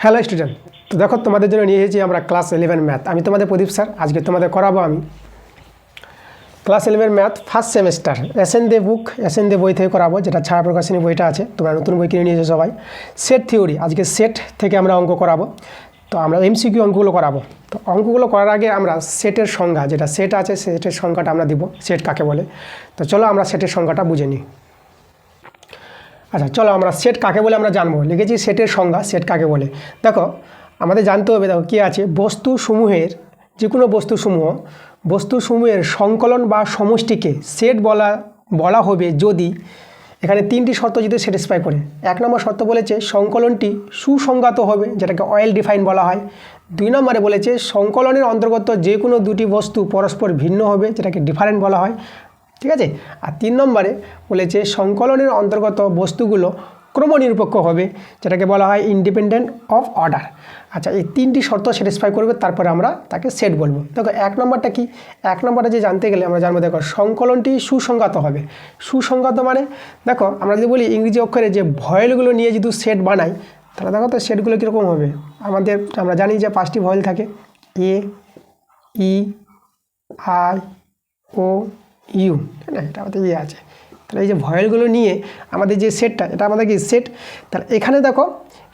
Hello student, তো দেখো তোমাদের জন্য নিয়ে এসেছি আমরা ক্লাস 11 ম্যাথ। আমি তোমাদের প্রদীপ স্যার। আজকে তোমাদের করাবো আমি class 11 math first semester S N Dey বই থেকে করাবো, যেটা ছাড়া প্রকাশনী বইটা আছে। তোমরা নতুন বই কিনে নিয়েছো সবাই। সেট থিওরি, আজকে সেট থেকে আমরা অঙ্ক করাবো। তো আমরা এমসিকিউ অঙ্কগুলো করাবো। তো অঙ্কগুলো করার আগে আমরা সেটের সংজ্ঞা, যেটা সেট আছে সেটের সংজ্ঞাটা আমরা দিব, সেট কাকে বলে। তো চলো আমরা সেটের সংজ্ঞাটা বুঝে নিই। আচ্ছা চলো আমরা সেট কাকে বলে আমরা জানবো। লিখেছি সেটের সংজ্ঞা, সেট কাকে বলে। দেখো আমাদের জানতে হবে, দেখো কী আছে, বস্তুসমূহের যে কোনো বস্তুসমূহের সংকলন বা সমষ্টিকে সেট বলা হবে যদি এখানে তিনটি শর্ত যদি স্যাটিসফাই করে। এক নম্বর শর্ত বলেছে সংকলনটি সুসংজ্ঞাত হবে, যেটাকে ওয়েল ডিফাইন বলা হয়। 2 নম্বরে বলেছে সংকলনের অন্তর্গত যে কোনো দুটি বস্তু পরস্পর ভিন্ন হবে, যেটাকে ডিফারেন্ট বলা হয়। ঠিক আছে। আর 3 নম্বরে বলেছে সংকলনের অন্তর্গত বস্তুগুলো ক্রমনিরপেক্ষ হবে, যেটাকে বলা হয় ইন্ডিপেন্ডেন্ট অফ অর্ডার। আচ্ছা, এই 3টি শর্ত স্যাটিসফাই করবে, তারপরে আমরা তাকে সেট বলবো। দেখো 1 নম্বরটা কি, 1 নম্বরটা যে জানতে গেলে আমরা জানবো, দেখো সংকলনটি সুসংজ্ঞাত হবে। সুসংজ্ঞাত মানে দেখো আমরা যদি বলি ইংরেজি অক্ষরে যে ভয়েলগুলো নিয়ে যদি সেট বানাই, তাহলে দেখো তো সেটগুলো কীরকম হবে। আমরা জানি যে 5টি ভয়েল থাকে, এ, ই, আই, ও, ইউ, ঠিক না, এটা আমাদের ইয়ে আছে। তাহলে এই যে ভয়েলগুলো নিয়ে আমাদের যে সেটটা, এটা আমাদের কি সেট। তাহলে এখানে দেখো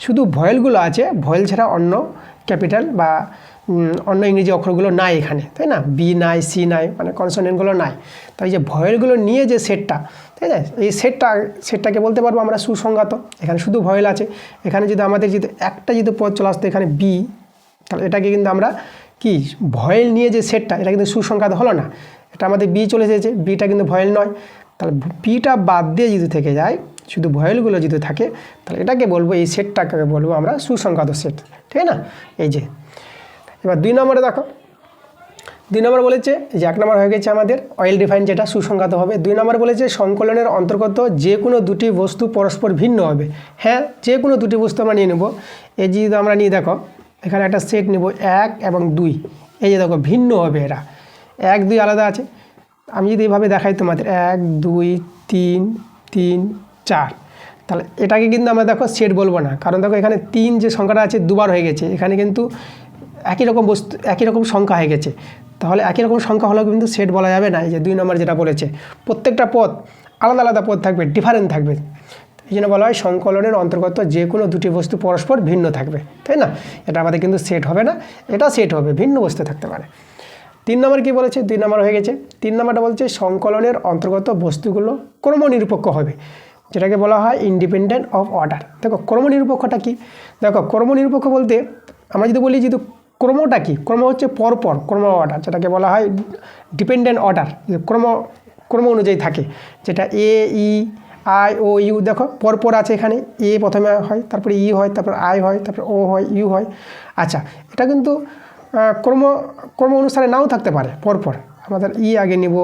শুধু ভয়েলগুলো আছে, ভয়েল ছাড়া অন্য ক্যাপিটাল বা অন্য ইংরেজি অক্ষরগুলো নাই এখানে, তাই না। বি নাই, সি নাই, মানে কনসোনেন্টগুলো নাই। তাই এই যে ভয়েলগুলো নিয়ে যে সেটটা, তাই না, এই সেটটাকে বলতে পারবো আমরা সুসংজ্ঞাত। এখানে শুধু ভয়েল আছে। এখানে যদি আমাদের যদি একটা যদি পদ চলে আসতো এখানে বি, তাহলে এটাকে কিন্তু আমরা কি ভয়েল নিয়ে যে সেটটা, এটা কিন্তু সুসংজ্ঞাত হলো না। এটা আমাদের বি চলে এসেছে, বিটা কিন্তু ভয়েল নয়। তাহলে বিটা বাদ দিয়ে যদি থেকে যায়, শুধু ভয়েলগুলো যদি থাকে, তাহলে এটাকে বলবো, এই সেটটাকে বলবো আমরা সুসংজ্ঞাত সেট, ঠিক না। এই যে এবার 2 নম্বরে দেখো, 2 নম্বর বলেছে যে 1 নম্বর হয়ে গেছে আমাদের ওয়েল ডিফাইন, যেটা সুসংজ্ঞাত হবে। 2 নম্বর বলেছে সংকলনের অন্তর্গত যে কোনো দুটি বস্তু পরস্পর ভিন্ন হবে। হ্যাঁ, যে কোনো দুটি বস্তু আমরা নিয়ে নেব। এই যদি আমরা নিয়ে দেখো এখানে একটা সেট নেব 1 এবং 2, এই যে দেখো ভিন্ন হবে এরা, 1 2 আলাদা আছে। আমি যদি এভাবে দেখাই তোমাদের 1 2 3 3 4, তাহলে এটাকে কিন্তু আমরা দেখো সেট বলবো না, কারণ দেখো এখানে 3 যে সংখ্যাটা আছে দুবার হয়ে গেছে, এখানে কিন্তু একই রকম বস্তু একই রকম সংখ্যা হয়ে গেছে। তাহলে একই রকম সংখ্যা হলেও কিন্তু সেট বলা যাবে না। এই যে 2 নম্বর যেটা বলেছে, প্রত্যেকটা পদ আলাদা আলাদা পদ থাকবে, ডিফারেন্ট থাকবে। এই জন্য বলা হয় সংকলনের অন্তর্গত যে কোনো দুটি বস্তু পরস্পর ভিন্ন থাকবে, তাই না। এটা আমাদের কিন্তু সেট হবে না, এটা সেট হবে, ভিন্ন বস্তু থাকতে পারে। 3 নম্বর কী বলেছে, 2 নম্বর হয়ে গেছে। 3 নম্বরটা বলছে সংকলনের অন্তর্গত বস্তুগুলো ক্রমনিরপেক্ষ হবে, যেটাকে বলা হয় ইন্ডিপেন্ডেন্ট অফ অর্ডার। দেখো ক্রমনিরপেক্ষটা কি, দেখো ক্রমনিরপেক্ষ বলতে আমরা যদি বলি যদি ক্রমটা কি, ক্রম হচ্ছে পরপর, ক্রম অর্ডার, যেটাকে বলা হয় ডিপেন্ডেন্ট অর্ডার, ক্রম অনুযায়ী থাকে, যেটা এ, ই, আই, ও, ইউ দেখো পরপর আছে। এখানে এ প্রথমে হয়, তারপরে ই হয়, তারপর আই হয়, তারপর ও হয়, ইউ হয়। আচ্ছা, এটা কিন্তু ক্রম অনুসারে নাও থাকতে পারে পরপর। আমাদের ই আগে নিব,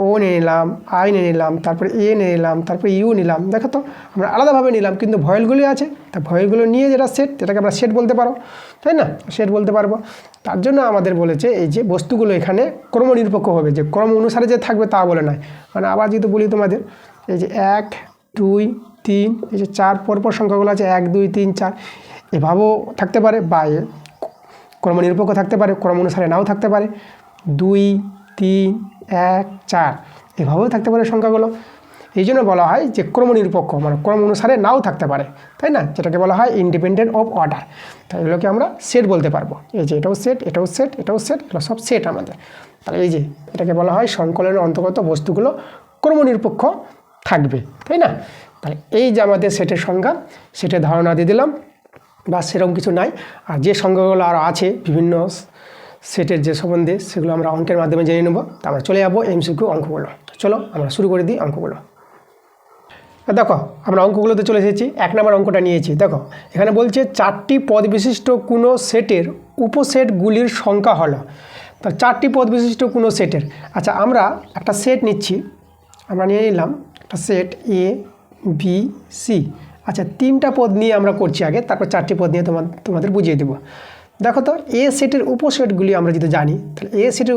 ও নিয়ে নিলাম, আই নিয়ে নিলাম, তারপরে এ নিয়ে নিলাম, তারপরে ইউ নিলাম। দেখো তো আমরা আলাদাভাবে নিলাম, কিন্তু ভয়েলগুলি আছে, তা ভয়েলগুলো নিয়ে যেটা সেট, যেটাকে আমরা সেট বলতে পারো, তাই না, সেট বলতে পারবো। তার জন্য আমাদের বলেছে এই যে বস্তুগুলো এখানে ক্রমনিরপেক্ষ হবে, যে ক্রম অনুসারে যে থাকবে তা বলে নয়। মানে আবার যদি বলি তোমাদের এই যে 1 2 3, এই যে 4 পরপর সংখ্যাগুলো আছে 1 2 3 4, এভাবেও থাকতে পারে, বা ক্রমনিরপেক্ষ থাকতে পারে, ক্রম অনুসারে নাও থাকতে পারে। 2 3 1 4 এভাবেও থাকতে পারে সংখ্যাগুলো। এই জন্য বলা হয় যে ক্রমনিরপেক্ষ, মানে ক্রম অনুসারে নাও থাকতে পারে, তাই না, যেটাকে বলা হয় ইন্ডিপেন্ডেন্ট অফ অর্ডার। তাই এগুলোকে আমরা সেট বলতে পারবো। এই যে এটাও সেট, এটাও সেট, এটাও সেট, এগুলো সব সেট আমাদের। তাহলে এই যে এটাকে বলা হয় সংকলনের অন্তর্গত বস্তুগুলো ক্রমনিরপেক্ষ থাকবে, তাই না। তাহলে এই যে আমাদের সেটের সংজ্ঞা, সেটের ধারণা দিয়ে দিলাম, বা সেরকম কিছু নাই। আর যে সংখ্যাগুলো আরও আছে বিভিন্ন সেটের যে সম্বন্ধে, সেগুলো আমরা অঙ্কের মাধ্যমে জেনে নেব। তা আমরা চলে যাবো এমসিকিউ অঙ্কগুলো। চলো আমরা শুরু করে দিই অঙ্কগুলো। দেখো আমরা অঙ্কগুলোতে চলে এসেছি। 1 নম্বর অঙ্কটা নিয়েছি। দেখো এখানে বলছে 4টি পদ বিশিষ্ট কোনো সেটের উপসেটগুলির সংখ্যা হলো। তা 4টি পদ বিশিষ্ট কোনো সেটের, আচ্ছা আমরা একটা সেট নিচ্ছি, আমরা নিয়ে নিলাম একটা সেট এ বি সি। আচ্ছা 3টা পদ নিয়ে আমরা করছি আগে, তারপর 4টি পদ নিয়ে তোমাদের বুঝিয়ে দেবো। দেখো তো এ সেটের উপসেটগুলি আমরা যদি জানি, তাহলে এ সেটের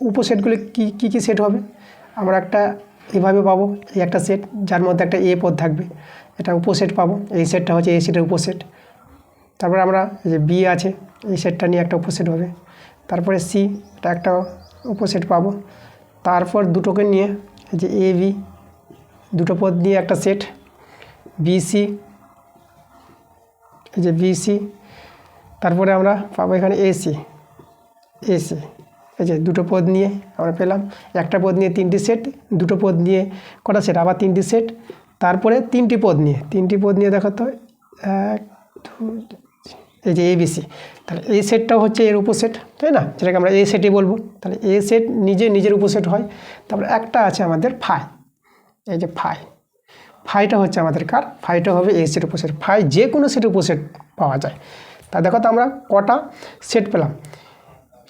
উপসেটগুলি কী কী সেট হবে। আমরা একটা এভাবে পাবো, এই একটা সেট যার মধ্যে একটা এ পদ থাকবে, এটা উপসেট পাবো। এই সেটটা হচ্ছে এ সেটের উপসেট। তারপরে আমরা এই যে বি আছে এই সেটটা নিয়ে একটা উপসেট হবে, তারপরে সি এটা একটা উপসেট পাবো, তারপর দুটোকে নিয়ে এই যে এ বি দুটো পদ নিয়ে একটা সেট, বিসি এই যে বিসি, তারপরে আমরা পাবো এখানে এসি এসি এই যে দুটো পদ নিয়ে আমরা পেলাম, একটা পদ নিয়ে তিনটি সেট, দুটো পদ নিয়ে কটা সেট আবার তিনটি সেট, তারপরে তিনটি পদ নিয়ে দেখো তো এক এই যে এবিসি, তাহলে এই সেটটাও হচ্ছে এর উপসেট, তাই না, যেটাকে আমরা এই সেটই বলবো। তাহলে এ সেট নিজের উপসেট হয়। তারপরে একটা আছে আমাদের ফাই, এই যে ফাইটা হচ্ছে আমাদের কার, ফাইটা হবে এই সেট উপসেট। ফাই যে কোনো সেট উপসেট পাওয়া যায়। তা দেখো তো আমরা কটা সেট পেলাম,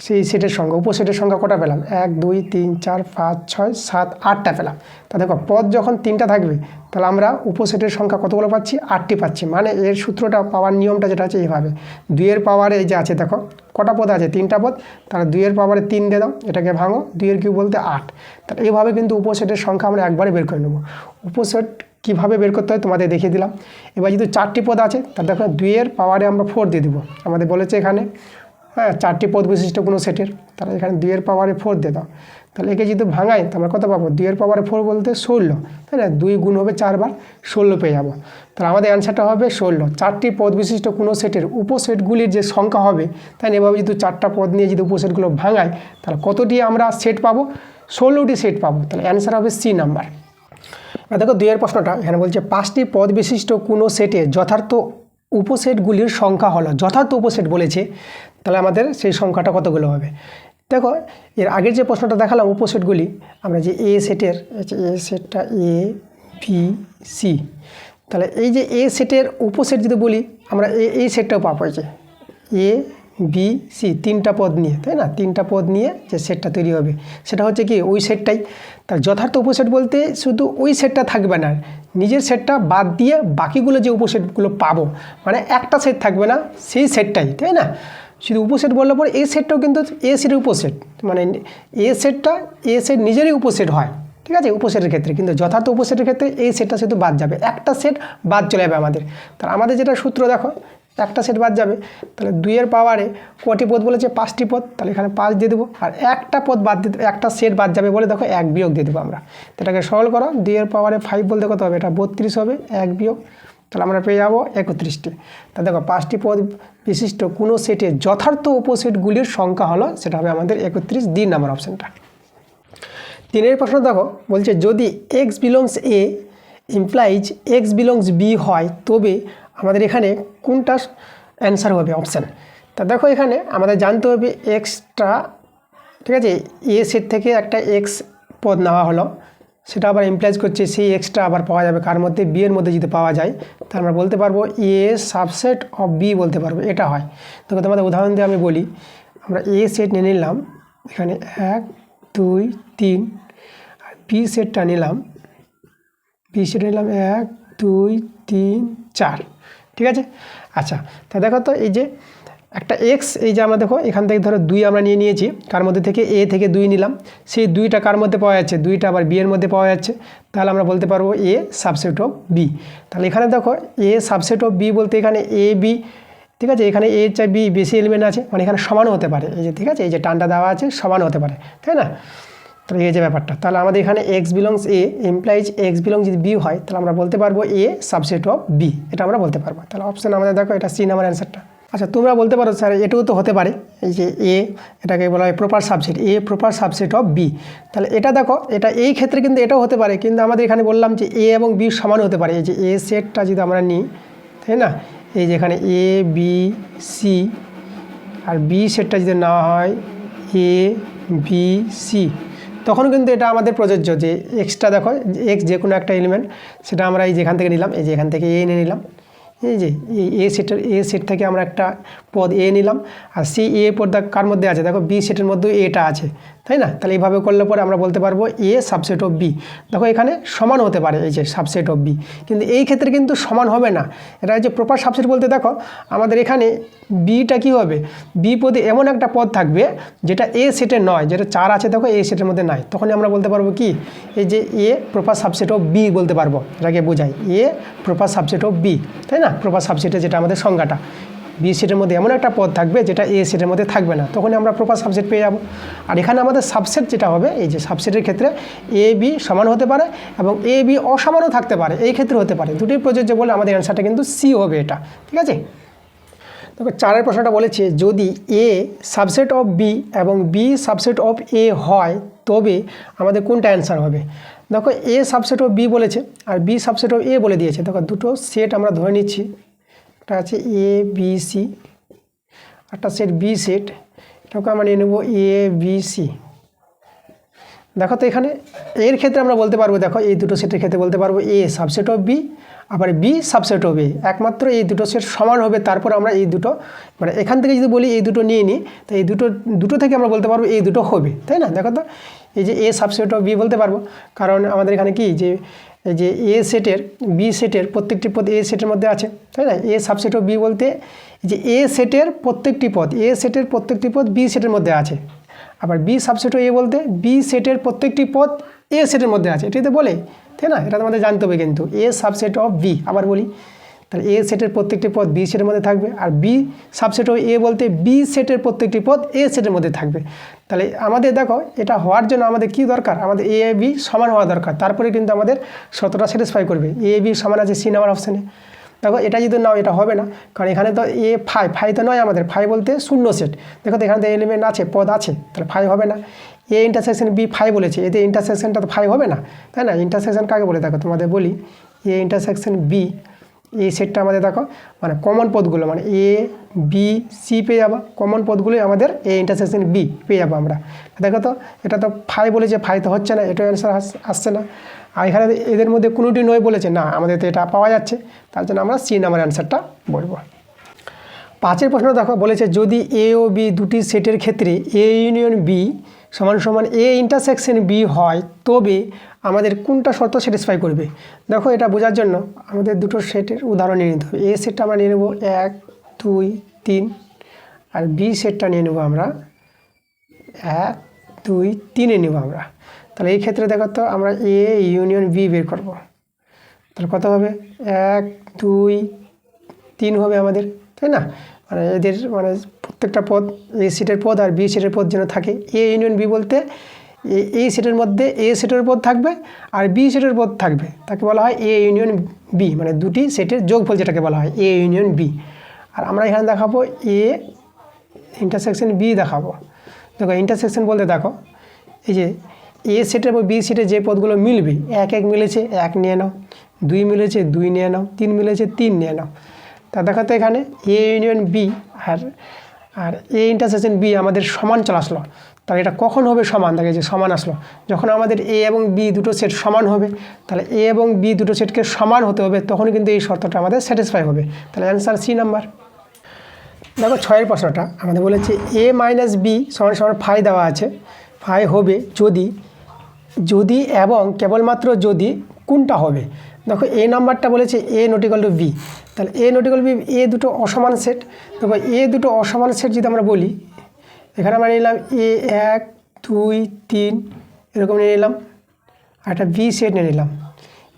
সেই সেটের সংখ্যা উপসেটের সংখ্যা কটা পেলাম, 1 2 3 4 5 6 7 8টা পেলাম। তা দেখো পদ যখন 3টা থাকবে তাহলে আমরা উপসেটের সংখ্যা কতগুলো পাচ্ছি, 8টি পাচ্ছি। মানে এর সূত্রটা পাওয়ার নিয়মটা যেটা আছে এইভাবে, 2 এর পাওয়ারে এই যে আছে দেখো কটা পদ আছে, 3টা পদ, তাহলে 2 এর পাওয়ারে 3 দিয়ে দাও, এটাকে ভাঙো, 2 এর কিউব বলতে 8। তাহলে এইভাবে কিন্তু উপসেটের সংখ্যা আমরা একবারে বের করে নেব। উপসেট কীভাবে বের করতে হয় তোমাদের দেখিয়ে দিলাম। এবার যদি 4টি পদ আছে তাহলে দেখো 2 এর পাওয়ারে আমরা 4 দিয়ে দেবো, আমাদের বলেছে এখানে 4টি পদ বিশিষ্ট কোনো সেটের, তাহলে এখানে 2 এর পাওয়ারে 4 দিয়ে দাও। তাহলে একে যদি ভাঙাই তো আমরা কত পাবো, 2 এর পাওয়ারে 4 বলতে 16, তাই না, 2 গুণ হবে 4 বার, 16 পেয়ে যাবো। তাহলে আমাদের অ্যান্সারটা হবে 16। 4টি পদ বিশিষ্ট কোনো সেটের উপসেটগুলির যে সংখ্যা হবে, তাই না, এভাবে যদি 4টা পদ নিয়ে যদি উপসেটগুলো ভাঙাই তাহলে কতটি আমরা সেট পাবো, 16টি সেট পাবো। তাহলে অ্যান্সার হবে সি নাম্বার। দেখো 2 এর প্রশ্নটা এখানে বলছে 5টি পদ বিশিষ্ট কোনো সেটে যথার্থ উপসেটগুলির সংখ্যা হলো, যথার্থ উপসেট বলেছে, তাহলে আমাদের সেই সংখ্যাটা কতগুলো হবে। দেখো এর আগের যে প্রশ্নটা দেখালাম উপসেটগুলি, আমরা যে এ সেটের এ সেটটা এ বি সি, তাহলে এই যে এ সেটের উপসেট যদি বলি আমরা এই সেটটাও পাবো, যে এ বি সি 3টা পদ নিয়ে, তাই না, 3টা পদ নিয়ে যে সেটটা তৈরি হবে সেটা হচ্ছে কি ওই সেটটাই। তার যথার্থ উপসেট বলতে শুধু ওই সেটটা থাকবে না, নিজের সেটটা বাদ দিয়ে বাকিগুলো যে উপসেটগুলো পাবো, মানে একটা সেট থাকবে না সেই সেটটাই, তাই না। শুধু উপসেট বললে পরে এই সেটটাও কিন্তু এ সেটের উপসেট, মানে এ সেটটা এ সেট নিজেরই উপসেট হয়, ঠিক আছে, উপসেটের ক্ষেত্রে। কিন্তু যথার্থ উপসেটের ক্ষেত্রে এই সেটটা শুধু বাদ যাবে, একটা সেট বাদ চলে যাবে আমাদের। তাহলে আমাদের যেটা সূত্র দেখো, একটা সেট বাদ যাবে, তাহলে 2 এর পাওয়ারে কটি পদ বলেছে, 5টি পদ, তাহলে এখানে 5 দিয়ে দেবো। আর একটা পদ বাদ দিতে, একটা সেট বাদ যাবে বলে দেখো 1 বিয়োগ দিয়ে দেবো আমরা। এটাকে সরল করো, 2 এর পাওয়ারে 5 বলতে কত হবে, এটা 32 হবে, 1 বিয়োগ, তাহলে আমরা পেয়ে যাবো 31টি। তা দেখো 5টি পদ বিশিষ্ট কোনো সেটে যথার্থ উপসেটগুলির সংখ্যা হলো, সেটা হবে আমাদের 31, 2 নাম্বার অপশানটা। 3 এর প্রশ্ন দেখো বলছে যদি x belongs A implies x belongs B হয় তবে আমাদের এখানে কোনটা অ্যান্সার হবে অপশান। তা দেখো এখানে আমাদের জানতে হবে এক্সটা, ঠিক আছে, এ সেট থেকে একটা এক্স পদ নেওয়া হলো, সেটা আবার ইমপ্লাইজ করছে সেই এক্সটা আবার পাওয়া যাবে কার মধ্যে, বি এর মধ্যে যদি পাওয়া যায় তাহলে আমরা বলতে পারবো এ সাবসেট অফ বি বলতে পারবো, এটা হয়। তো তোমাদের উদাহরণ দিয়ে আমি বলি, আমরা এ সেট নিয়ে নিলাম এখানে 1 2 3, আর বি সেটটা নিলাম, বি সেট নিলাম 1 2 3 4, ঠিক আছে। আচ্ছা তা দেখো তো এই যে একটা এক্স, এই যে আমরা দেখো এখান থেকে ধরো 2 আমরা নিয়ে নিয়েছি, কার মধ্যে থেকে, এ থেকে 2 নিলাম, সেই 2টা কার মধ্যে পাওয়া যাচ্ছে, 2টা আবার বি এর মধ্যে পাওয়া যাচ্ছে, তাহলে আমরা বলতে পারবো এ সাবসেট অফ বি। তাহলে এখানে দেখো এ সাবসেট অফ বি বলতে এখানে এ বি, ঠিক আছে, এখানে এ চাই বি বেশি এলিমেন্ট আছে, মানে এখানে সমানও হতে পারে, এই যে ঠিক আছে, এই যে টানটা দেওয়া আছে সমানও হতে পারে, তাই না। তাহলে এই যে ব্যাপারটা, তাহলে আমাদের এখানে x belongs A implies x belongs যদি বি হয় তাহলে আমরা বলতে পারবো এ সাবসেট অফ বি, এটা আমরা বলতে পারবো। তাহলে অপশান আমাদের দেখো এটা সি নাম্বার অ্যান্সারটা। আচ্ছা তোমরা বলতে পারো স্যার এটাও তো হতে পারে, এই যে এ, এটাকে বলা হয় proper subset, A proper subset of B. তাহলে এটা দেখো এটা এই ক্ষেত্রে কিন্তু এটাও হতে পারে, কিন্তু আমাদের এখানে বললাম যে এ এবং বি সমান হতে পারে। এই যে এ সেটটা যদি আমরা নিই, তাই না, এই যে এখানে A B C, R B সেটটা যদি নেওয়া হয় এ বি সি, তখন কিন্তু এটা আমাদের প্রযোজ্য যে এক্সটা দেখো, এক্স যে কোনো একটা এলিমেন্ট, সেটা আমরা এই যেখান থেকে নিলাম, এই যে এখান থেকে এ নিয়ে নিলাম, এই যে এ সেট থেকে আমরা একটা পদ এ নিলাম, আর সি এ পদ কার মধ্যে আছে, দেখো বি সেটের মধ্যে এটা আছে, তাই না। তাহলে এইভাবে করলে পরে আমরা বলতে পারবো এ সাবসেট অফ বি। দেখো এখানে সমান হতে পারে, এই যে সাবসেট অফ বি, কিন্তু এই ক্ষেত্রে কিন্তু সমান হবে না। এটা যে প্রপার সাবসেট বলতে দেখো আমাদের এখানে বিটা কী হবে, বি পদে এমন একটা পদ থাকবে যেটা এ সেটে নয়, যেটা 4 আছে দেখো এ সেটের মধ্যে নাই, তখনই আমরা বলতে পারবো কি, এই যে A proper subset of B বলতে পারবো, এটাকে বোঝাই A proper subset of B, তাই না, প্রপার সাবসেটে যেটা আমাদের সংজ্ঞাটা। বি সেটের মধ্যে এমন একটা পদ থাকবে যেটা এ সেটের মধ্যে থাকবে না, তখনই আমরা প্রপার সাবসেট পেয়ে যাব। আর এখানে আমাদের সাবসেট যেটা হবে, এই যে সাবসেটের ক্ষেত্রে এ বি সমান হতে পারে এবং এ বি অসমানও থাকতে পারে, এই ক্ষেত্রে হতে পারে, দুটোই প্রযোজ্য বলে আমাদের অ্যান্সারটা কিন্তু সি হবে এটা। ঠিক আছে, দেখো 4 প্রশ্নটা বলেছে যদি এ সাবসেট অফ বি এবং বি সাবসেট অফ এ হয় তবে আমাদের কোনটা অ্যান্সার হবে। দেখো এ সাবসেট অফ বি বলেছে আর বি সাবসেট অফ এ বলে দিয়েছে। দেখো দুটো সেট আমরা ধরে নিচ্ছি, একটা আছে এ বি সি, একটা সেট বি সেট, এটাকে আমরা নিয়ে নেব এ বি সি। দেখো তো এখানে এর ক্ষেত্রে আমরা বলতে পারবো, দেখো এই দুটো সেটের ক্ষেত্রে বলতে পারবো এ সাবসেট অফ বি আবার বি সাবসেট অফ এ, একমাত্র এই দুটো সেট সমান হবে, তারপর আমরা এই দুটো মানে এখান থেকে যদি বলি এই দুটো নিয়ে নিই, তো এই দুটো থেকে আমরা বলতে পারবো এই দুটো হবে, তাই না। দেখো তো এই যে এ সাবসেট অফ বি বলতে পারবো, কারণ আমাদের এখানে কি যে এই যে এ সেটের বি সেটের প্রত্যেকটি পদ এ সেটের মধ্যে আছে, তাই না। এ সাবসেট অফ বি বলতে যে এ সেটের প্রত্যেকটি পদ বি সেটের মধ্যে আছে, আবার বি সাবসেট এ বলতে বি সেটের প্রত্যেকটি পদ এ সেটের মধ্যে আছে, এটাই তো বলে, তাই না। এটা তোমাদের জানতে হবে কিন্তু এ সাবসেট অফ বি, আবার বলি তাহলে এ সেটের প্রত্যেকটি পদ বি সেটের মধ্যে থাকবে, আর বি সাবসেট অফ এ বলতে বি সেটের প্রত্যেকটি পদ এ সেটের মধ্যে থাকবে। তাহলে আমাদের দেখো এটা হওয়ার জন্য আমাদের কি দরকার, আমাদের এ বি সমান হওয়া দরকার, তারপরে কিন্তু আমাদের শর্তটা স্যাটিসফাই করবে। এ বি সমান আছে সি নাম্বার অপশানে। দেখো এটা যদি নাও এটা হবে না, কারণ এখানে তো এ ফাই তো নয়, আমাদের ফাই বলতে শূন্য সেট। দেখো তো এখানে তো এলিমেন্ট আছে, পদ আছে, তাহলে ফাই হবে না। এ ইন্টারসেকশন বি ফাই বলেছে, এতে ইন্টারসেকশনটা তো ফাই হবে না, তাই না। ইন্টারসেকশন কাকে বলে দেখো তোমাদের বলি, এ ইন্টারসেকশন বি, এই সেটটা আমাদের দেখো মানে কমন পদগুলো মানে এ বি সি পেয়ে যাবো, কমন পদগুলোই আমাদের এ ইন্টারসেকশন বি পেয়ে যাবো আমরা। দেখো তো এটা তো ফাই বলেছে, ফাই তো হচ্ছে না, এটাও অ্যান্সার আসছে না। আর এখানে এদের মধ্যে কোনোটি নয় বলেছে, না আমাদের তো এটা পাওয়া যাচ্ছে, তার জন্য আমরা সি নাম্বার অ্যান্সারটা বলবো। 5 প্রশ্ন দেখো বলেছে যদি এ ও বি দুটি সেটের ক্ষেত্রে এ ইউনিয়ন বি সমান সমান এ ইন্টারসেকশন বি হয় তবে আমাদের কোনটা শর্ত স্যাটিসফাই করবে। দেখো এটা বোঝার জন্য আমাদের দুটো সেটের উদাহরণ নিয়ে নিতে হবে। এ সেটটা আমরা নিয়ে নেব 1 2 3, আর বি সেটটা নিয়ে নেব আমরা 1 2 3 নেব আমরা। তাহলে এই ক্ষেত্রে দেখো তো আমরা এ ইউনিয়ন বি বের করব, তাহলে কত হবে 1 2 3 হবে আমাদের, তাই না। মানে এদের মানে প্রত্যেকটা পদ এ সেটের পদ আর বি সেটের পদ যেন থাকে। এ ইউনিয়ন বি বলতে এই সেটের মধ্যে এ সেটের পদ থাকবে আর বি সেটের পদ থাকবে, তাকে বলা হয় এ ইউনিয়ন বি, মানে দুটি সেটের যোগফল যেটাকে বলা হয় এ ইউনিয়ন বি। আর আমরা এখানে দেখাবো এ ইন্টারসেকশন বি দেখাবো। দেখো ইন্টারসেকশন বলতে দেখো এই যে এ সেটের এবং বি সেটের যে পদগুলো মিলবে, 1 মিলেছে 1 নিয়ে নাও, 2 মিলেছে 2 নিয়ে নাও, 3 মিলেছে 3 নিয়ে নাও। তা দেখো তো এখানে এ ইউনিয়ন বি আর এ ইন্টারসেকশন বি আমাদের সমান চলে আসলো। তাহলে এটা কখন হবে সমান, দেখে যে সমান আসলো যখন আমাদের এ এবং বি দুটো সেট সমান হবে। তাহলে এ এবং বি দুটো সেটকে সমান হতে হবে, তখন কিন্তু এই শর্তটা আমাদের স্যাটিসফাই হবে। তাহলে অ্যান্সার সি নাম্বার। দেখো 6 প্রশ্নটা আমাদের বলেছে এ মাইনাস বি সমান সমান ফাই দেওয়া আছে, ফাই হবে যদি এবং কেবলমাত্র যদি কোনটা হবে। দেখো এ নাম্বারটা বলেছে এ নট ইকুয়াল টু বি, তাহলে এ নট ইকুয়াল বি, এ দুটো অসমান সেট। দেখো এ দুটো অসমান সেট যদি আমরা বলি, এখানে আমরা নিলাম এ 1 2 3 এরকম নিয়ে নিলাম, আর একটা বি সেট নিয়ে নিলাম।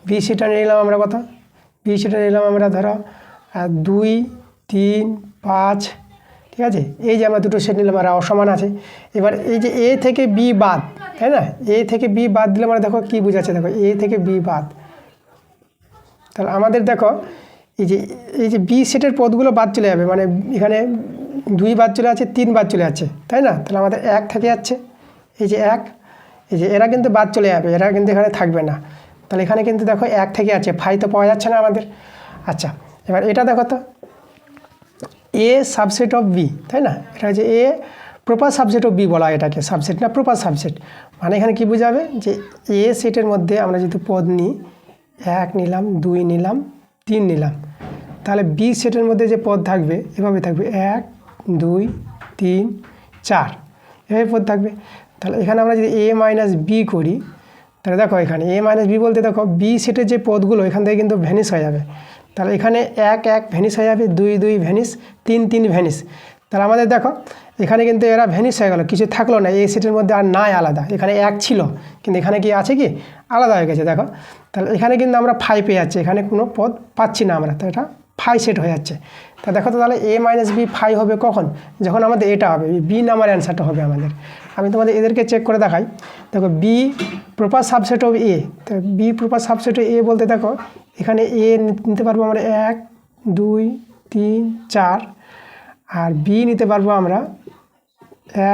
বি সেটটা নিয়ে নিলাম আমরা কত, বি সেটটা নিলাম আমরা ধরো 2 3 5, ঠিক আছে। এই যে আমরা দুটো সেট নিলাম আর অসমান আছে। এবার এই যে এ থেকে বি বাদ, তাই না, এ থেকে বি বাদ দিলে আমরা দেখো কী বোঝাচ্ছে, দেখো এ থেকে বি বাদ, তাহলে আমাদের দেখো এই যে বি সেটের পদগুলো বাদ চলে যাবে, মানে এখানে 2 বাদ চলে যাচ্ছে, 3 বাদ চলে যাচ্ছে, তাই না। তাহলে আমাদের 1 থেকে যাচ্ছে, এই যে 1, এই যে এরা কিন্তু বাদ চলে যাবে, এরা কিন্তু এখানে থাকবে না। তাহলে এখানে কিন্তু দেখো 1 থেকে আছে, ফাই তো পাওয়া যাচ্ছে না আমাদের। আচ্ছা এবার এটা দেখো তো এ সাবসেট অফ বি, তাই না, এটা হচ্ছে A proper subset of B বলা হয় এটাকে, সাবসেট না প্রপার সাবসেট। মানে এখানে কী বোঝাবে যে এ সেটের মধ্যে আমরা যদি পদ নিই 1 নিলাম 2 নিলাম 3 নিলাম, তাহলে বি সেটের মধ্যে যে পদ থাকবে এভাবে থাকবে 1 2 3 4 এভাবে পদ থাকবে। তাহলে এখানে আমরা যদি এ মাইনাস বি করি, তাহলে দেখো এখানে এ মাইনাস বি বলতে দেখো বি সেটের যে পদগুলো এখান থেকে কিন্তু ভ্যানিশ হয়ে যাবে। তাহলে এখানে 1 1 ভ্যানিশ হয়ে যাবে, 2 2 ভ্যানিশ, 3 3 ভ্যানিশ। তাহলে আমাদের দেখো এখানে কিন্তু এরা ভ্যানিশ হয়ে গেল, কিছু থাকলো না, এই সেটের মধ্যে আর নাই আলাদা। এখানে 1 ছিল কিন্তু এখানে কি আছে, কি আলাদা হয়ে গেছে দেখো। তাহলে এখানে কিন্তু আমরা ফাই পেয়ে যাচ্ছি, এখানে কোনো পদ পাচ্ছি না আমরা, তো এটা ফাই সেট হয়ে যাচ্ছে। তা দেখো তো তাহলে এ মাইনাস বি ফাই হবে কখন, যখন আমাদের এটা হবে, বি নাম্বার অ্যান্সারটা হবে আমাদের। আমি তোমাদের এদেরকে চেক করে দেখাই। দেখো বি প্রপার সাবসেট অফ এ, তো বি প্রপার সাবসেট অফ এ বলতে দেখো এখানে এ নিতে পারবো আমরা 1 2 3 4, আর বি নিতে পারবো আমরা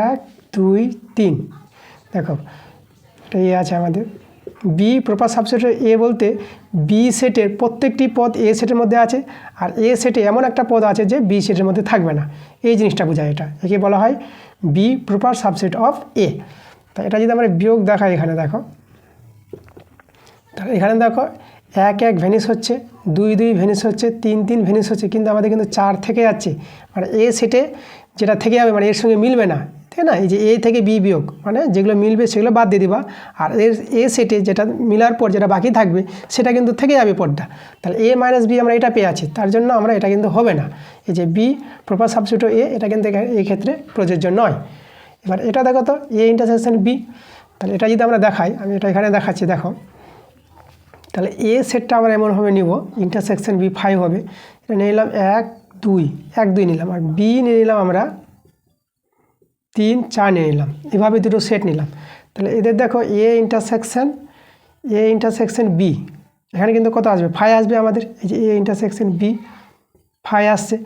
1 2 3। দেখো এটা এ আছে আমাদের। বি প্রপার সাবসেট এ বলতে বি সেটের প্রত্যেকটি পদ এ সেটের মধ্যে আছে, আর এ সেটে এমন একটা পদ আছে যে বি সেটের মধ্যে থাকবে না, এই জিনিসটা বোঝায়। এটা একে বলা হয় বি প্রপার সাবসেট অফ এ। তা এটা যদি আমরা বিয়োগ দেখাই, এখানে দেখো, তাহলে এখানে দেখো 1 1 ভ্যানিশ হচ্ছে, 2 2 ভ্যানিশ হচ্ছে, 3 3 ভ্যানিশ হচ্ছে, কিন্তু আমাদের কিন্তু 4 থেকে যাচ্ছে। মানে এ সেটে যেটা থেকে যাবে মানে এর সঙ্গে মিলবে না, তাই না? এই যে এ থেকে বি বিয়োগ মানে যেগুলো মিলবে সেগুলো বাদ দিয়ে দিবা, আর এ সেটে যেটা মিলার পর যেটা বাকি থাকবে সেটা কিন্তু থেকে যাবে পদটা। তাহলে এ মাইনাস বি আমরা এটা পেয়ে আছি, তার জন্য আমরা এটা কিন্তু হবে না। এই যে বি প্রপার সাবস্টিটিউট এ, এটা কিন্তু এই ক্ষেত্রে প্রযোজ্য নয়। এবার এটা দেখো তো এ ইন্টারসেকশন বি, তাহলে এটা যদি আমরা দেখাই, আমি এটা এখানে দেখাচ্ছি, দেখো তাহলে এ সেটটা আমরা এমনভাবে নিব ইন্টারসেকশন বি ফাই হবে। এটা নিয়ে নিলাম 1 2 নিলাম, আর বি নিয়ে নিলাম আমরা 3 4 নিয়ে নিলাম, এভাবে দুটো সেট নিলাম। তাহলে এদের দেখো এ ইন্টারসেকশন বি, এখানে কিন্তু কত আসবে, ফাই আসবে আমাদের। এই যে এ ইন্টারসেকশন বি ফাই আসছে।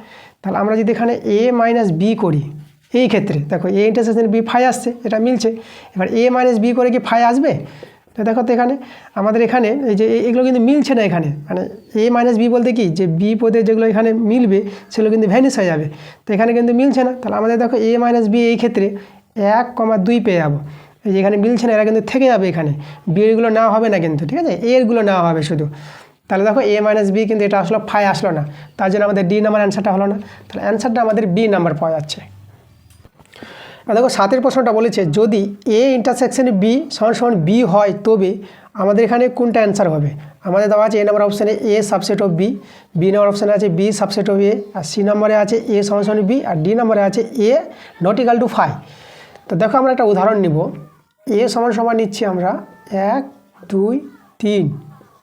তাহলে আমরা যদি এখানে এ মাইনাস বি করি, এই ক্ষেত্রে দেখো এ ইন্টারসেকশন বি ফাই আসছে, এটা মিলছে। এবার এ মাইনাস বি করে কি ফাই আসবে? তো দেখো তো এখানে আমাদের এখানে এই যে এগুলো কিন্তু মিলছে না এখানে, মানে এ মাইনাস বি বলতে কি যে বি পদে যেগুলো এখানে মিলবে সেগুলো কিন্তু ভ্যানিশ হয়ে যাবে, তো এখানে কিন্তু মিলছে না। তাহলে আমাদের দেখো এ মাইনাস বি এই ক্ষেত্রে 1 2 পেয়ে যাবো। এই যে এখানে মিলছে না, এরা কিন্তু থেকে যাবে, এখানে বি এরগুলো নেওয়া হবে না কিন্তু, ঠিক আছে, এরগুলো নেওয়া হবে শুধু। তাহলে দেখো এ মাইনাস বি কিন্তু এটা আসলে ফাই আসলো না, তার জন্য আমাদের ডি নাম্বার অ্যান্সারটা হলো না। তাহলে অ্যান্সারটা আমাদের বি নাম্বার পাওয়া যাচ্ছে। দেখো 7 প্রশ্নটা বলেছে যদি এ ইন্টারসেকশন বি সমান বি হয় তবে আমাদের এখানে কোনটা অ্যান্সার হবে। আমাদের দেওয়া আছে এ নাম্বার অপশানে A subset of B, B number অপশানে আছে বি সাবসেট অফ এ, আর সি নম্বরে আছে এ সমান বি, আর ডি নম্বরে আছে A not equal to phi. তো দেখো আমরা একটা উদাহরণ নিব। এ সমান নিচ্ছি আমরা 1 2 3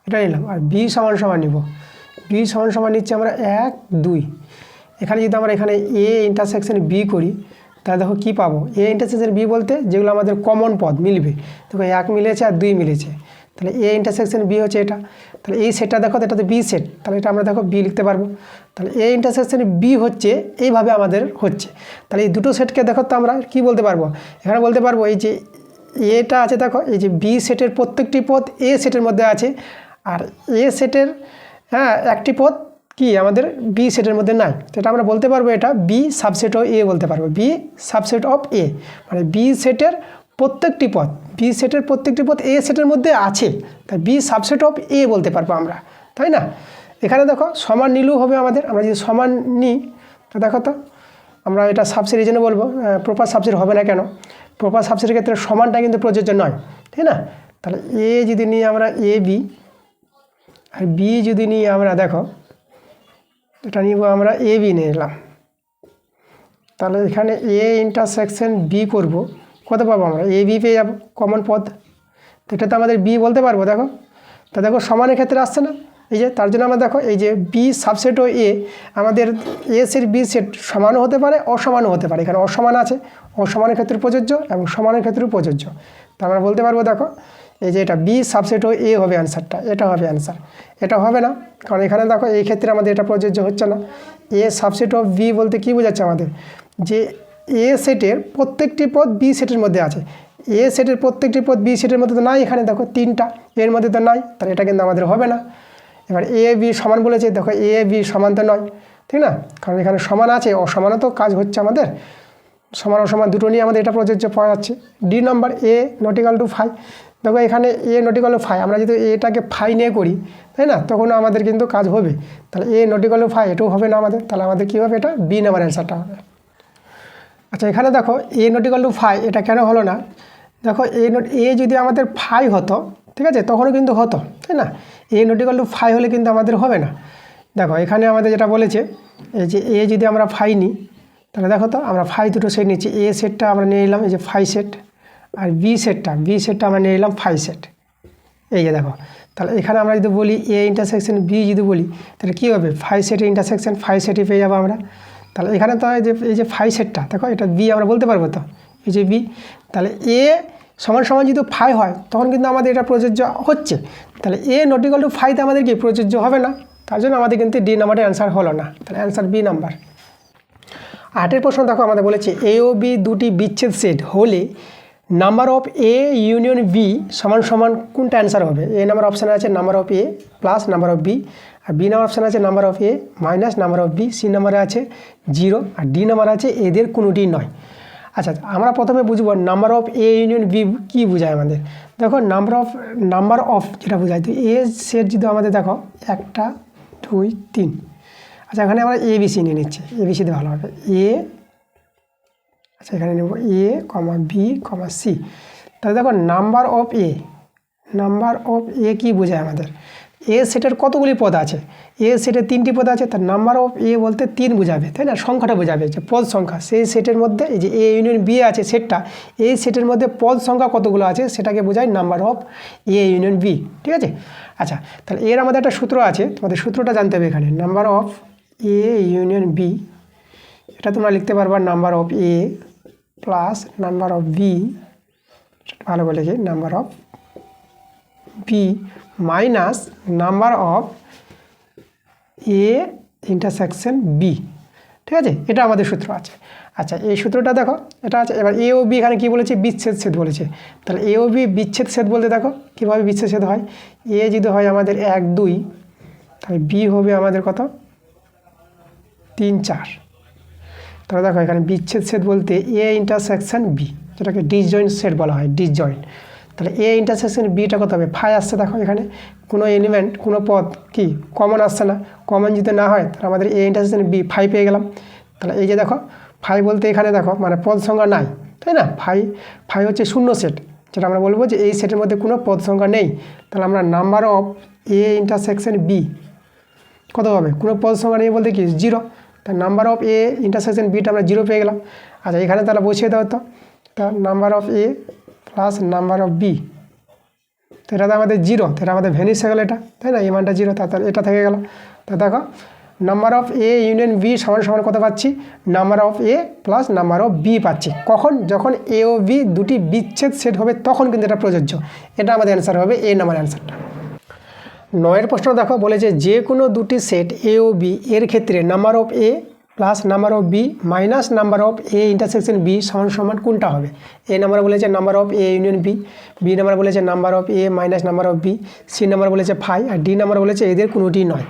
এটা নিলাম, আর বি সমান নিব, বি সমান নিচ্ছি আমরা 1 2। এখানে যদি আমরা এখানে এ ইন্টারসেকশন বি করি, তাহলে দেখো কী পাবো, এ ইন্টারসেকশন বি বলতে যেগুলো আমাদের কমন পদ মিলবে, দেখো 1 মিলেছে আর 2 মিলেছে, তাহলে এ ইন্টারসেকশন বি হচ্ছে এটা। তাহলে এই সেটটা দেখো, এটা তো বি সেট, তাহলে এটা আমরা দেখো বি লিখতে পারবো। তাহলে এ ইন্টারসেকশন বি হচ্ছে এইভাবে আমাদের হচ্ছে। তাহলে এই দুটো সেটকে দেখো তো আমরা কী বলতে পারবো, এখানে বলতে পারবো এই যে এটা আছে, দেখো এই যে বি সেটের প্রত্যেকটি পদ এ সেটের মধ্যে আছে, আর এ সেটের একটি পদ কি আমাদের বি সেটের মধ্যে নাই, তো এটা আমরা বলতে পারবো এটা বি সাবসেট অফ এ বলতে পারবো, বি সাবসেট অফ এ, মানে বি সেটের প্রত্যেকটি পদ এ সেটের মধ্যে আছে, তাই বি সাবসেট অফ এ বলতে পারবো আমরা, তাই না? এখানে দেখো সমান নিলেও হবে আমাদের, আমরা যদি সমান নিই তো দেখো তো আমরা এটা সাবসেট এই জন্য বলবো, প্রপার সাবসেট হবে না কেন, প্রপার সাবসেটের ক্ষেত্রে সমানটা কিন্তু প্রযোজ্য নয়, তাই না? তাহলে এ যদি নিই আমরা এ বি, আর বি যদি নিই আমরা দেখো এটা নিব আমরা এ বি নিয়ে নিলাম, তাহলে এখানে এ ইন্টারসেকশন বি করব, কত পাবো আমরা, এ বি পেয়ে যাবো কমন পদ, তো এটা তো আমাদের বি বলতে পারবো। দেখো তা দেখো সমানের ক্ষেত্রে আসছে না, এই যে তার জন্য আমরা দেখো এই যে বি সাবসেট ও এ, আমাদের এ সেট বি সেট সমানও হতে পারে অসমানও হতে পারে, এখানে অসমান আছে, অসমানের ক্ষেত্রে প্রযোজ্য এবং সমানের ক্ষেত্রেও প্রযোজ্য। তা আমরা বলতে পারবো দেখো এই যে এটা বি সাবসেট ও এ হবে অ্যান্সারটা, এটা হবে অ্যান্সার, এটা হবে না কারণ এখানে দেখো এই ক্ষেত্রে আমাদের এটা প্রযোজ্য হচ্ছে না। এ সাবসেট অফ বি বলতে কী বোঝাচ্ছে আমাদের, যে এ সেটের প্রত্যেকটি পদ বি সেটের মধ্যে আছে, এ সেটের প্রত্যেকটি পদ বি সেটের মধ্যে তো নাই, এখানে দেখো 3টা এর মধ্যে তো নাই, তাহলে এটা কিন্তু আমাদের হবে না। এবার এ বি সমান বলেছে, দেখো এ বি সমান তো নয়, ঠিক না, কারণ এখানে সমান আছে, অসমানও তো কাজ হচ্ছে আমাদের, সমান অসমান দুটো নিয়ে আমাদের এটা প্রযোজ্য পাওয়া যাচ্ছে। D number A not equal to phi, দেখো এখানে A not equal to phi, আমরা যদি এটাকে ফাই নিয়ে করি তাই না, তখন আমাদের কিন্তু কাজ হবে। তাহলে এ নট ইকাল টু ফাই এটাও হবে না আমাদের, তাহলে আমাদের কী হবে, এটা বি নাম্বার অ্যান্সারটা হবে। আচ্ছা এখানে দেখো এ নট ইকাল টু ফাই, এটা কেন হলো না, দেখো এ যদি আমাদের ফাই হতো, ঠিক আছে, তখনও কিন্তু হতো, তাই না, এ নট ইকাল টু ফাই হলে কিন্তু আমাদের হবে না। দেখো এখানে আমাদের যেটা বলেছে এই যে এ যদি আমরা ফাই নিই, তাহলে দেখো তো আমরা ফাই দুটো সেট নিচ্ছি, এ সেটটা আমরা নিয়ে নিলাম এই যে ফাই সেট, আর বি সেটটা আমরা নিয়ে নিলাম ফাই সেট, এই যে দেখো, তাহলে এখানে আমরা যদি বলি এ ইন্টারসেকশন বি যদি বলি তাহলে কী হবে 5 সেটের ইন্টারসেকশন 5 সেটই পেয়ে যাবো আমরা। তাহলে এখানে তো এই যে 5 সেটটা দেখো এটা বি আমরা বলতে পারবো তো, এই যে বি। তাহলে এ সমান সমান যদি 5 হয় তখন কিন্তু আমাদের এটা প্রযোজ্য হচ্ছে। তাহলে এ নট ইকুয়াল টু 5 তে আমাদের কি প্রযোজ্য হবে না, তার জন্য আমাদের কিন্তু ডি নাম্বারটা অ্যান্সার হলো না। তাহলে অ্যান্সার বি নাম্বার। 8এর প্রশ্ন দেখো আমাদের বলেছে এ ও বি দুটি বিচ্ছেদ সেট হলে number of A union B সমান সমান কোনটা অ্যান্সার হবে? এ নাম্বার অপশানে আছে number of A plus number of B, আর বি নাম্বার অপশানে আছে number of A minus number of B, C নাম্বারে আছে 0, আর ডি নাম্বার আছে এদের কোনোটি নয়। আচ্ছা, আমরা প্রথমে বুঝবো number of A union B কী বোঝায় আমাদের। দেখো নাম্বার অফ যেটা বোঝায়, তো এ সেট যদি আমাদের দেখো 1 2 3। আচ্ছা, এখানে আমরা এ বি সি নিয়ে নিচ্ছি, এ বি সিতে ভালো হবে এ। আচ্ছা, এখানে নেব এ কমা বি কমা সি। তাহলে দেখো নাম্বার অফ এ কী বোঝায় আমাদের? এ সেটের কতগুলি পদ আছে? এ সেটের 3টি পদ আছে, তার নাম্বার অফ এ বলতে 3 বোঝাবে, তাই না? সংখ্যাটা বোঝাবে যে পদ সংখ্যা। সেই সেটের মধ্যে এই যে এ ইউনিয়ন বি আছে সেটটা, এই সেটের মধ্যে পদ সংখ্যা কতগুলো আছে সেটাকে বোঝায় number of A union B, ঠিক আছে? আচ্ছা, তাহলে এর আমাদের একটা সূত্র আছে, তোমাদের সূত্রটা জানতে হবে এখানে। Number of A union B, এটা তোমরা লিখতে পারবা number of A plus number of B, ভালো করে লিখি, number of B minus number of A intersection B, ঠিক আছে? এটা আমাদের সূত্র আছে। আচ্ছা, এই সূত্রটা দেখো এটা আছে। এবার এ ও বি এখানে কী বলেছে? বিচ্ছেদ সেট বলেছে। তাহলে এ ও বি বিচ্ছেদ সেট বলতে দেখো কীভাবে বিচ্ছেদ সেট হয়। এ যদি হয় আমাদের 1 2, তাহলে বি হবে আমাদের কত? 3 4। তাহলে দেখো এখানে বিচ্ছেদ সেট বলতে এ ইন্টারসেকশন বি, যেটাকে ডিসজয়েন্ট সেট বলা হয়, ডিসজয়েন্ট। তাহলে এ ইন্টারসেকশন বিটা কত হবে? 5 আসছে। দেখো এখানে কোনো এলিমেন্ট কোনো পদ কি কমন আসছে না, কমন যদি না হয় তাহলে আমাদের এ ইন্টারসেকশন বি 5 পেয়ে গেলাম। তাহলে এই যে দেখো 5 বলতে এখানে দেখো মানে পদ সংখ্যা নাই, তাই না? 5 হচ্ছে শূন্য সেট, যেটা আমরা বলবো যে এই সেটের মধ্যে কোনো পদ সংখ্যা নেই। তাহলে আমরা number of A intersection B কত হবে? কোনো পদ সংখ্যা নেই বলতে কি 0। তার number of A intersection beta আমরা 0 পেয়ে গেলাম। আচ্ছা, এখানে তাহলে বসিয়ে দাও তো, তার number of A plus number of B, তো এটা তো আমাদের 0, তো এটা আমাদের ভ্যানিশ হয়ে গেল এটা, তাই না? এই মানটা 0, তাহলে এটা থেকে গেল। তা দেখো number of A union B সমান সমান কত পাচ্ছি? Number of A plus number of B পাচ্ছি। কখন? যখন এ ও বি দুটি বিচ্ছেদ সেট হবে তখন কিন্তু এটা প্রযোজ্য। এটা আমাদের অ্যান্সার হবে এ নাম্বার অ্যান্সারটা। 9এর প্রশ্ন দেখো বলেছে যে কোনো দুটি সেট এ ও বি এর ক্ষেত্রে number of A plus number of B minus number of A intersection B সমান সমান কোনটা হবে? এ নাম্বার বলেছে number of A union B, B number বলেছে number of A minus number of B, C number বলেছে 5, আর D number বলেছে এদের কোনোটি নয়।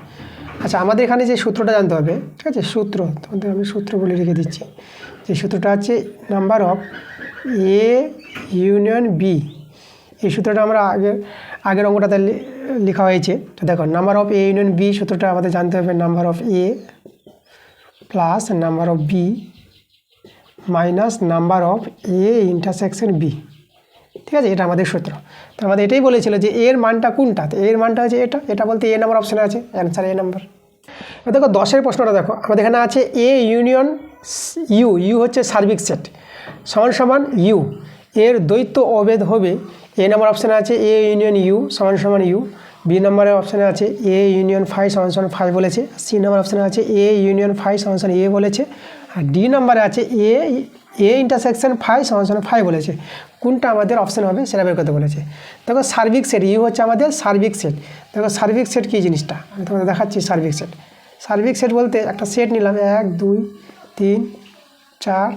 আচ্ছা, আমাদের এখানে যে সূত্রটা জানতে হবে, ঠিক আছে? সূত্র তোমাদের আমি সূত্র বলে রেখে দিচ্ছি। যে সূত্রটা আছে number of A union B, এই সূত্রটা আমরা আগের অঙ্কটাতে লেখা হয়েছে। তো দেখো number of A union B সূত্রটা আমাদের জানতে হবে number of A plus number of B minus number of A intersection B, ঠিক আছে? এটা আমাদের সূত্র। তো আমাদের এটাই বলেছিল যে এর মানটা কোনটা, তো এর মানটা হচ্ছে এটা বলতে এ নাম্বার অপশানে আছে, অ্যান্সার এ নাম্বার। এবার দেখো 10এর প্রশ্নটা দেখো আমাদের এখানে আছে এ ইউনিয়ন ইউ, ইউ হচ্ছে সার্বিক সেট সমান সমান ইউ, এর দ্বৈত অভেদ হবে। এ নাম্বার অপশানে আছে এ ইউনিয়ন ইউ সমান সমান ইউ, বি নাম্বারের অপশানে আছে এ ইউনিয়ন 5 সমান সমান 5 বলেছে, সি নাম্বার অপশানে আছে এ ইউনিয়ন 5 সমান সমান এ বলেছে, আর ডি নাম্বারে আছে এ ইন্টারসেকশন 5 সমান সমান 5 বলেছে। কোনটা আমাদের অপশান হবে সেটা বের করতে বলেছে। দেখো সার্বিক সেট ইউ হচ্ছে আমাদের সার্বিক সেট। দেখো সার্বিক সেট কী জিনিসটা আমি তোমাদের দেখাচ্ছি। সার্বিক সেট, সার্বিক সেট বলতে একটা সেট নিলাম 1 2 3 4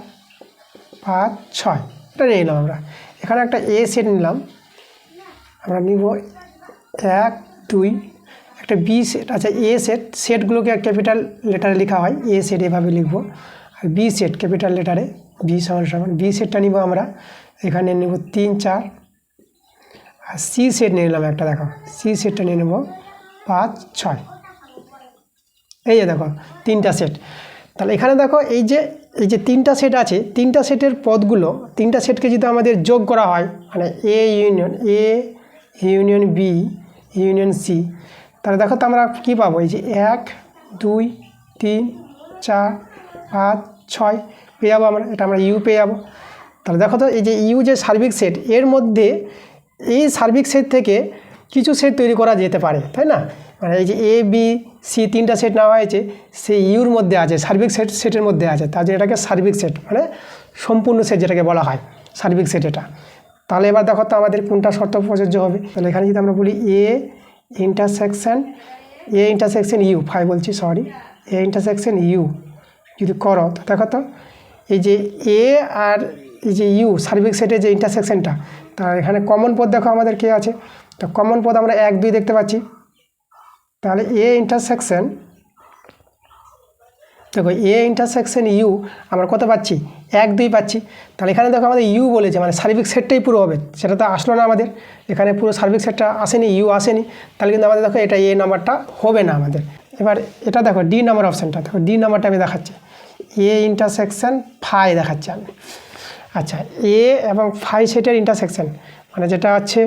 5 6, এটা নিয়ে নিলাম আমরা। এখানে একটা এ সেট নিলাম, আমরা নিব 1 2, একটা বি সেট আছে। এ সেট, সেটগুলোকে ক্যাপিটাল লেটারে লেখা হয়, এ সেট এভাবে লিখবো, আর বি সেট ক্যাপিটাল লেটারে বি সমান সমান, বি সেটটা নিব আমরা এখানে নিব 3 4, আর সি সেট নিয়ে নিলাম একটা, দেখো সি সেটটা নিয়ে নেব 5 6। এই যে দেখো 3টা সেট। তাহলে এখানে দেখো এই যে 3টা সেট আছে, 3টা সেটের পদগুলো 3টা সেটকে যদি আমাদের যোগ করা হয়, মানে A union B union C, তাহলে দেখো তো আমরা কী পাবো? এই যে 1 2 3 4 5 6 পেয়ে যাবো আমরা, এটা আমরা ইউ পেয়ে যাবো। তাহলে দেখো তো এই যে ইউ যে সার্বিক সেট, এর মধ্যে এই সার্বিক সেট থেকে কিছু সেট তৈরি করা যেতে পারে, তাই না? মানে এই যে এ বি সি তিনটা সেট নেওয়া হয়েছে, সেই ইউর মধ্যে আছে, সার্বিক সেটের মধ্যে আছে, তার জন্য এটাকে সার্বিক সেট মানে সম্পূর্ণ সেট যেটাকে বলা হয় সার্বিক সেট এটা। তাহলে এবার দেখো তো আমাদের কোনটা শর্ত প্রযোজ্য হবে। তাহলে এখানে যদি আমরা বলি এ ইন্টারসেকশন ইউ, বলছি সরি, এ ইন্টারসেকশন ইউ যদি করো, তো দেখো তো এই যে এ আর এই যে ইউ সার্বিক সেটের যে ইন্টারসেকশনটা, তা এখানে কমন পদ দেখো আমাদের কে আছে, তো কমন পদ আমরা 1 2 দেখতে পাচ্ছি। তাহলে এ ইন্টারসেকশন, দেখো এ ইন্টারসেকশন ইউ আমরা কত পাচ্ছি, 1 2 পাচ্ছি। তাহলে এখানে দেখো আমাদের ইউ বলেছে, মানে সার্বিক সেটটাই পুরো হবে, সেটা তো আসলো না আমাদের, এখানে পুরো সার্বিক সেটটা আসেনি, ইউ আসেনি, তাহলে কিন্তু আমাদের দেখো এটা এ নাম্বারটা হবে না আমাদের। এবার এটা দেখো ডি নাম্বার অপশানটা, দেখো ডি নাম্বারটা আমি দেখাচ্ছি, এ ইন্টারসেকশন ফাই দেখাচ্ছি আমি। আচ্ছা, এ এবং ফাই সেটের ইন্টারসেকশন মানে যেটা হচ্ছে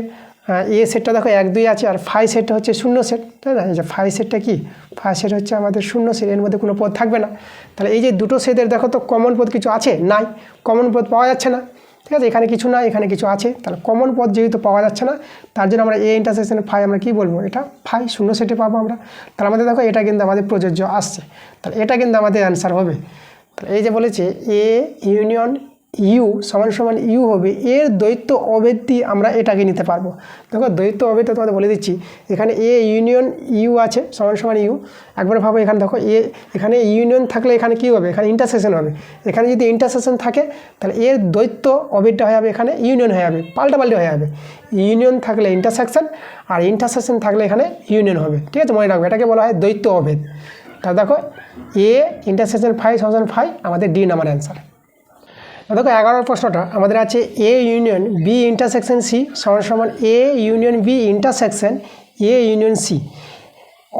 এ সেটটা দেখো 1 2 আছে, আর ফাই সেটটা হচ্ছে শূন্য সেট, তাই না? এই যে ফাই সেটটা কি, ফাই সেট হচ্ছে আমাদের শূন্য সেট, এর মধ্যে কোনো পদ থাকবে না। তাহলে এই যে দুটো সেটের দেখো তো কমন পদ কিছু আছে, নাই, কমন পদ পাওয়া যাচ্ছে না, ঠিক আছে? এখানে কিছু না, এখানে কিছু আছে, তাহলে কমন পদ যেহেতু পাওয়া যাচ্ছে না, তার জন্য আমরা এ ইন্টারসেকশন ফাই আমরা কী বলবো, এটা ফাই শূন্য সেটে পাবো আমরা। তাহলে আমাদের দেখো এটা কিন্তু আমাদের প্রযোজ্য আসছে, তাহলে এটা কিন্তু আমাদের অ্যান্সার হবে। তাহলে এই যে বলেছে এ ইউনিয়ন ইউ সমান সমান ইউ হবে, এর দ্বৈত অভেদটি আমরা এটাকে নিতে পারবো। দেখো দ্বৈত অভেদটা তোমাদের বলে দিচ্ছি, এখানে এ ইউনিয়ন ইউ আছে সমান সমান ইউ, একবার ভাবো এখানে দেখো এখানে ইউনিয়ন থাকলে এখানে কী হবে, এখানে ইন্টারসেকশন হবে, এখানে যদি ইন্টারসেকশন থাকে তাহলে এর দ্বৈত অভেদটা হয়ে যাবে এখানে ইউনিয়ন হয়ে যাবে, পাল্টাপাল্টি হয়ে যাবে, ইউনিয়ন থাকলে ইন্টারসেকশন আর ইন্টারসেকশন থাকলে এখানে ইউনিয়ন হবে, ঠিক আছে? মনে রাখবে এটাকে বলা হয় দ্বৈত অভেদ। তাহলে দেখো এ ইন্টারসেকশন ফাই সমান ফাই আমাদের ডি নাম্বার অ্যান্সার। দেখো 11 প্রশ্নটা আমাদের আছে A union B intersection C সমান সমান A union B intersection A union C.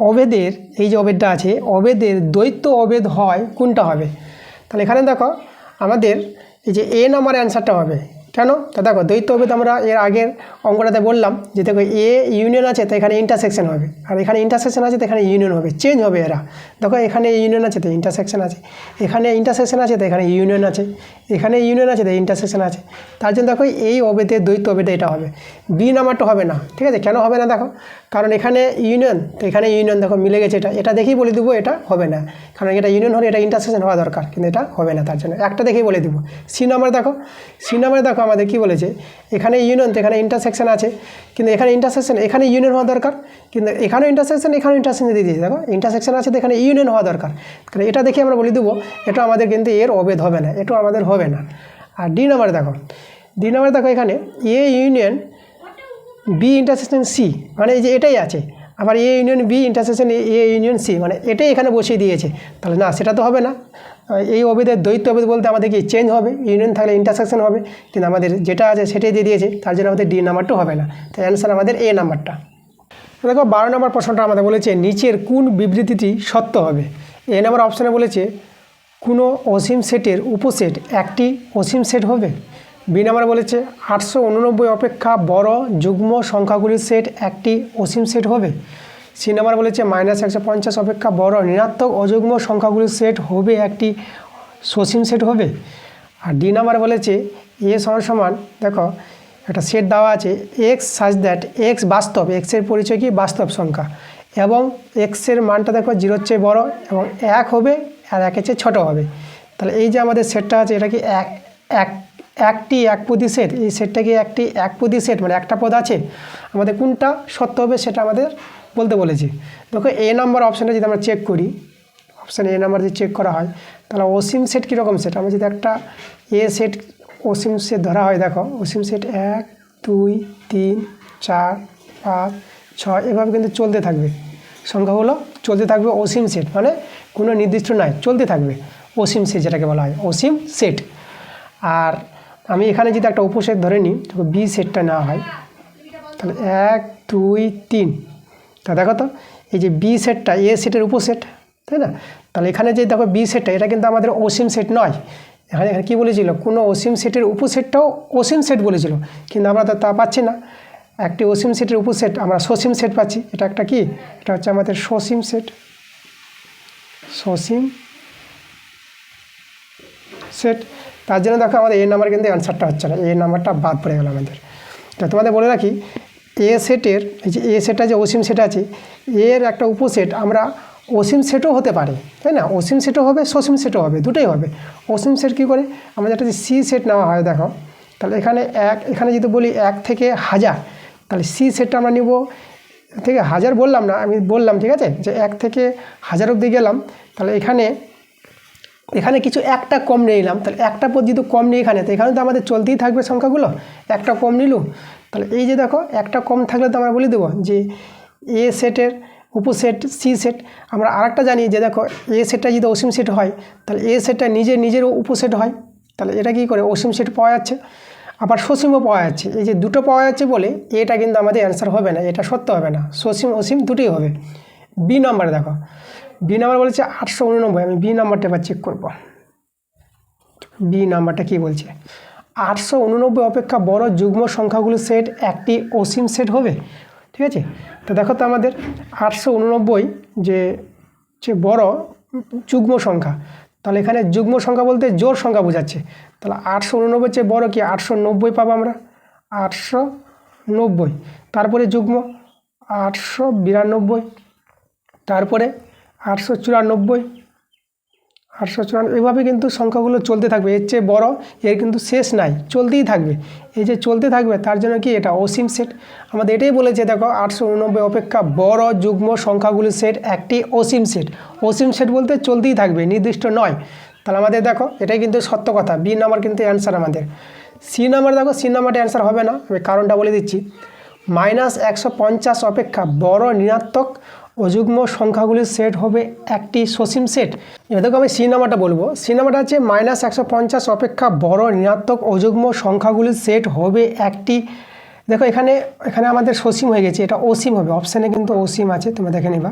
অভেদের এই যে অভেদটা আছে, অভেদের দ্বৈত অভেদ হয় কোনটা হবে? তাহলে এখানে দেখো আমাদের এই যে এ নাম্বার অ্যান্সারটা হবে, কেন? তো দেখো দ্বৈত অভেদ আমরা এর আগের অঙ্কটাতে বললাম যে দেখো এ ইউনিয়ন আছে তো এখানে ইন্টারসেকশন হবে, আর এখানে ইন্টারসেকশন আছে তো এখানে ইউনিয়ন হবে, চেঞ্জ হবে এরা। দেখো এখানে ইউনিয়ন আছে তো ইন্টারসেকশন আছে, এখানে ইন্টারসেকশন আছে তো এখানে ইউনিয়ন আছে, এখানে ইউনিয়ন আছে তো ইন্টারসেকশন আছে, তার জন্য দেখো এই অভেদের দ্বৈত অভেদে এটা হবে, বি নাম্বারটা হবে না, ঠিক আছে? কেন হবে না দেখো, কারণ এখানে ইউনিয়ন তো এখানে ইউনিয়ন দেখো মিলে গেছে, এটা দেখেই বলে দেবো এটা হবে না, কারণ এটা ইউনিয়ন হলে এটা ইন্টারসেকশন হওয়া দরকার, কিন্তু এটা হবে না, তার জন্য একটা দেখেই বলে দেবো। সি নাম্বার দেখো, সি নাম্বারে দেখো আমাদের কী বলেছে, এখানে ইউনিয়ন তো এখানে ইন্টারসেকশন আছে, কিন্তু এখানে ইন্টারসেকশন এখানে ইউনিয়ন হওয়া দরকার, কিন্তু এখানেও ইন্টারসেকশন এখানেও ইন্টারসেকশন দিয়ে দিয়েছে, দেখো ইন্টারসেকশন আছে তো এখানে ইউনিয়ন হওয়া দরকার, কারণ এটা দেখে আমরা বলে দেবো এটা আমাদের কিন্তু এর অভেদ হবে না, এটাও আমাদের হবে না। আর ডি নাম্বার দেখো, ডি নাম্বার দেখো এখানে A union B intersection C মানে এই যে এটাই আছে, আবার A union B intersection A union C মানে এটাই এখানে বসিয়ে দিয়েছে, তাহলে না সেটা তো হবে না। এই অভেদের দ্বৈত অভেদ বলতে আমাদের কি চেঞ্জ হবে, ইউনিয়ন থাকলে ইন্টারসেকশন হবে, কিন্তু আমাদের যেটা আছে সেটাই দিয়ে দিয়েছে, তার জন্য আমাদের ডি নাম্বারটা হবে না, তাই অ্যান্সার আমাদের এ নাম্বারটা। দেখো 12 নম্বর প্রশ্নটা আমাদের বলেছে নিচের কোন বিবৃতিটি সত্য হবে। এ নাম্বার অপশানে বলেছে কোনো অসীম সেটের উপসেট একটি অসীম সেট হবে। বি নাম্বার বলেছে 889 অপেক্ষা বড় যুগ্ম সংখ্যাগুলির সেট একটি অসীম সেট হবে। সি নাম্বার বলেছে -150 অপেক্ষা বড় ঋণাত্মক অযুগ্ম সংখ্যাগুলির সেট হবে একটি সসীম সেট হবে। আর ডি নাম্বার বলেছে এ সমান দেখো একটা সেট দেওয়া আছে এক্স সাজ দ্যাট এক্স বাস্তব, এক্সের পরিচয় কি বাস্তব সংখ্যা, এবং এক্সের মানটা দেখো 0-র চেয়ে বড় এবং 1 হবে আর 1-এর চেয়ে ছোটো হবে। তাহলে এই যে আমাদের সেটটা আছে এটা কি একটি একপদী সেট, এই সেটটা কি একটি একপদী সেট মানে একটা পদ আছে, আমাদের কোনটা সত্য হবে সেটা আমাদের বলতে বলেছি। দেখো এ নাম্বার অপশানটা যদি আমরা চেক করি, অপশান এ নাম্বার যদি চেক করা হয় তাহলে অসীম সেট কীরকম সেট, আমরা যদি একটা এ সেট অসীম সেট ধরা হয়, দেখো অসীম সেট 1 2 3 4 5 6 এভাবে কিন্তু চলতে থাকবে, সংখ্যাগুলো চলতে থাকবে, অসীম সেট মানে কোনো নির্দিষ্ট নয়, চলতে থাকবে, অসীম সেট যেটাকে বলা হয় অসীম সেট। আর আমি এখানে যদি একটা উপসেট ধরে নিই, তবে বি সেটটা নেওয়া হয়, তাহলে 1 2 3, তা দেখো তো এই যে বি সেটটা এ সেটের উপসেট, তাই না? তাহলে এখানে যে দেখো বি সেটটা এটা কিন্তু আমাদের অসীম সেট নয়, এখানে কী বলেছিল কোনো অসীম সেটের উপসেটটাও অসীম সেট বলেছিল, কিন্তু আমরা তো তা পাচ্ছি না, একটি অসীম সেটের উপসেট আমরা সসীম সেট পাচ্ছি, এটা একটা কি, এটা হচ্ছে আমাদের সসীম সেট, সসীম সেট। তার জন্য দেখো আমাদের এ নাম্বার কিন্তু অ্যান্সারটা হচ্ছে না, এ নাম্বারটা বাদ পড়ে গেল আমাদের। তো তোমাদের বলে রাখি এ সেটের এই যে এ সেটটা যে অসীম সেট আছে এর একটা উপসেট আমরা অসীম সেটও হতে পারে, তাই না? অসীম সেটও হবে, সসীম সেটও হবে, দুটোই হবে। অসীম সেট কী করে? আমরা যেটা সি সেট নেওয়া হয়, দেখো তাহলে এখানে যদি বলি 1 থেকে 1000, তাহলে সি সেটটা আমরা নিব থেকে 1000 বললাম না, আমি বললাম ঠিক আছে যে 1 থেকে 1000 অবধি গেলাম। তাহলে এখানে কিছু একটা কম নিয়ে নিলাম, তাহলে একটা পদ যেহেতু কম নিয়ে এখানে, তো এখানে তো আমাদের চলতেই থাকবে সংখ্যাগুলো, একটা কম নিল। তাহলে এই যে দেখো একটা কম থাকলে তো আমরা বলে দেবো যে এ সেটের উপসেট সি সেট। আমরা আরেকটা জানি যে দেখো এ সেটটা যদি অসীম সেট হয় তাহলে এ সেটটা নিজেরও উপসেট হয়। তাহলে এটা কী করে অসীম সেট পাওয়া যাচ্ছে, আবার সসীমও পাওয়া যাচ্ছে। এই যে দুটো পাওয়া যাচ্ছে বলে এটা কিন্তু আমাদের অ্যান্সার হবে না, এটা সত্য হবে না, সসীম অসীম দুটোই হবে। বি নাম্বারে দেখো, বি নাম্বার বলেছে 889। আমি বি নাম্বারটা এবার চেক করব। বি নাম্বারটা কী বলছে? 889 অপেক্ষা বড় যুগ্ম সংখ্যাগুলোর সেট একটি অসীম সেট হবে। ঠিক আছে, তো দেখো তো আমাদের 889 যে বড় যুগ্ম সংখ্যা, তাহলে এখানে যুগ্ম সংখ্যা বলতে জোড় সংখ্যা বোঝাচ্ছে। তাহলে 889 চেয়ে বড় কি 890 পাবো আমরা, 890, তারপরে যুগ্ম 892, তারপরে 894, এভাবে কিন্তু সংখ্যাগুলো চলতে থাকবে। এর চেয়ে বড় এর কিন্তু শেষ নাই, চলতেই থাকবে। এই যে চলতে থাকবে তার জন্য কি এটা অসীম সেট। আমাদের এটাই বলেছে দেখো 889 অপেক্ষা বড় যুগ্ম সংখ্যাগুলির সেট একটি অসীম সেট। অসীম সেট বলতে চলতেই থাকবে, নির্দিষ্ট নয়। তাহলে আমাদের দেখো এটাই কিন্তু সত্য কথা। বি নাম্বার কিন্তু অ্যান্সার আমাদের। সি নাম্বার দেখো, সি নাম্বারটা অ্যান্সার হবে না, আমি কারণটা বলে দিচ্ছি। -150 অপেক্ষা বড় ঋণাত্মক অযুগ্ম সংখ্যাগুলির সেট হবে একটি সসীম সেট। এবার দেখো আমি সি নাম্বারটা বলবো। সি নাম্বারটা হচ্ছে -150 অপেক্ষা বড় ঋণাত্মক অযুগ্ম সংখ্যাগুলির সেট হবে একটি, দেখো এখানে আমাদের সসীম হয়ে গেছে, এটা অসীম হবে। অপশানে কিন্তু অসীম আছে, তোমরা দেখে নিবা।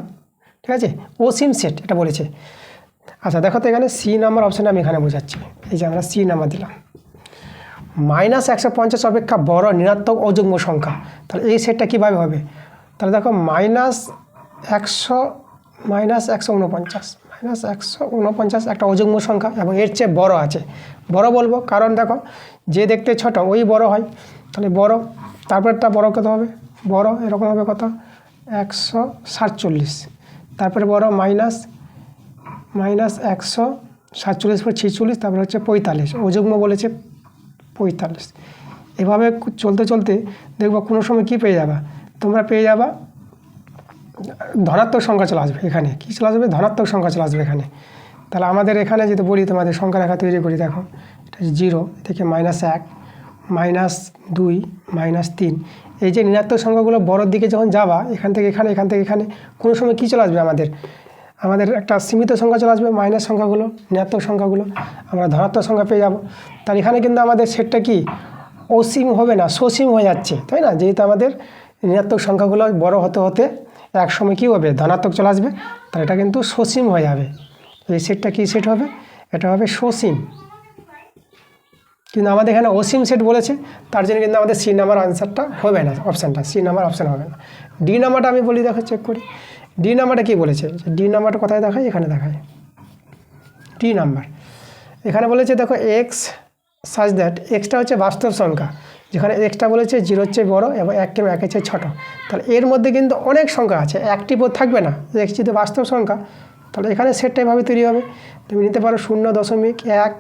ঠিক আছে, অসীম সেট এটা বলেছে। আচ্ছা দেখো তো এখানে সি নাম্বার অপশানে আমি এখানে বোঝাচ্ছি। এই যে আমরা সি নাম্বার দিলাম, -150 অপেক্ষা বড় ঋণাত্মক অযুগ্ম সংখ্যা। তাহলে এই সেটটা কীভাবে হবে? তাহলে দেখো -149 একটা অযুগ্ম সংখ্যা এবং এর চেয়ে বড় আছে। বড় বলবো কারণ দেখো যে দেখতে ছোট ওই বড় হয়, তাহলে বড়, তারপরটা বড় কত হবে? বড় এরকম হবে কত? 147, তারপরে বড় -147 পর 46, তারপরে হচ্ছে 45, অযুগ্ম বলেছে 45। এভাবে চলতে চলতে দেখবো কোনো সময় কী পেয়ে যাবা তোমরা? পেয়ে যাবা ধনাত্মক সংখ্যা চলে আসবে। এখানে কী চলে আসবে? ধনাত্মক সংখ্যা চলে আসবে এখানে। তাহলে আমাদের এখানে যদি বলি তোমাদের সংখ্যা রেখা তৈরি করি, দেখো এটা 0 থেকে -1, -2, -3, এই যে ঋণাত্মক সংখ্যাগুলো বড়োর দিকে যখন যাবা এখান থেকে এখানে কোনো সময় কী চলে আসবে? আমাদের একটা সীমিত সংখ্যা চলে আসবে, মাইনাস সংখ্যাগুলো, ঋণাত্মক সংখ্যাগুলো, আমরা ধনাত্মক সংখ্যা পেয়ে যাব। তাহলে এখানে কিন্তু আমাদের সেটটা কি অসীম হবে না, সসীম হয়ে যাচ্ছে, তাই না? যেহেতু আমাদের ঋণাত্মক সংখ্যাগুলো বড় হতে হতে এক সময় কী হবে? ধনাত্মক চলে আসবে, তাহলে এটা কিন্তু সসীম হয়ে যাবে। এই সেটটা কী সেট হবে? এটা হবে সসীম। কিন্তু আমাদের এখানে অসীম সেট বলেছে, তার জন্য কিন্তু আমাদের সি নাম্বার আনসারটা হবে না, অপশানটা সি নাম্বার অপশান হবে না। ডি নাম্বারটা আমি বলি, দেখো চেক করি। ডি নাম্বারটা কী বলেছে? ডি নাম্বারটা কোথায় দেখায়? এখানে দেখায় ডি নাম্বার। এখানে বলেছে দেখো এক্স সাজ দ্যাট, এক্সটা হচ্ছে বাস্তব সংখ্যা, যেখানে এক্সটা বলেছে 0-এর চেয়ে বড়ো এবং 1-এর চেয়ে ছোটো। তাহলে এর মধ্যে কিন্তু অনেক সংখ্যা আছে, একটি পদ থাকবে না। এক্স যদি বাস্তব সংখ্যা, তাহলে এখানে সেটটা এভাবে তৈরি হবে। তুমি নিতে পারো 0.1,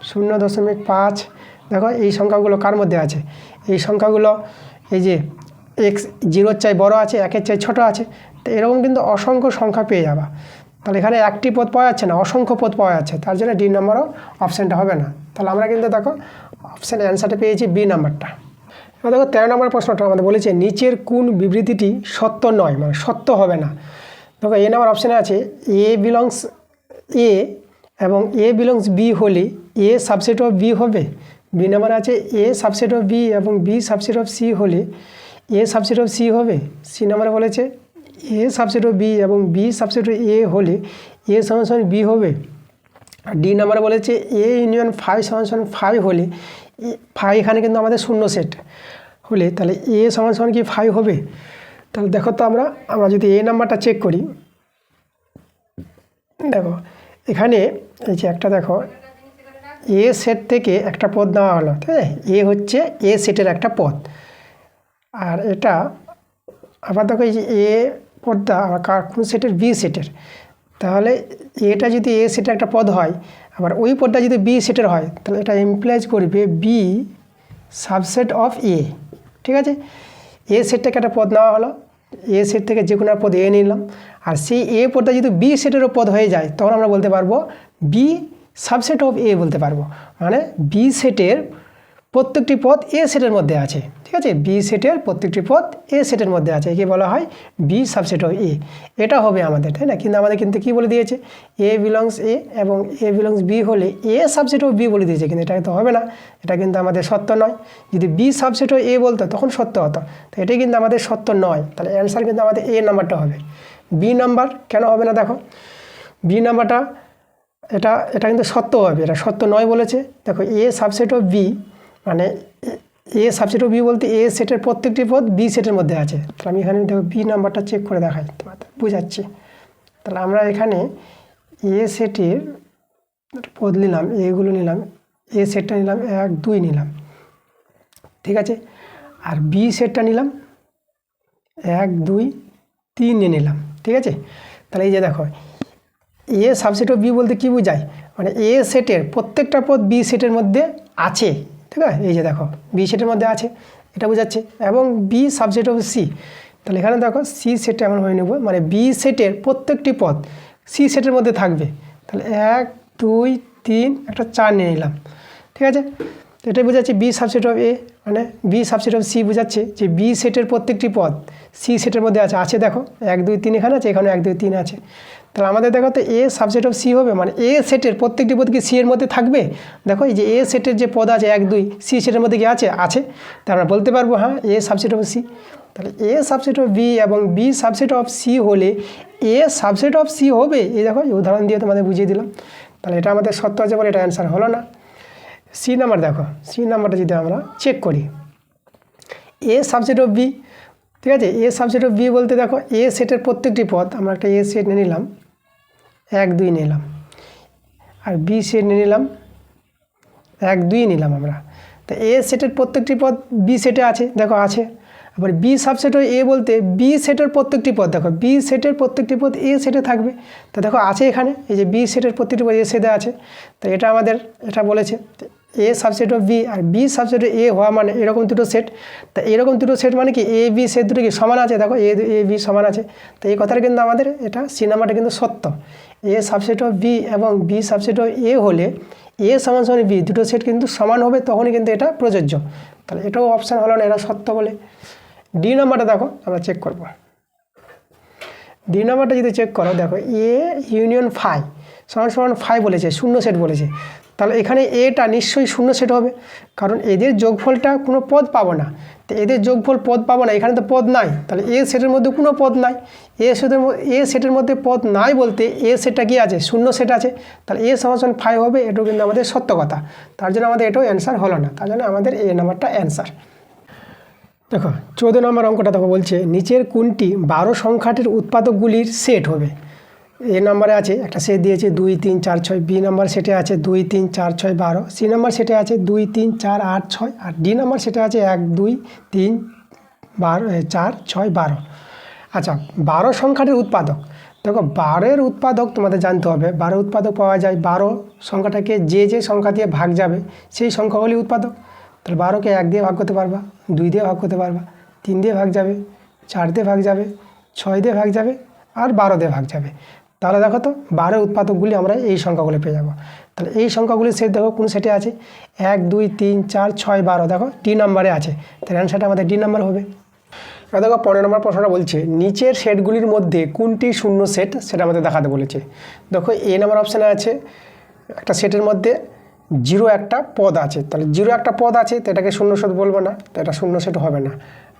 0.5। দেখো এই সংখ্যাগুলো কার মধ্যে আছে? এই সংখ্যাগুলো এই যে এক্স 0-এর চেয়ে বড়ো আছে, 1-এর চেয়ে ছোটো আছে। তো এরকম কিন্তু অসংখ্য সংখ্যা পেয়ে যাবা। তাহলে এখানে একটি পদ পাওয়া যাচ্ছে না, অসংখ্য পদ পাওয়া যাচ্ছে, তার জন্য ডি নাম্বারও অপশানটা হবে না। তাহলে আমরা কিন্তু দেখো অপশান অ্যান্সারটা পেয়েছি বি নাম্বারটা। এবার দেখো 13 নম্বর প্রশ্নটা আমাদের বলেছে নিচের কোন বিবৃতিটি সত্য নয়, মানে সত্য হবে না। দেখো এ নাম্বার অপশানে আছে এ বিলংস এ এবং এ বিলংস বি হলে এ সাবসেট অফ বি হবে। বি নাম্বার আছে এ সাবসেট অফ বি এবং বি সাবসেট অফ সি হলে এ সাবসেট অফ সি হবে। সি নাম্বারে বলেছে এ সাবসেট অফ বি এবং বি সাবসেট অফ এ হলে এ সমান বি হবে। আর ডি নাম্বারে বলেছে এ ইউনিয়ন 5 হলে 5 এখানে কিন্তু আমাদের শূন্য সেট হলে তাহলে এ সমান কি 5 হবে। তাহলে দেখো তো আমরা যদি এ নাম্বারটা চেক করি, দেখো এখানে এই যে একটা দেখো এ সেট থেকে একটা পদ নেওয়া হলো, তাই না? এ হচ্ছে এ সেটের একটা পদ, আর এটা আবার দেখো এই যে এ পদটা আবার কোন সেটের বি সেটের, তাহলে এটা যদি এ সেটের একটা পদ হয় আবার ওই পদটা যদি বি সেটের হয় তাহলে এটা ইমপ্লাইজ করবে বি সাবসেট অফ এ। ঠিক আছে, এ সেট থেকে একটা পদ নেওয়া হলো, এ সেট থেকে যে কোনো পদ এ নিলাম, আর সেই এ পদটা যদি বি সেটেরও পদ হয়ে যায় তখন আমরা বলতে পারবো বি সাবসেট অফ এ বলতে পারবো, মানে বি সেটের প্রত্যেকটি পদ এ সেটের মধ্যে আছে। ঠিক আছে, বি সেটের প্রত্যেকটি পদ এ সেটের মধ্যে আছে, একে বলা হয় বি সাবসেট অফ এ। এটা হবে আমাদের, তাই না? কিন্তু আমাদের কিন্তু কী বলে দিয়েছে, এ বিলংস এ এবং এ বিলংস বি হলে এ সাবসেট অফ বি বলে দিয়েছে, কিন্তু এটা তো হবে না, এটা কিন্তু আমাদের সত্য নয়। যদি বি সাবসেট অফ এ বলতো তখন সত্য হতো, তো এটাই কিন্তু আমাদের সত্য নয়, তাহলে অ্যান্সার কিন্তু আমাদের এ নাম্বারটা হবে। বি নাম্বার কেন হবে না দেখো, বি নাম্বারটা এটা এটা কিন্তু সত্য হবে, এটা সত্য নয় বলেছে। দেখো এ সাবসেট অফ বি মানে এ সাবসেট অফ বি বলতে এ সেটের প্রত্যেকটি পদ বি সেটের মধ্যে আছে। তাহলে আমি এখানে দেখো বি নাম্বারটা চেক করে দেখাই, তোমাদের বুঝাচ্ছি। তাহলে আমরা এখানে এ সেটের পদ নিলাম, এগুলো নিলাম, এ সেটটা নিলাম 1 2 নিলাম, ঠিক আছে, আর বি সেটটা নিলাম 1 2 3 নিয়ে নিলাম, ঠিক আছে। তাহলে এই যে দেখো এ সাবসেট অফ বি বলতে কী বোঝায়, মানে এ সেটের প্রত্যেকটা পদ বি সেটের মধ্যে আছে, ঠিক আছে, এই যে দেখো বি সেটের মধ্যে আছে, এটা বোঝাচ্ছে। এবং বি সাবসেট অফ সি, তাহলে এখানে দেখো সি সেটটা এমন হয়ে নেব, মানে বি সেটের প্রত্যেকটি পদ সি সেটের মধ্যে থাকবে। তাহলে 1 2 3 একটা 4 নিয়ে নিলাম, ঠিক আছে। এটাই বোঝাচ্ছে বি সাবসেট অফ এ, মানে বি সাবসেট অফ সি বোঝাচ্ছে যে বি সেটের প্রত্যেকটি পদ সি সেটের মধ্যে আছে, দেখো 1 2 3 এখানে আছে, এখানে 1 2 3 আছে। তাহলে আমাদের দেখো তো এ সাবসেট অফ সি হবে, মানে এ সেটের প্রত্যেকটি পদ কি সি এর মধ্যে থাকবে। দেখো এই যে এ সেটের যে পদ আছে 1 2 সি সেটের মধ্যে কি আছে, তাহলে আমরা বলতে পারবো হ্যাঁ এ সাবসেট অফ সি। তাহলে এ সাবসেট অফ বি এবং বি সাবসেট অফ সি হলে এ সাবসেট অফ সি হবে, এই দেখো এই উদাহরণ দিয়ে তোমাদের বুঝিয়ে দিলাম। তাহলে এটা আমাদের সত্য আছে বলে এটা অ্যান্সার হলো না। সি নাম্বার দেখো, সি নাম্বারটা যদি আমরা চেক করি, এ সাবসেট অফ বি, ঠিক আছে, এ সাবসেট অফ বি বলতে দেখো এ সেটের প্রত্যেকটি পদ, আমরা একটা এ সেট নিয়ে নিলাম 1 2 নিলাম, আর বি সেট নিয়ে নিলাম 1 2 নিলাম আমরা। তো এ সেটের প্রত্যেকটি পদ বি সেটে আছে, দেখো আছে। আবার বি সাবসেট এ বলতে বি সেটের প্রত্যেকটি পদ, দেখো বি সেটের প্রত্যেকটি পদ এ সেটে থাকবে, তো দেখো আছে এখানে এই যে বি সেটের প্রত্যেকটি পদ এ সেটে আছে। তো এটা আমাদের এটা বলেছে এ সাবসেট অফ বি আর বি সাবসেট এ হওয়া মানে এরকম দুটো সেট। তা এরকম দুটো সেট মানে কি এ বি সেট দুটো কি সমান আছে, দেখো এ বি সমান আছে। তো এই কথাটা কিন্তু আমাদের এটা সি নাম্বারটা কিন্তু সত্য। এ সাবসেট অফ বি এবং বি সাবসেট অফ এ হলে এ সমান সমান বি দুটো সেট কিন্তু সমান হবে, তখনই কিন্তু এটা প্রযোজ্য। তাহলে এটাও অপশান হলো না, এটা সত্য বলে। ডি নাম্বারটা দেখো আমরা চেক করব। ডি নাম্বারটা যদি চেক করো, দেখো এ ইউনিয়ন ফাই সমান সমান ফাই বলেছে, শূন্য সেট বলেছে। তাহলে এখানে এটা নিশ্চয়ই শূন্য সেট হবে, কারণ এদের যোগফলটা কোনো পদ পাবো না। তো এদের যোগফল পদ পাবো না, এখানে তো পদ নাই, তাহলে এ সেটের মধ্যে কোনো পদ নাই। এ সেটের মধ্যে পদ নাই বলতে এ সেটটা কি আছে, শূন্য সেট আছে। তাহলে এ সমান সমান ফাই হবে, এটাও কিন্তু আমাদের সত্য কথা। তার জন্য আমাদের এটাও অ্যান্সার হলো না, তার জন্য আমাদের এ নাম্বারটা অ্যান্সার। দেখো 14 নম্বর অঙ্কটা দেখো বলছে নিচের কোনটি 12 সংখ্যাটির উৎপাদকগুলির সেট হবে। এ নাম্বারে আছে একটা সেট দিয়েছে 2 3 4 6, বি নাম্বার সেটে আছে 2 3 4 6 12, সি নাম্বার সেটে আছে 2 3 4 8 6, আর ডি নাম্বার সেটে আছে 1 2 3 4 6 12। আচ্ছা 12 সংখ্যাটির উৎপাদক, দেখো 12-এর উৎপাদক তোমাদের জানতে হবে। 12 উৎপাদক পাওয়া যায় 12 সংখ্যাটাকে যে সংখ্যা দিয়ে ভাগ যাবে সেই সংখ্যাগুলি উৎপাদক। তাহলে 12কে 1 দিয়ে ভাগ করতে পারবা, 2 দিয়ে ভাগ করতে পারবা, 3 দিয়ে ভাগ যাবে, 4 দিয়ে ভাগ যাবে, 6 দিয়ে ভাগ যাবে, আর 12 দিয়ে ভাগ যাবে। তাহলে দেখো তো 12 উৎপাদকগুলি আমরা এই সংখ্যাগুলি পেয়ে যাব। তাহলে এই সংখ্যাগুলি সেট দেখো কোন সেটে আছে, 1 2 3 4 6 12, দেখো ডি নাম্বারে আছে। তাহলে অ্যান্সারটা আমাদের ডি নাম্বার হবে। এবার দেখো 15 নম্বর প্রশ্নটা বলছে নিচের সেটগুলির মধ্যে কোনটি শূন্য সেট সেটা আমাদের দেখাতে বলেছে। দেখো এ নাম্বার অপশানে আছে একটা সেটের মধ্যে 0 একটা পদ আছে, তাহলে 0 একটা পদ আছে, তো এটাকে শূন্য সেট বলবো না, তো এটা শূন্য সেট হবে না।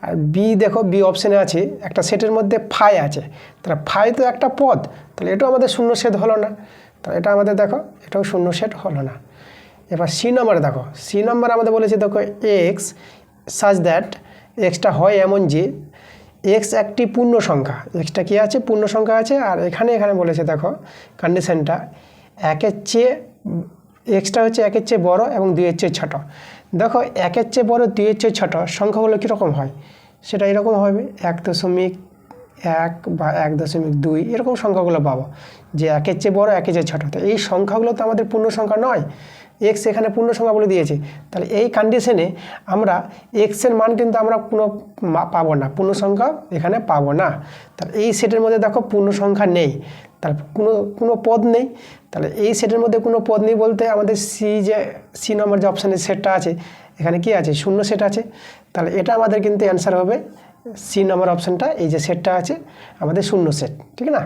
আর বি দেখো বি অপশানে আছে একটা সেটের মধ্যে ফাই আছে, তাহলে ফাই তো একটা পদ, তাহলে এটাও আমাদের শূন্য সেট হলো না, তাহলে এটা আমাদের দেখো এটাও শূন্য সেট হলো না। এবার সি নাম্বারে দেখো, সি নাম্বার আমাদের বলেছে দেখো এক্স সাজ দ্যাট, এক্সটা হয় এমন যে এক্স একটি পূর্ণ সংখ্যা, এক্সটা কী আছে পূর্ণ সংখ্যা আছে, আর এখানে বলেছে দেখো কন্ডিশনটা এক্সটা হচ্ছে 1-এর চেয়ে বড় এবং 2-এর চেয়ে ছোটো। দেখো 1-এর চেয়ে বড় 2-এর চেয়ে ছোটো সংখ্যাগুলো কীরকম হয়, সেটা এরকম হবে 1.1 বা 1.2 এরকম সংখ্যাগুলো পাবো, যে একের চেয়ে বড় একের চেয়ে ছোটো। তো এই সংখ্যাগুলো তো আমাদের পূর্ণ সংখ্যা নয়, এক্স এখানে পূর্ণ সংখ্যা বলে দিয়েছে। তাহলে এই কন্ডিশনে আমরা এক্সের মান কিন্তু আমরা কোনো পাবো না, পূর্ণ সংখ্যা এখানে পাবো না। তাহলে এই সেটের মধ্যে দেখো পূর্ণ সংখ্যা নেই, তাহলে কোনো পদ নেই। তাহলে এই সেটের মধ্যে কোনো পদ নেই বলতে আমাদের সি নম্বর যে অপশানের সেটটা আছে এখানে কি আছে, শূন্য সেট আছে। তাহলে এটা আমাদের কিন্তু অ্যান্সার হবে সি নম্বর অপশানটা, এই যে সেটটা আছে আমাদের শূন্য সেট, ঠিক না।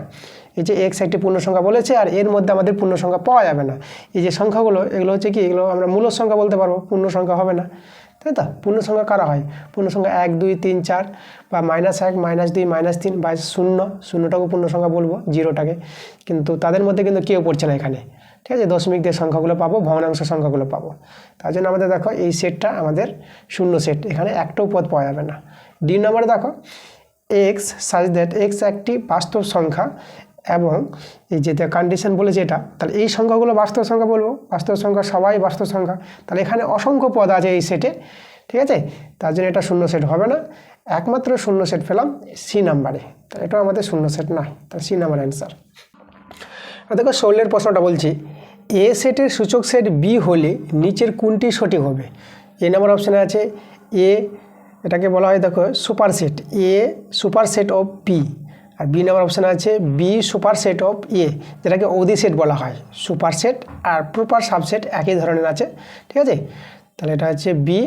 এই যে এক্স একটি পূর্ণ সংখ্যা বলেছে, আর এর মধ্যে আমাদের পূর্ণ সংখ্যা পাওয়া যাবে না। এই যে সংখ্যাগুলো এগুলো হচ্ছে কি, এগুলো আমরা মূল সংখ্যা বলতে পারবো, পূর্ণ সংখ্যা হবে না, তাই তো। পূর্ণ সংখ্যা কারা হয়, পূর্ণ সংখ্যা 1 2 3 4 বা -1 -2 -3 বা শূন্যটাকে পূর্ণ সংখ্যা বলবো, জিরোটাকে, কিন্তু তাদের মধ্যে কিন্তু কেউ পড়ছে না এখানে, ঠিক আছে। দশমিক দিয়ে সংখ্যাগুলো পাবো, ভগ্নাংশ সংখ্যাগুলো পাবো। তার জন্য আমাদের দেখো এই সেটটা আমাদের শূন্য সেট, এখানে একটাও পদ পাওয়া যাবে না। ডি নম্বরে দেখো এক্স সাজ দ্যাট এক্স একটি বাস্তব সংখ্যা, এবং এই যে কন্ডিশন বলেছে এটা, তাহলে এই সংখ্যাগুলো বাস্তব সংখ্যা বলবো, বাস্তব সংখ্যা সবাই বাস্তব সংখ্যা। তাহলে এখানে অসংখ্য পদ আছে এই সেটে, ঠিক আছে। তার জন্য এটা শূন্য সেট হবে না, একমাত্র শূন্য সেট পেলাম সি নাম্বারে, তাহলে এটাও আমাদের শূন্য সেট নয়, তাহলে সি নাম্বার অ্যান্সার। দেখো 16 প্রশ্নটা বলছি, এ সেটের সূচক সেট বি হলে নিচের কোনটি সঠিক হবে। এ নাম্বার অপশানে আছে এ, এটাকে বলা হয় দেখো superset, A superset of B. আর বি নাম্বার অপশানে আছে B superset of A, যেটাকে অদি সেট বলা হয়। সুপার সেট আর প্রপার সাবসেট একই ধরনের আছে, ঠিক আছে। তাহলে এটা হচ্ছে B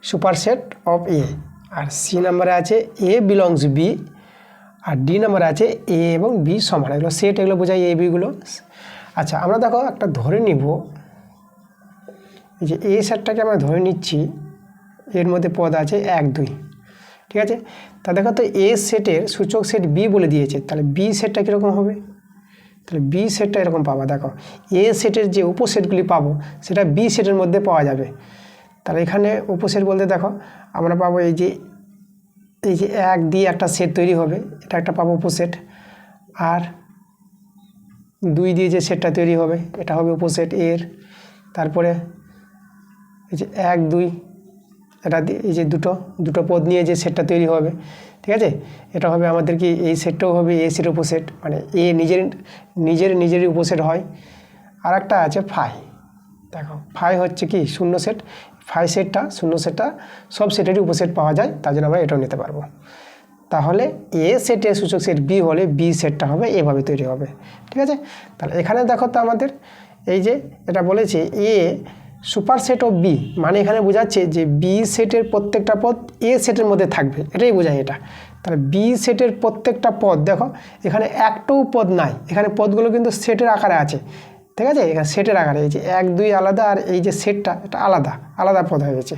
superset of A. আর সি নাম্বারে আছে এ বিলংস বি, আর ডি নাম্বারে আছে এ এবং বি সমান, এগুলো সেট, এগুলো বোঝায় এ বিগুলো। আচ্ছা আমরা দেখো একটা ধরে নিব, এই যে এ সেটটাকে আমরা ধরে নিচ্ছি, এর মধ্যে পদ আছে 1 2, ঠিক আছে। তা দেখো তো এ সেটের সূচক সেট বি বলে দিয়েছে, তাহলে বি সেটটা কীরকম হবে, তাহলে বি সেটটা এরকম পাবা। দেখো এ সেটের যে উপসেটগুলি পাবো সেটা বি সেটের মধ্যে পাওয়া যাবে। তাহলে এখানে উপসেট বলতে দেখো আমরা পাবো এই যে 1 দিয়ে একটা সেট তৈরি হবে, এটা একটা পাবো উপসেট। আর 2 দিয়ে যে সেটটা তৈরি হবে এটা হবে উপসেট এর। তারপরে এই যে 1 2 এটা এই যে দুটো পদ নিয়ে যে সেটটা তৈরি হবে, ঠিক আছে, এটা হবে আমাদের কি, এই সেটটাও হবে এ সেটের উপসেট, মানে এ নিজেরই উপসেট হয়। আর একটা আছে ফাই, দেখো ফাই হচ্ছে কি শূন্য সেট, ফাই সেটটা শূন্য সেটটা সব সেটেরই উপসেট পাওয়া যায়, তার জন্য আমরা এটাও নিতে পারবো। তাহলে এ সেটের সূচক সেট বি হলে বি সেটটা হবে এভাবে তৈরি হবে, ঠিক আছে। তাহলে এখানে দেখো তো আমাদের এই যে এটা বলেছে এ সুপার সেট অফ বি, মানে এখানে বোঝাচ্ছে যে বি সেটের প্রত্যেকটা পদ এ সেটের মধ্যে থাকবে, এটাই বোঝায় এটা। তাহলে বি সেটের প্রত্যেকটা পদ দেখো এখানে একটাও পদ নাই, এখানে পদগুলো কিন্তু সেটের আকারে আছে, ঠিক আছে। এখানে সেটের আকারে এই যে 1 2 আলাদা, আর এই যে সেটটা এটা আলাদা পদ হয়ে গেছে।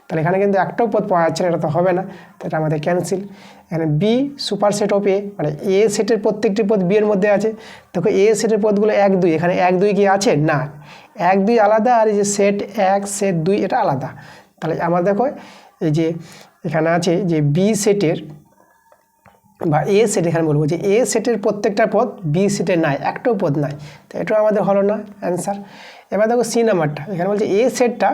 তাহলে এখানে কিন্তু একটাও পদ পাওয়া যাচ্ছে না, এটা তো হবে না, তো এটা আমাদের ক্যান্সেল। এখানে বি সুপার সেট অফ এ, মানে এ সেটের প্রত্যেকটি পদ বি এর মধ্যে আছে। দেখো এ সেটের পদগুলো 1 2, এখানে 1 2 কি আছে না, 1 2 আলাদা, আর এই যে সেট 1 সেট 2 এটা আলাদা। তাহলে আমার দেখো এই যে এখানে আছে যে বি সেটের বা এ সেট, এখানে বলবো যে এ সেটের প্রত্যেকটা পদ বি সেটে নাই, একটাও পদ নাই, তো এটাও আমাদের হলো না অ্যান্সার। এবার দেখো সি নাম্বারটা, এখানে বলছে এ সেটটা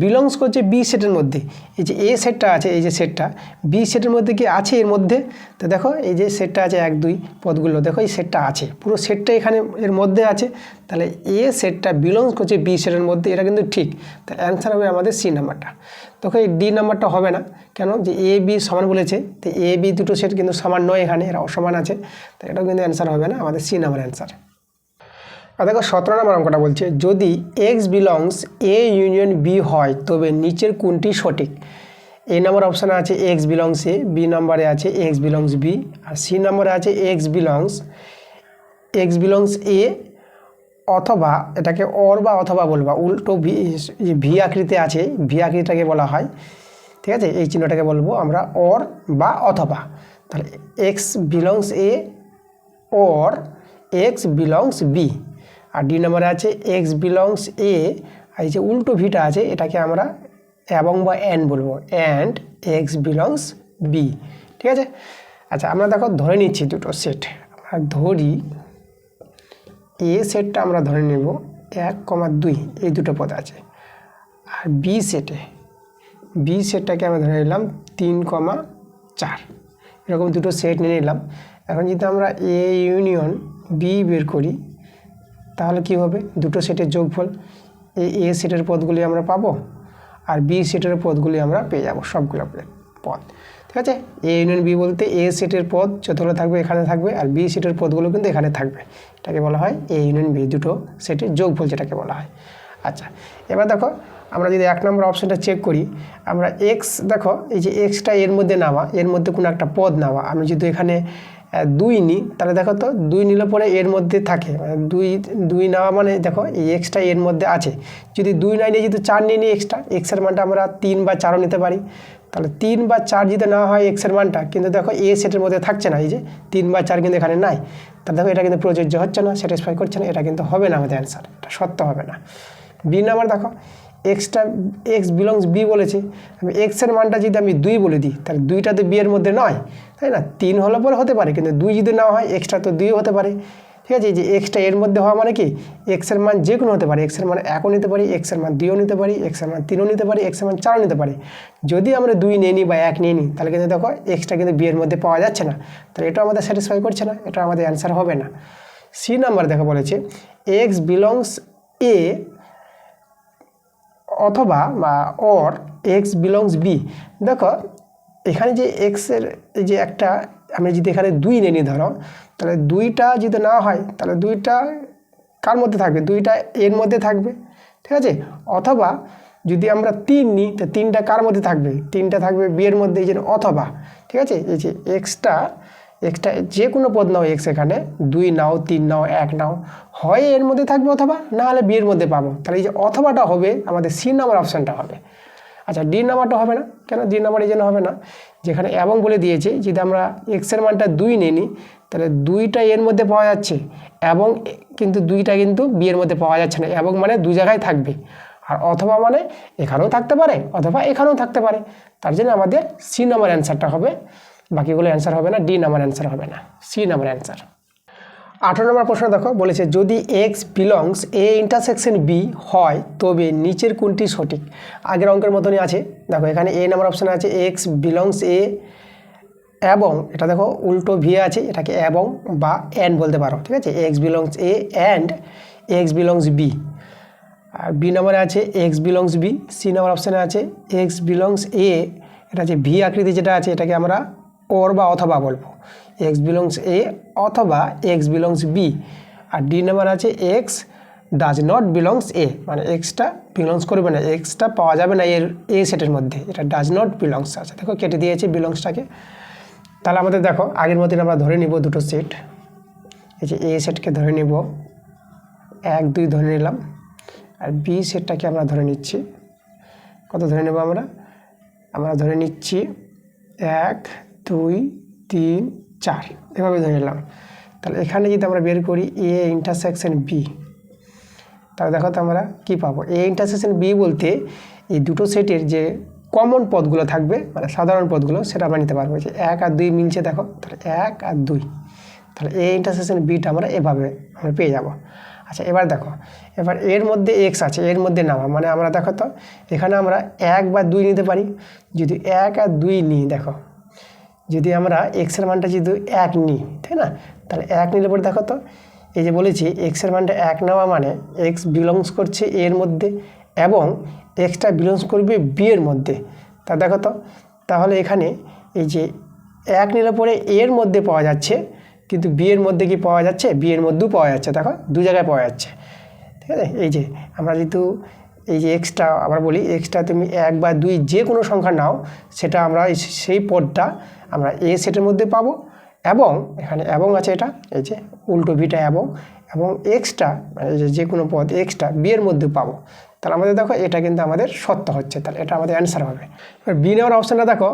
বিলংস করছে বি সেটের মধ্যে। এই যে এ সেটটা আছে, এই যে সেটটা বি সেটের মধ্যে কি আছে এর মধ্যে, তো দেখো এই যে সেটটা আছে 1 2 পদগুলো, দেখো এই সেটটা আছে, পুরো সেটটা এখানে এর মধ্যে আছে। তাহলে এ সেটটা বিলংস করছে বি সেটের মধ্যে, এটা কিন্তু ঠিক। তা অ্যান্সার হবে আমাদের সি নাম্বারটা। দেখো এই ডি নাম্বারটা হবে না, কেন, যে এ বি সমান বলেছে, তো এ বি দুটো সেট কিন্তু সমান নয়, এখানে এরা অসমান আছে, তো এটাও কিন্তু অ্যান্সার হবে না, আমাদের সি নাম্বার অ্যান্সার। আর দেখো 17 নম্বর অঙ্কটা বলছে যদি x belongs A union B হয় তবে নিচের কোনটি সঠিক। এ নম্বর অপশানে আছে এক্স বিলংস এ, বি নম্বরে আছে এক্স বিলংস বি, আর সি নম্বরে আছে এক্স বিলংস এ, অথবা এটাকে অর বা অথবা বলবা, উল্টো ভি আকৃতি আছে, ভি আকৃতিটাকে বলা হয়, ঠিক আছে, এই চিহ্নটাকে বলবো আমরা অর বা অথবা। তাহলে X belongs A or X belongs B. আর ডি নম্বরে আছে এক্স বিলংস এ, আর এই যে উল্টো ভিটা আছে এটাকে আমরা এবং বা অ্যান্ড বলবো, অ্যান্ড এক্স বিলংস বি, ঠিক আছে। আচ্ছা আমরা দেখো ধরে নিচ্ছি দুটো সেট, আমরা ধরি এ সেটটা আমরা ধরে নেব 1 2 এই দুটো পদ আছে, আর বি সেটটাকে আমরা ধরে নিলাম 3 4 এরকম দুটো সেট নিয়ে নিলাম। এখন যদি আমরা এ ইউনিয়ন বি বের করি তাহলে কি হবে, দুটো সেটের যোগফল। এ সেটের পদগুলি আমরা পাবো আর বি সেটের পদগুলি আমরা পেয়ে যাব, সবগুলো পদ। ঠিক আছে, এ ইউনিয়ন বি বলতে এ সেটের পদ যতগুলো থাকবে এখানে থাকবে আর বি সেটের পদগুলো কিন্তু এখানে থাকবে। এটাকে বলা হয় এ ইউনিয়ন বি, দুটো সেটের যোগফল যেটাকে বলা হয়। আচ্ছা, এবার দেখো আমরা যদি 1 নম্বর অপশানটা চেক করি, আমরা এক্স, দেখো এই যে এক্সটা এর মধ্যে নেওয়া, এর মধ্যে কোনো একটা পদ নেওয়া। আমি যদি এখানে 2 নিই তাহলে দেখো তো 2 নিলে পরে এর মধ্যে থাকে, মানে 2 নেওয়া মানে দেখো এই এক্সটা এর মধ্যে আছে। যদি 2 না নিয়ে যদি 4 নিয়ে নিই এক্সের মানটা আমরা 3 বা 4ও নিতে পারি। তাহলে 3 বা 4 যদি নেওয়া হয় এক্সের মানটা, কিন্তু দেখো এ সেটের মধ্যে থাকছে না, এই যে 3 বা 4 কিন্তু এখানে নাই। তাহলে দেখো এটা কিন্তু প্রযোজ্য হচ্ছে না, স্যাটিসফাই করছে না, এটা কিন্তু হবে না আমাদের অ্যান্সার, এটা সত্য হবে না। বি নাম্বার দেখো এক্সটা এক্স বিলংস বি বলেছে, আমি এক্সের মানটা যদি আমি 2 বলে দিই তাহলে 2টা তো বি এর মধ্যে নয়, তাই না? 3 হলে পরে হতে পারে, কিন্তু 2 যদি নেওয়া হয় এক্সটা তো 2 হতে পারে। ঠিক আছে, এই যে এক্সটা এর মধ্যে হওয়া মানে কি, এক্সের মান যে কোনো হতে পারে, এক্সের মান 1ও নিতে পারি, এক্সের মান 2ও নিতে পারি, এক্সের মান 3ও নিতে পারি, এক্সের মান 4ও নিতে পারি। যদি আমরা 2 নিয়ে নিই বা 1 নিয়ে নিই তাহলে কিন্তু দেখো এক্সটা কিন্তু বি এর মধ্যে পাওয়া যাচ্ছে না, তাহলে এটা আমাদের স্যাটিসফাই করছে না, এটা আমাদের অ্যান্সার হবে না। সি নাম্বার দেখো বলেছে এক্স বিলংস এ অথবা বা অর এক্স বিলংস বি। দেখো এখানে যে এক্সের এই যে একটা, আমি যদি এখানে 2 নিয়ে নিই ধরো, তাহলে 2টা যদি না হয় তাহলে 2টা কার মধ্যে থাকবে, 2টা এর মধ্যে থাকবে। ঠিক আছে, অথবা যদি আমরা 3 নিই তো 3টা কার মধ্যে থাকবে, 3টা থাকবে বি এর মধ্যে, এই যে অথবা। ঠিক আছে, এই যে এক্সটা যে কোনো পদ নাও এক্স, এখানে 2 নাও 3 নাও 1 নাও, হয় এর মধ্যে থাকবে অথবা না হলে বি এর মধ্যে পাবো। তাহলে এই যে অথবাটা হবে আমাদের সি নাম্বার অপশানটা হবে। আচ্ছা, ডি নাম্বারটা হবে না কেন? ডি নাম্বার এই জন্য হবে না, যেখানে এবং বলে দিয়েছে, যদি আমরা এক্সের মানটা 2 নিয়ে নিই তাহলে 2টা এর মধ্যে পাওয়া যাচ্ছে এবং কিন্তু 2টা কিন্তু বি এর মধ্যে পাওয়া যাচ্ছে না, এবং মানে 2 জায়গায় থাকবে। আর অথবা মানে এখানেও থাকতে পারে অথবা এখানেও থাকতে পারে, তার জন্য আমাদের সি নাম্বার অ্যান্সারটা হবে, বাকিগুলো অ্যান্সার হবে না, ডি নাম্বার অ্যান্সার হবে না, সি নাম্বার অ্যান্সার। 18 নম্বর প্রশ্ন দেখো বলেছে যদি x belongs A intersection B হয় তবে নিচের কোনটি সঠিক। আগের অঙ্কের মতনই আছে, দেখো এখানে এ নাম্বার অপশানে আছে এক্স বিলংস এ এবং এটা দেখো উল্টো ভি আছে, এটাকে এবং বা অ্যান্ড বলতে পারো। ঠিক আছে, X belongs A and X belongs B. আর বি নাম্বারে আছে X belongs B. C number অপশানে আছে এক্স বিলংস এ, এটা যে ভি আকৃতি যেটা আছে এটাকে আমরা ওর বা অথবা বলবো, এক্স বিলংস এ অথবা এক্স বিলংস বি। আর ডি নাম্বার আছে এক্স ডাজ নট বিলংস এ, মানে এক্সটা বিলংস করবে না, এক্সটা পাওয়া যাবে না এর এ সেটের মধ্যে, এটা ডাজ নট বিলংস আছে। দেখো কেটে দিয়েছে বিলংসটাকে। তাহলে আমাদের দেখো আগের মতন আমরা ধরে নিব দুটো সেট, এই যে এ সেটকে ধরে নিব 1 2 ধরে নিলাম, আর বি সেটটাকে আমরা ধরে নিচ্ছি, কত ধরে নেব আমরা ধরে নিচ্ছি 1 2 3 4 এভাবে ধরে নিলাম। তাহলে এখানে যদি আমরা বের করি এ ইন্টারসেকশন বি, তাহলে দেখো তো আমরা কী পাবো, এ ইন্টারসেকশন বি বলতে এই দুটো সেটের যে কমন পদগুলো থাকবে, মানে সাধারণ পদগুলো, সেটা আমরা নিতে পারবো। যে 1 আর 2 মিলছে, দেখো তাহলে 1 আর 2, তাহলে এ ইন্টারসেকশন বিটা আমরা এভাবে আমরা পেয়ে যাব। আচ্ছা, এবার দেখো এবার এর মধ্যে এক্স আছে, এর মধ্যে নামা, মানে আমরা দেখো তো এখানে আমরা 1 বা 2 নিতে পারি। যদি 1 আর 2 নিই, দেখো যদি আমরা এক্সের মানটা যদি 1 নিই, তাই না, তাহলে 1 নিলে পরে দেখো তো এই যে বলেছি এক্সের মানটা 1 নেওয়া মানে এক্স বিলংস করছে এর মধ্যে এবং এক্সটা বিলংস করবে বি এর মধ্যে। তা দেখো তো তাহলে এখানে এই যে 1 নিলে পরে এর মধ্যে পাওয়া যাচ্ছে, কিন্তু বি এর মধ্যে কি পাওয়া যাচ্ছে, বি এর মধ্যেও পাওয়া যাচ্ছে, দেখো 2 জায়গায় পাওয়া যাচ্ছে। ঠিক আছে, এই যে আমরা যেহেতু এই যে এক্সটা আমরা বলি, এক্সটা তুমি 1 বা 2 যে কোনো সংখ্যা নাও, সেটা আমরা সেই পদটা আমরা এ সেটের মধ্যে পাবো, এবং এখানে এবং আছে, এটা এই যে উল্টো ভিটা এবং এক্সটা মানে যে কোনো পদ এক্সটা বি এর মধ্যে পাবো। তাহলে আমাদের দেখো এটা কিন্তু আমাদের সত্য হচ্ছে, তাহলে এটা আমাদের অ্যান্সার হবে। এবার বি নেওয়ার অপশানটা দেখো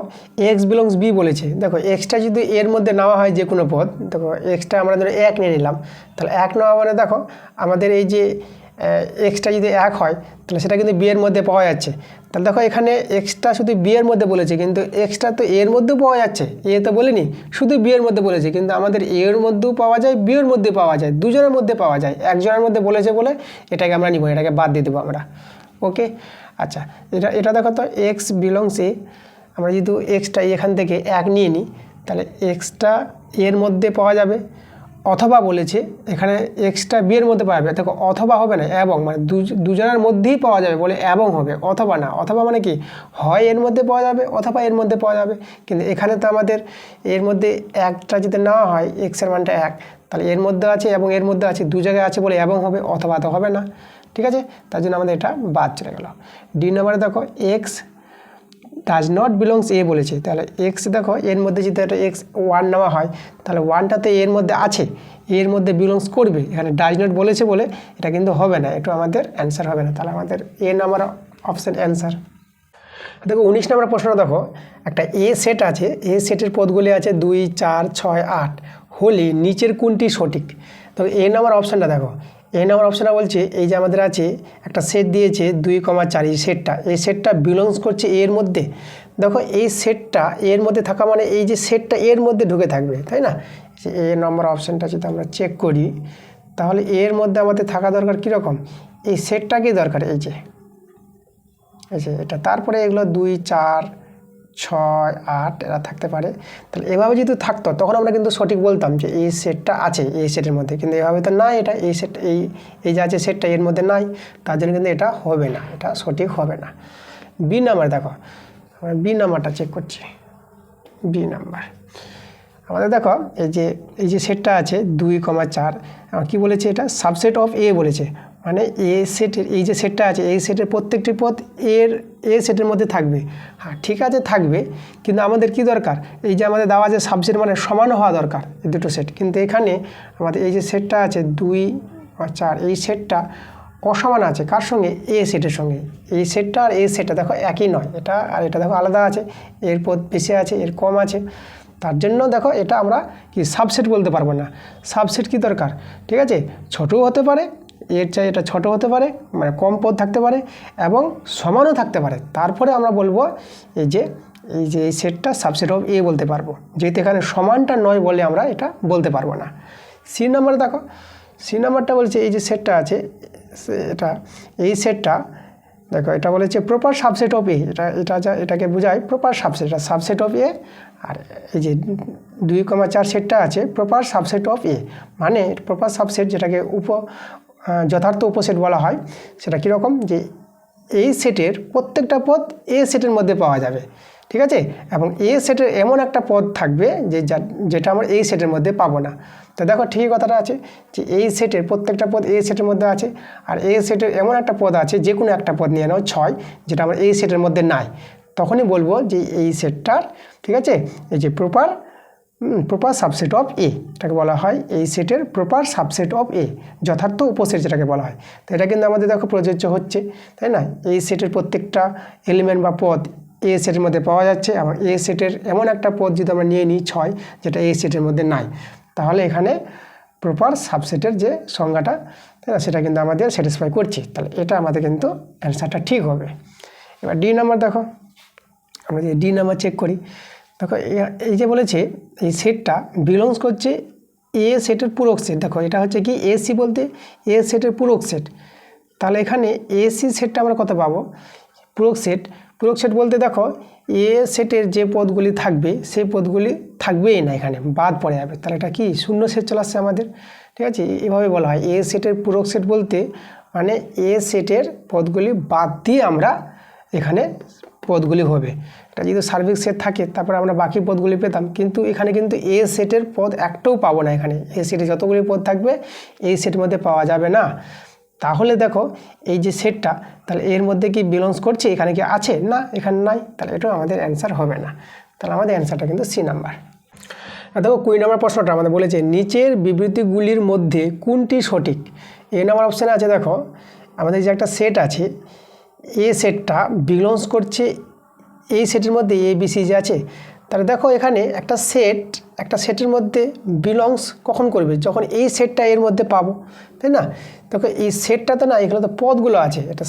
এক্স বিলংস বি বলেছে, দেখো এক্সটা যদি এর মধ্যে নেওয়া হয় যে কোনো পদ, দেখো এক্সটা আমরা ধরো 1 নিয়ে নিলাম, তাহলে 1 নেওয়া মানে দেখো আমাদের এই যে এক্সটা যদি 1 হয় তাহলে সেটা কিন্তু বি এর মধ্যে পাওয়া যাচ্ছে। তাহলে দেখো এখানে এক্সটা শুধু বি এর মধ্যে বলেছে, কিন্তু এক্সটা তো এর মধ্যেও পাওয়া যাচ্ছে, এ তো বলিনি, শুধু বি এর মধ্যে বলেছে, কিন্তু আমাদের এর মধ্যেও পাওয়া যায় বি এর মধ্যে পাওয়া যায়, দুজনের মধ্যে পাওয়া যায়, একজনের মধ্যে বলেছে বলে এটাকে আমরা নিব, এটাকে বাদ দিয়ে দেবো আমরা। ওকে, আচ্ছা এটা দেখো তো এক্স বিলংস এ, আমরা যেহেতু এক্সটা এখান থেকে 1 নিয়ে নিই, তাহলে এক্সটা এর মধ্যে পাওয়া যাবে, অথবা বলেছে এখানে এক্সটা বি এর মধ্যে পাওয়া যাবে। দেখো অথবা হবে না, এবং মানে দুজনের মধ্যেই পাওয়া যাবে বলে এবং হবে, অথবা না। অথবা মানে কি, হয় এর মধ্যে পাওয়া যাবে অথবা এর মধ্যে পাওয়া যাবে, কিন্তু এখানে তো আমাদের এর মধ্যে একটা যদি নেওয়া হয়, এক্সের মানটা 1, তাহলে এর মধ্যে আছে এবং এর মধ্যে আছে, দু জায়গায় আছে বলে এবং হবে, অথবা তো হবে না। ঠিক আছে, তার জন্য আমাদের এটা বাদ চলে গেল। ডি নম্বরে দেখো এক্স ডাজ নট বিলংস এ বলেছে, তাহলে এক্স দেখো এর মধ্যে যদি একটা এক্স 1 নেওয়া হয়, তাহলে 1টাতে এর মধ্যে আছে, এর মধ্যে বিলংস করবে, এখানে ডাজ নট বলেছে বলে এটা কিন্তু হবে না, এটা আমাদের অ্যান্সার হবে না। তাহলে আমাদের এ নাম্বার অপশান অ্যান্সার। দেখো 19 নম্বর প্রশ্ন, দেখো একটা এ সেট আছে, এ সেটের পদগুলি আছে 2, 4, 6, 8 হলে নিচের কোনটি সঠিক। তো এ নাম্বার অপশানটা দেখো, এই নাম্বার অপশানটা বলছে এই যে আমাদের আছে একটা সেট দিয়েছে 2, 4, এই সেটটা বিলংস করছে এর মধ্যে। দেখো এই সেটটা এর মধ্যে থাকা মানে এই যে সেটটা এর মধ্যে ঢুকে থাকবে, তাই না। এ নম্বর অপশানটা যদি আমরা চেক করি, তাহলে এর মধ্যে আমাদের থাকা দরকার কীরকম, এই সেটটাকেই দরকার, এই যে এটা। তারপরে এগুলো 2, 4, 6, 8 এরা থাকতে পারে। তাহলে এভাবে যদি থাকতো তখন আমরা কিন্তু সঠিক বলতাম যে এই সেটটা আছে এই সেটের মধ্যে, কিন্তু এভাবে তো নাই, এটা এই সেট এই যে আছে সেটটা এর মধ্যে নাই, তার জন্য কিন্তু এটা হবে না, এটা সঠিক হবে না। বি নাম্বার দেখো, আমরা বি নাম্বারটা চেক করছি। বি নাম্বার আমাদের দেখো এই যে সেটটা আছে 2, 4 কি বলেছে, এটা সাবসেট অফ এ বলেছে, মানে এ সেটের এই যে সেটটা আছে এই সেটের প্রত্যেকটি পদ এ সেটের মধ্যে থাকবে। হ্যাঁ ঠিক আছে থাকবে, কিন্তু আমাদের কি দরকার, এই যে আমাদের দেওয়া আছে সাবসেট মানে সমান হওয়া দরকার এই দুটো সেট, কিন্তু এখানে আমাদের এই যে সেটটা আছে 2 আর 4 এই সেটটা অসমান আছে কার সঙ্গে, এ সেটের সঙ্গে। এই সেটটা আর এই সেটটা দেখো একই নয়, এটা আর এটা দেখো আলাদা আছে, এর পদ বেশি আছে এর কম আছে, তার জন্য দেখো এটা আমরা কি সাবসেট বলতে পারবো না। সাবসেট কি দরকার, ঠিক আছে, ছোটও হতে পারে, এর চাই এটা ছোট হতে পারে, মানে কম পদ থাকতে পারে এবং সমানও থাকতে পারে, তারপরে আমরা বলবো এই সেটটা সাবসেট অফ এ বলতে পারবো, যেহেতু এখানে সমানটা নয় বলে আমরা এটা বলতে পারবো না। সি নাম্বার দেখো, সি নাম্বারটা বলছে এই যে সেটটা আছে এটা এই সেটটা দেখো এটা বলেছে প্রপার সাবসেট অফ এ, এটাকে বোঝায় প্রপার সাবসেট, এটা সাবসেট অফ এ। আর এই যে 2, 4 সেটটা আছে প্রপার সাবসেট অফ এ, মানে প্রপার সাবসেট যেটাকে যথার্থ উপসেট বলা হয়, সেটা কীরকম, যে এই সেটের প্রত্যেকটা পদ এ সেটের মধ্যে পাওয়া যাবে, ঠিক আছে, এবং এ সেটের এমন একটা পদ থাকবে যেটা আমরা এই সেটের মধ্যে পাবো না। তো দেখো ঠিকই কথাটা আছে যে এই সেটের প্রত্যেকটা পদ এ সেটের মধ্যে আছে, আর এ সেটের এমন একটা পদ আছে যে কোনো একটা পদ নিয়ে নাও 6 যেটা আমরা এই সেটের মধ্যে নাই, তখনই বলবো যে এই সেটটার, ঠিক আছে, এই যে প্রপার সাবসেট অফ এ, এটাকে বলা হয় এই সেটের প্রপার সাবসেট অফ এ, যথার্থ উপসেট যেটাকে বলা হয়। তো এটা কিন্তু আমাদের দেখো প্রযোজ্য হচ্ছে, তাই না, এই সেটের প্রত্যেকটা এলিমেন্ট বা পদ এ সেটের মধ্যে পাওয়া যাচ্ছে, এবং এ সেটের এমন একটা পদ যদি আমরা নিয়ে নিই 6 যেটা এই সেটের মধ্যে নাই, তাহলে এখানে প্রপার সাবসেটের যে সংজ্ঞাটা, তাই না, সেটা কিন্তু আমাদের স্যাটিসফাই করছে, তাহলে এটা আমাদের কিন্তু অ্যান্সারটা ঠিক হবে। এবার ডি নাম্বার দেখো, আমরা যে ডি নাম্বার চেক করি, দেখো এই যে বলেছে এই সেটটা বিলংস করছে এ সেটের পূরক সেট। দেখো এটা হচ্ছে কি এসি বলতে এ সেটের পূরক সেট, তাহলে এখানে এসি সেটটা আমরা কত পাবো, পূরক সেট বলতে দেখো এ সেটের যে পদগুলি থাকবে সেই পদগুলি থাকবেই না, এখানে বাদ পড়ে যাবে, তাহলে এটা কি শূন্য সেট চলে আসছে আমাদের, ঠিক আছে। এভাবে বলা হয় এ সেটের পূরক সেট বলতে, মানে এ সেটের পদগুলি বাদ দিয়ে আমরা এখানে পদগুলি হবে। এটা যদি সার্বিক সেট থাকে তারপরে আমরা বাকি পদগুলি পেতাম, কিন্তু এখানে কিন্তু এ সেটের পদ একটাও পাবো না, এখানে এ সেটে যতগুলি পদ থাকবে এই সেটের মধ্যে পাওয়া যাবে না। তাহলে দেখো এই যে সেটটা, তাহলে এর মধ্যে কি বিলংস করছে, এখানে কি আছে, না এখানে নাই, তাহলে এটাও আমাদের অ্যান্সার হবে না, তাহলে আমাদের অ্যান্সারটা কিন্তু সি নাম্বার। দেখো 20 নম্বর প্রশ্নটা আমাদের বলেছে নিচের বিবৃতিগুলির মধ্যে কোনটি সঠিক। এ নাম্বার অপশানে আছে, দেখো আমাদের যে একটা সেট আছে এ সেটটা বিলংস করছে এই সেটের মধ্যে এ বি সি যে আছে, তাহলে দেখো এখানে একটা সেটের মধ্যে বিলংস কখন করবে, যখন এই সেটটা এর মধ্যে পাবো, তাই না। দেখো এই সেটটা তো না, এখানে তো পদগুলো আছে, এটা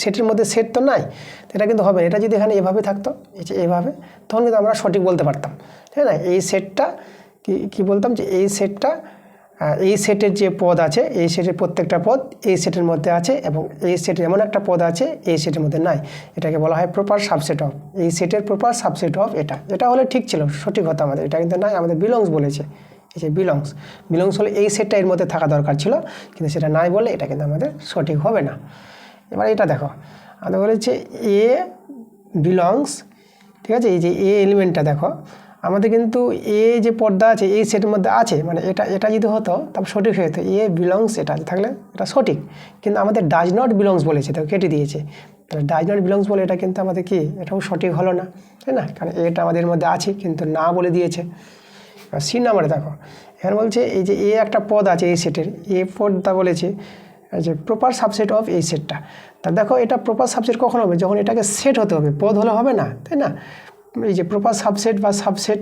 সেটের মধ্যে সেট তো নাই, তো এটা কিন্তু হবে না। এটা যদি এখানে এভাবে থাকতো, এই যে এভাবে, তখন কিন্তু আমরা সঠিক বলতে পারতাম, তাই না। এই সেটটা কি বলতাম যে এই সেটটা এই সেটের যে পদ আছে এই সেটের প্রত্যেকটা পদ এই সেটের মধ্যে আছে এবং এই সেটের এমন একটা পদ আছে এই সেটের মধ্যে নাই, এটাকে বলা হয় প্রপার সাবসেট অফ। এই সেটের প্রপার সাবসেট অফ এটা হলে ঠিক ছিল, সঠিক হতো আমাদের, এটা কিন্তু নাই, আমাদের বিলংস বলেছে। এই যে বিলংস হলে এই সেটটা এর মধ্যে থাকা দরকার ছিল, কিন্তু সেটা নাই বলে এটা কিন্তু আমাদের সঠিক হবে না। এবার এটা দেখো, আমাদের বলেছে এ বিলংস, ঠিক আছে, এই যে এ এলিমেন্টটা দেখো, আমাদের কিন্তু এ যে পর্দা আছে এই সেটের মধ্যে আছে, মানে এটা যদি হতো তবে সঠিক হয়ে যেত, এ বিলংস এটা থাকলে এটা সঠিক, কিন্তু আমাদের ডাজ নট বিলংস বলেছে, তো কেটে দিয়েছে। তাহলে ডাজ নট বিলংস বলে এটা কিন্তু আমাদের কি, এটাও সঠিক হলো না, তাই না, কারণ এটা আমাদের মধ্যে আছে কিন্তু না বলে দিয়েছে। এবার সি নাম্বারে দেখো, এখানে বলছে এই যে এ একটা পদ আছে এই সেটের, এ পদটা বলেছে যে প্রপার সাবসেট অফ এই সেটটা। তা দেখো এটা প্রপার সাবসেট কখন হবে, যখন এটাকে সেট হতে হবে, পদ হলে হবে না, তাই না। এই যে প্রপার সাবসেট বা সাবসেট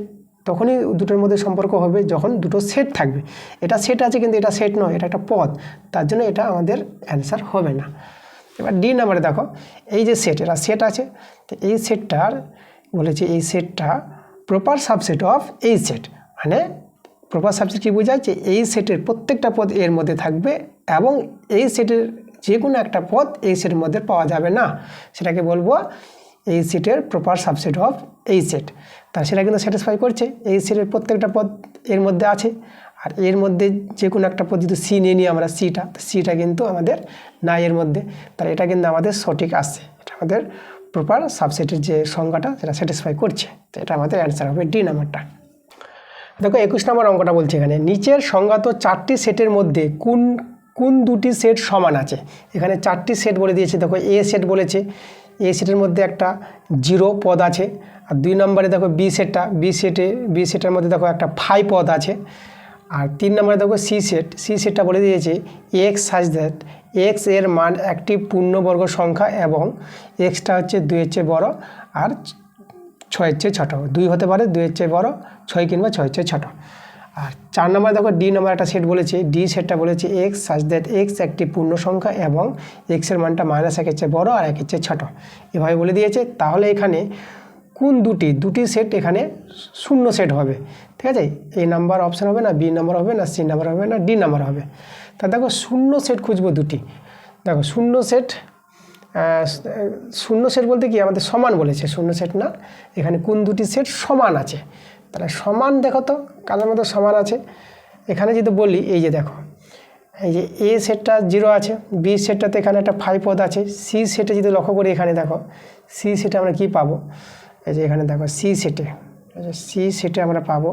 তখনই দুটোর মধ্যে সম্পর্ক হবে যখন দুটো সেট থাকবে। এটা সেট আছে কিন্তু এটা সেট নয়, এটা একটা পদ, তার জন্য এটা আমাদের অ্যান্সার হবে না। এবার ডি নাম্বারে দেখো, এই যে সেট, এটা সেট আছে, তো এই সেটটার বলেছে এই সেটটা প্রপার সাবসেট অফ এই সেট, মানে প্রপার সাবসেট কী বোঝায়, যে এই সেটের প্রত্যেকটা পদ এর মধ্যে থাকবে এবং এই সেটের যে কোনো একটা পদ এই সেটের মধ্যে পাওয়া যাবে না, সেটাকে বলবো এই সেটের প্রপার সাবসেট অফ এই সেট। তা সেটা কিন্তু স্যাটিসফাই করছে, এই সেটের প্রত্যেকটা পদ এর মধ্যে আছে, আর এর মধ্যে যে কোনো একটা পদ যদি সি নিয়ে নিই আমরা, সিটা কিন্তু আমাদের নাই এর মধ্যে, তাহলে এটা কিন্তু আমাদের সঠিক আসছে, এটা আমাদের প্রপার সাবসেটের যে সংজ্ঞাটা সেটা স্যাটিসফাই করছে, তো এটা আমাদের অ্যান্সার হবে ডি নাম্বারটা। দেখো 21 নম্বর অঙ্কটা বলছে এখানে নিচের সংজ্ঞাত 4টি সেটের মধ্যে কোন দুটি সেট সমান আছে। এখানে 4টি সেট বলে দিয়েছে, দেখো এ সেট বলেছে, এ সেটের মধ্যে একটা 0 পদ আছে, আর 2 নম্বরে দেখো বি সেটের মধ্যে দেখো একটা 5 পদ আছে, আর 3 নম্বরে দেখো সি সেটটা বলে দিয়েছে এক্স সাজ দ্যাট এক্স এর মান একটি পূর্ণবর্গ সংখ্যা এবং এক্সটা হচ্ছে 2-এর চেয়ে বড় আর 6-এর চেয়ে ছোটো, 2 হতে পারে 2-এর চেয়ে বড়, 6 কিংবা 6-এর চেয়ে ছোটো। আর 4 নম্বরে দেখো ডি নম্বর একটা সেট বলেছে, ডি সেটটা বলেছে এক্স সাজ দ্যাট এক্স একটি পূর্ণ সংখ্যা এবং এক্সের মানটা -1-এর চেয়ে বড় আর 1-এর চেয়ে ছোটো, এভাবে বলে দিয়েছে। তাহলে এখানে কোন দুটি সেট এখানে শূন্য সেট হবে, ঠিক আছে, এ নাম্বার অপশান হবে না, বি নাম্বার হবে না, সি নাম্বার হবে না, ডি নাম্বার হবে। তা দেখো শূন্য সেট খুঁজবো দুটি, দেখো শূন্য সেট বলতে কি আমাদের সমান বলেছে, শূন্য সেট না, এখানে কোন দুটি সেট সমান আছে, তাহলে সমান দেখো তো কাদের মধ্যে সমান আছে। এখানে যদি বলি এই যে দেখো, এই যে এ সেটটা 0 আছে, বি সেটটাতে এখানে একটা 5 পদ আছে, সি সেটে যদি লক্ষ্য করি এখানে দেখো সি সেটে আমরা কি পাবো, এই যে এখানে দেখো সি সেটে আমরা পাবো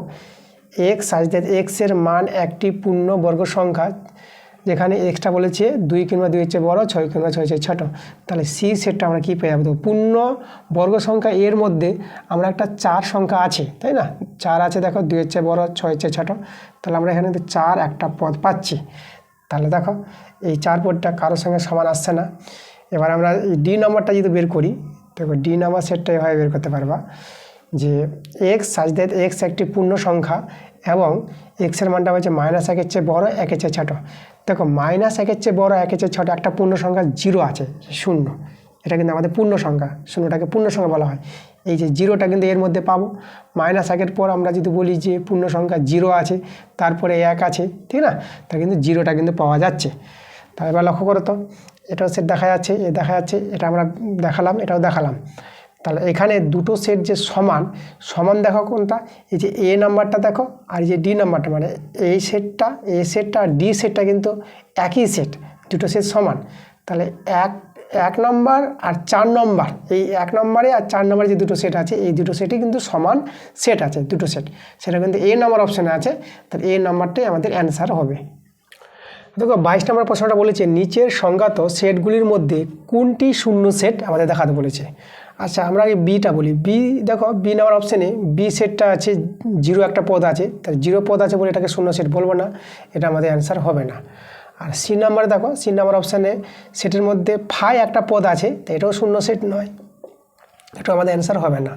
এক্স সাজ দ্যাট এক্সের মান একটি পূর্ণবর্গ সংখ্যা, যেখানে এক্সটা বলেছে 2 কিংবা 2-এর চেয়ে বড়, 6 কিংবা 6-এর চেয়ে ছোটো, তাহলে সি সেটটা আমরা কী পেয়ে যাবো, পূর্ণ বর্গ সংখ্যা এর মধ্যে আমরা একটা 4 সংখ্যা আছে, তাই না, 4 আছে দেখো, 2-এর চেয়ে বড়, 6-এর চেয়ে ছোটো, তাহলে আমরা এখানে 4 একটা পদ পাচ্ছি। তাহলে দেখো এই 4 পদটা কারোর সঙ্গে সমান আসছে না। এবার আমরা এই ডি নম্বরটা যদি বের করি, দেখো ডি নাম্বার সেটটা এভাবে বের করতে পারবা যে এক্স সাজ দ্যাট এক্স একটি পূর্ণ সংখ্যা এবং এক্সের মানটা হচ্ছে -1-এর চেয়ে বড়, 1-এর চেয়ে ছোটো। দেখো -1-এর চেয়ে বড়, 1-এর চেয়ে ছোটো একটা পূর্ণ সংখ্যা 0 আছে, 0, এটা কিন্তু আমাদের পূর্ণ সংখ্যা, 0টাকে পূর্ণ সংখ্যা বলা হয়। এই যে 0টা কিন্তু এর মধ্যে পাবো, -1-এর পর আমরা যদি বলি যে পূর্ণ সংখ্যা 0 আছে, তারপরে 1 আছে, ঠিক না, তা কিন্তু 0টা কিন্তু পাওয়া যাচ্ছে। তাহলে এবার লক্ষ্য করো তো, এটাও সেট দেখা যাচ্ছে, এটা আমরা দেখালাম, এটাও দেখালাম। তাহলে এখানে দুটো সেট যে সমান দেখো কোনটা, এই যে এ নাম্বারটা দেখো আর এই যে ডি নাম্বারটা, মানে এ সেটটা আর ডি সেটটা কিন্তু একই সেট, দুটো সেট সমান। তাহলে এক নম্বর আর 4 নম্বর, এই 1 নম্বরে আর 4 নম্বরে যে দুটো সেট আছে এই দুটো সেটই কিন্তু সমান সেট আছে, দুটো সেট, সেটা কিন্তু এ নাম্বার অপশানে আছে, তাহলে এ নাম্বারটাই আমাদের অ্যান্সার হবে। দেখো 22 নম্বর প্রশ্নটা বলেছে নিচের সংজ্ঞাত সেটগুলির মধ্যে কোনটি শূন্য সেট আমাদের দেখাতে বলেছে। আচ্ছা আমরা আগে বিটা বলি, দেখো বি নাম্বার অপশানে বি সেটটা আছে 0 একটা পদ আছে, তার 0 পদ আছে বলে এটাকে শূন্য সেট বলবো না, এটা আমাদের অ্যান্সার হবে না। আর সি নাম্বার দেখো, সি নাম্বার অপশানে সেটের মধ্যে 5 একটা পদ আছে, তো এটাও শূন্য সেট নয়, এটাও আমাদের অ্যান্সার হবে না।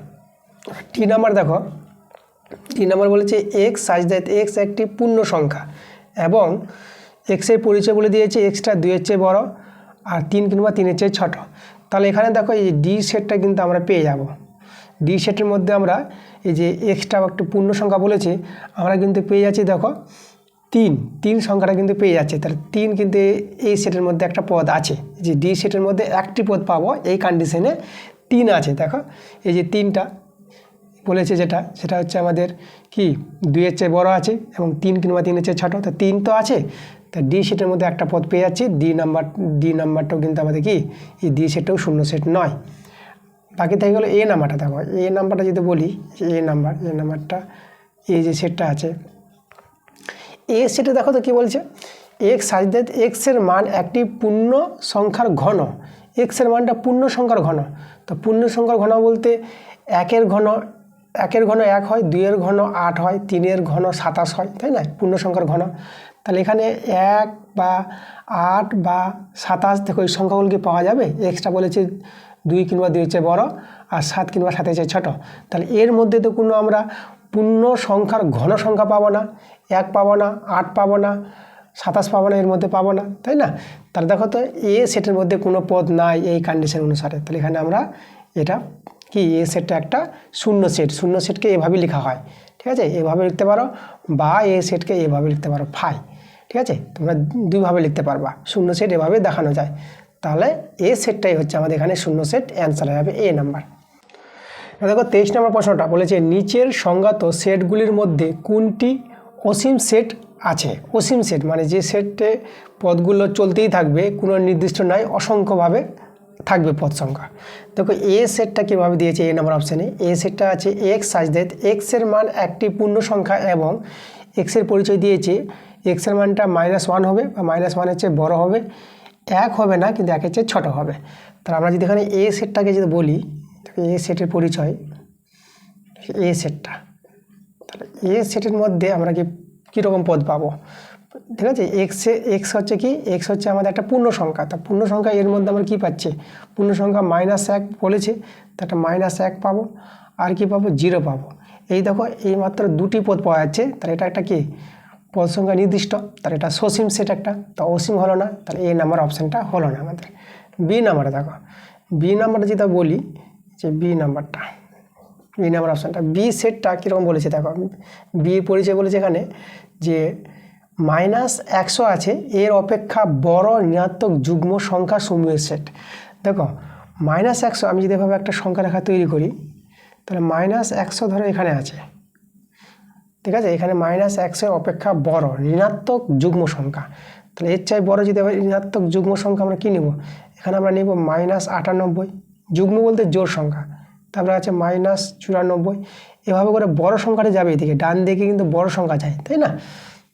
টি নাম্বার দেখো, টি নাম্বার বলেছে এক্স সাজ দ্যাট এক্স একটি পূর্ণ সংখ্যা এবং এক্সের পরিচয় বলে দিয়েছে এক্সটা 2-এর চেয়ে বড় আর 3 কিংবা 3-এর চেয়ে ছোটো। তাহলে এখানে দেখো এই ডি সেটটা কিন্তু আমরা পেয়ে যাব, ডি সেটের মধ্যে আমরা এই যে এক্সটা একটু পূর্ণ সংখ্যা বলেছে, আমরা কিন্তু পেয়ে যাচ্ছি দেখো তিন তিন সংখ্যাটা কিন্তু পেয়ে যাচ্ছে, তাহলে তিন কিন্তু এই সেটের মধ্যে একটা পদ আছে, যে ডি সেটের মধ্যে একটি পদ পাবো এই কন্ডিশনে তিন আছে। দেখো এই যে তিনটা বলেছে যেটা সেটা হচ্ছে আমাদের কি 2-এর চেয়ে বড় আছে এবং 3 কিংবা 3-এর চেয়ে ছোটো, তো 3 তো আছে, তা ডি সেটের মধ্যে একটা পদ পেয়ে যাচ্ছি। ডি নাম্বারটাও কিন্তু আমাদের কি এই ডি সেটটাও শূন্য সেট নয়। বাকি থেকে গেলো এ নাম্বারটা। দেখো এ নাম্বারটা যদি বলি, এ নাম্বারটা এই যে সেটটা আছে, এ সেটে দেখো তো কী বলছে, এক্স সাজ দ্যাট এক্সের মান একটি পূর্ণ সংখ্যার ঘন। এক্সের মানটা পূর্ণ সংখ্যার ঘন, তো পূর্ণ সংখ্যার ঘন বলতে একের ঘন 1 হয়, 2-এর ঘন 8 হয়, 3-এর ঘন 27 হয়, তাই না, পূর্ণ সংখ্যার ঘন। তাহলে এখানে 1 বা 8 বা 27 দেখো এই সংখ্যাগুলো পাওয়া যাবে। এক্সটা বলেছে 2 কিংবা 2-এর চেয়ে বড় আর 7 কিংবা 7-এর চেয়ে ছোটো, তাহলে এর মধ্যে তো কোনো আমরা পূর্ণ সংখ্যার ঘন সংখ্যা পাবো না, 1 পাবো না, 8 পাবো না, 27 পাবো না, এর মধ্যে পাবো না, তাই না। তাহলে দেখো তো এ সেটের মধ্যে কোনো পদ নাই এই কন্ডিশন অনুসারে, তাহলে এখানে আমরা এটা কি এ সেটটা একটা শূন্য সেট। শূন্য সেটকে এভাবে লেখা হয়, ঠিক আছে, এভাবে লিখতে পারো বা এ সেটকে এভাবে লিখতে পারো ফাই, ঠিক আছে, তোমরা দুইভাবে লিখতে পারবা। শূন্য সেট এভাবে দেখানো যায়, তাহলে এ সেটটাই হচ্ছে আমাদের এখানে শূন্য সেট, অ্যান্সার হবে এ নাম্বার। দেখো 23 নম্বর প্রশ্নটা বলেছে নিচের সংজ্ঞাত সেটগুলির মধ্যে কোনটি অসীম সেট আছে। অসীম সেট মানে যে সেটে পদগুলো চলতেই থাকবে, কোনো নির্দিষ্ট নয়, অসংখ্যভাবে থাকবে পদ সংখ্যা। দেখো এ সেটটা কীভাবে দিয়েছে এ নম্বর অপশানে, এ সেটটা আছে এক্স সাজ দ্যাট এক্সের মান একটি পূর্ণ সংখ্যা এবং এক্সের পরিচয় দিয়েছে এক্সের মানটা -1 হবে বা -1-এর চেয়ে বড় হবে, 1 হবে না কিন্তু 1-এর চেয়ে ছোটো হবে। তাহলে আমরা যদি এখানে এ সেটটাকে যদি বলি, এ সেটের পরিচয় এ সেটটা, তাহলে এ সেটের মধ্যে আমরা কীরকম পদ পাবো, ঠিক আছে। এক্স হচ্ছে কি, এক্স হচ্ছে আমাদের একটা পূর্ণ সংখ্যা, তা পূর্ণ সংখ্যা এর মধ্যে আমরা কী পাচ্ছি, পূর্ণ সংখ্যা -1 বলেছে, তা একটা -1 পাবো, আর কি পাবো 0 পাবো। এই দেখো এই মাত্র দুটি পদ পাওয়া যাচ্ছে, তাহলে এটা একটা কি পদ সংখ্যা নির্দিষ্ট, তাহলে এটা সসীম সেট একটা, তা অসীম হলো না, তাহলে এই নাম্বার অপশানটা হলো না আমাদের। বি নাম্বারে দেখো, বি নাম্বারটা যেটা বলি যে বি নাম্বার অপশানটা, বি সেটটা কীরকম বলেছে দেখো, বি পরিচয় বলেছে এখানে যে -100 আছে, এর অপেক্ষা বড় ঋণাত্মক যুগ্ম সংখ্যা সমূহের সেট। দেখো -100 আমি যদি এভাবে একটা সংখ্যা রেখা তৈরি করি, তাহলে -100 ধরো এখানে আছে, ঠিক আছে, এখানে -100 অপেক্ষা বড় ঋণাত্মক যুগ্ম সংখ্যা, তাহলে এর চাই বড় যদি ঋণাত্মক যুগ্ম সংখ্যা আমরা কী নেব, এখানে আমরা নেব -98, যুগ্ম বলতে জোড় সংখ্যা, তারপরে আছে -94, এভাবে করে বড় সংখ্যাটা যাবে এদিকে, ডান দিকে কিন্তু বড় সংখ্যা যায়, তাই না।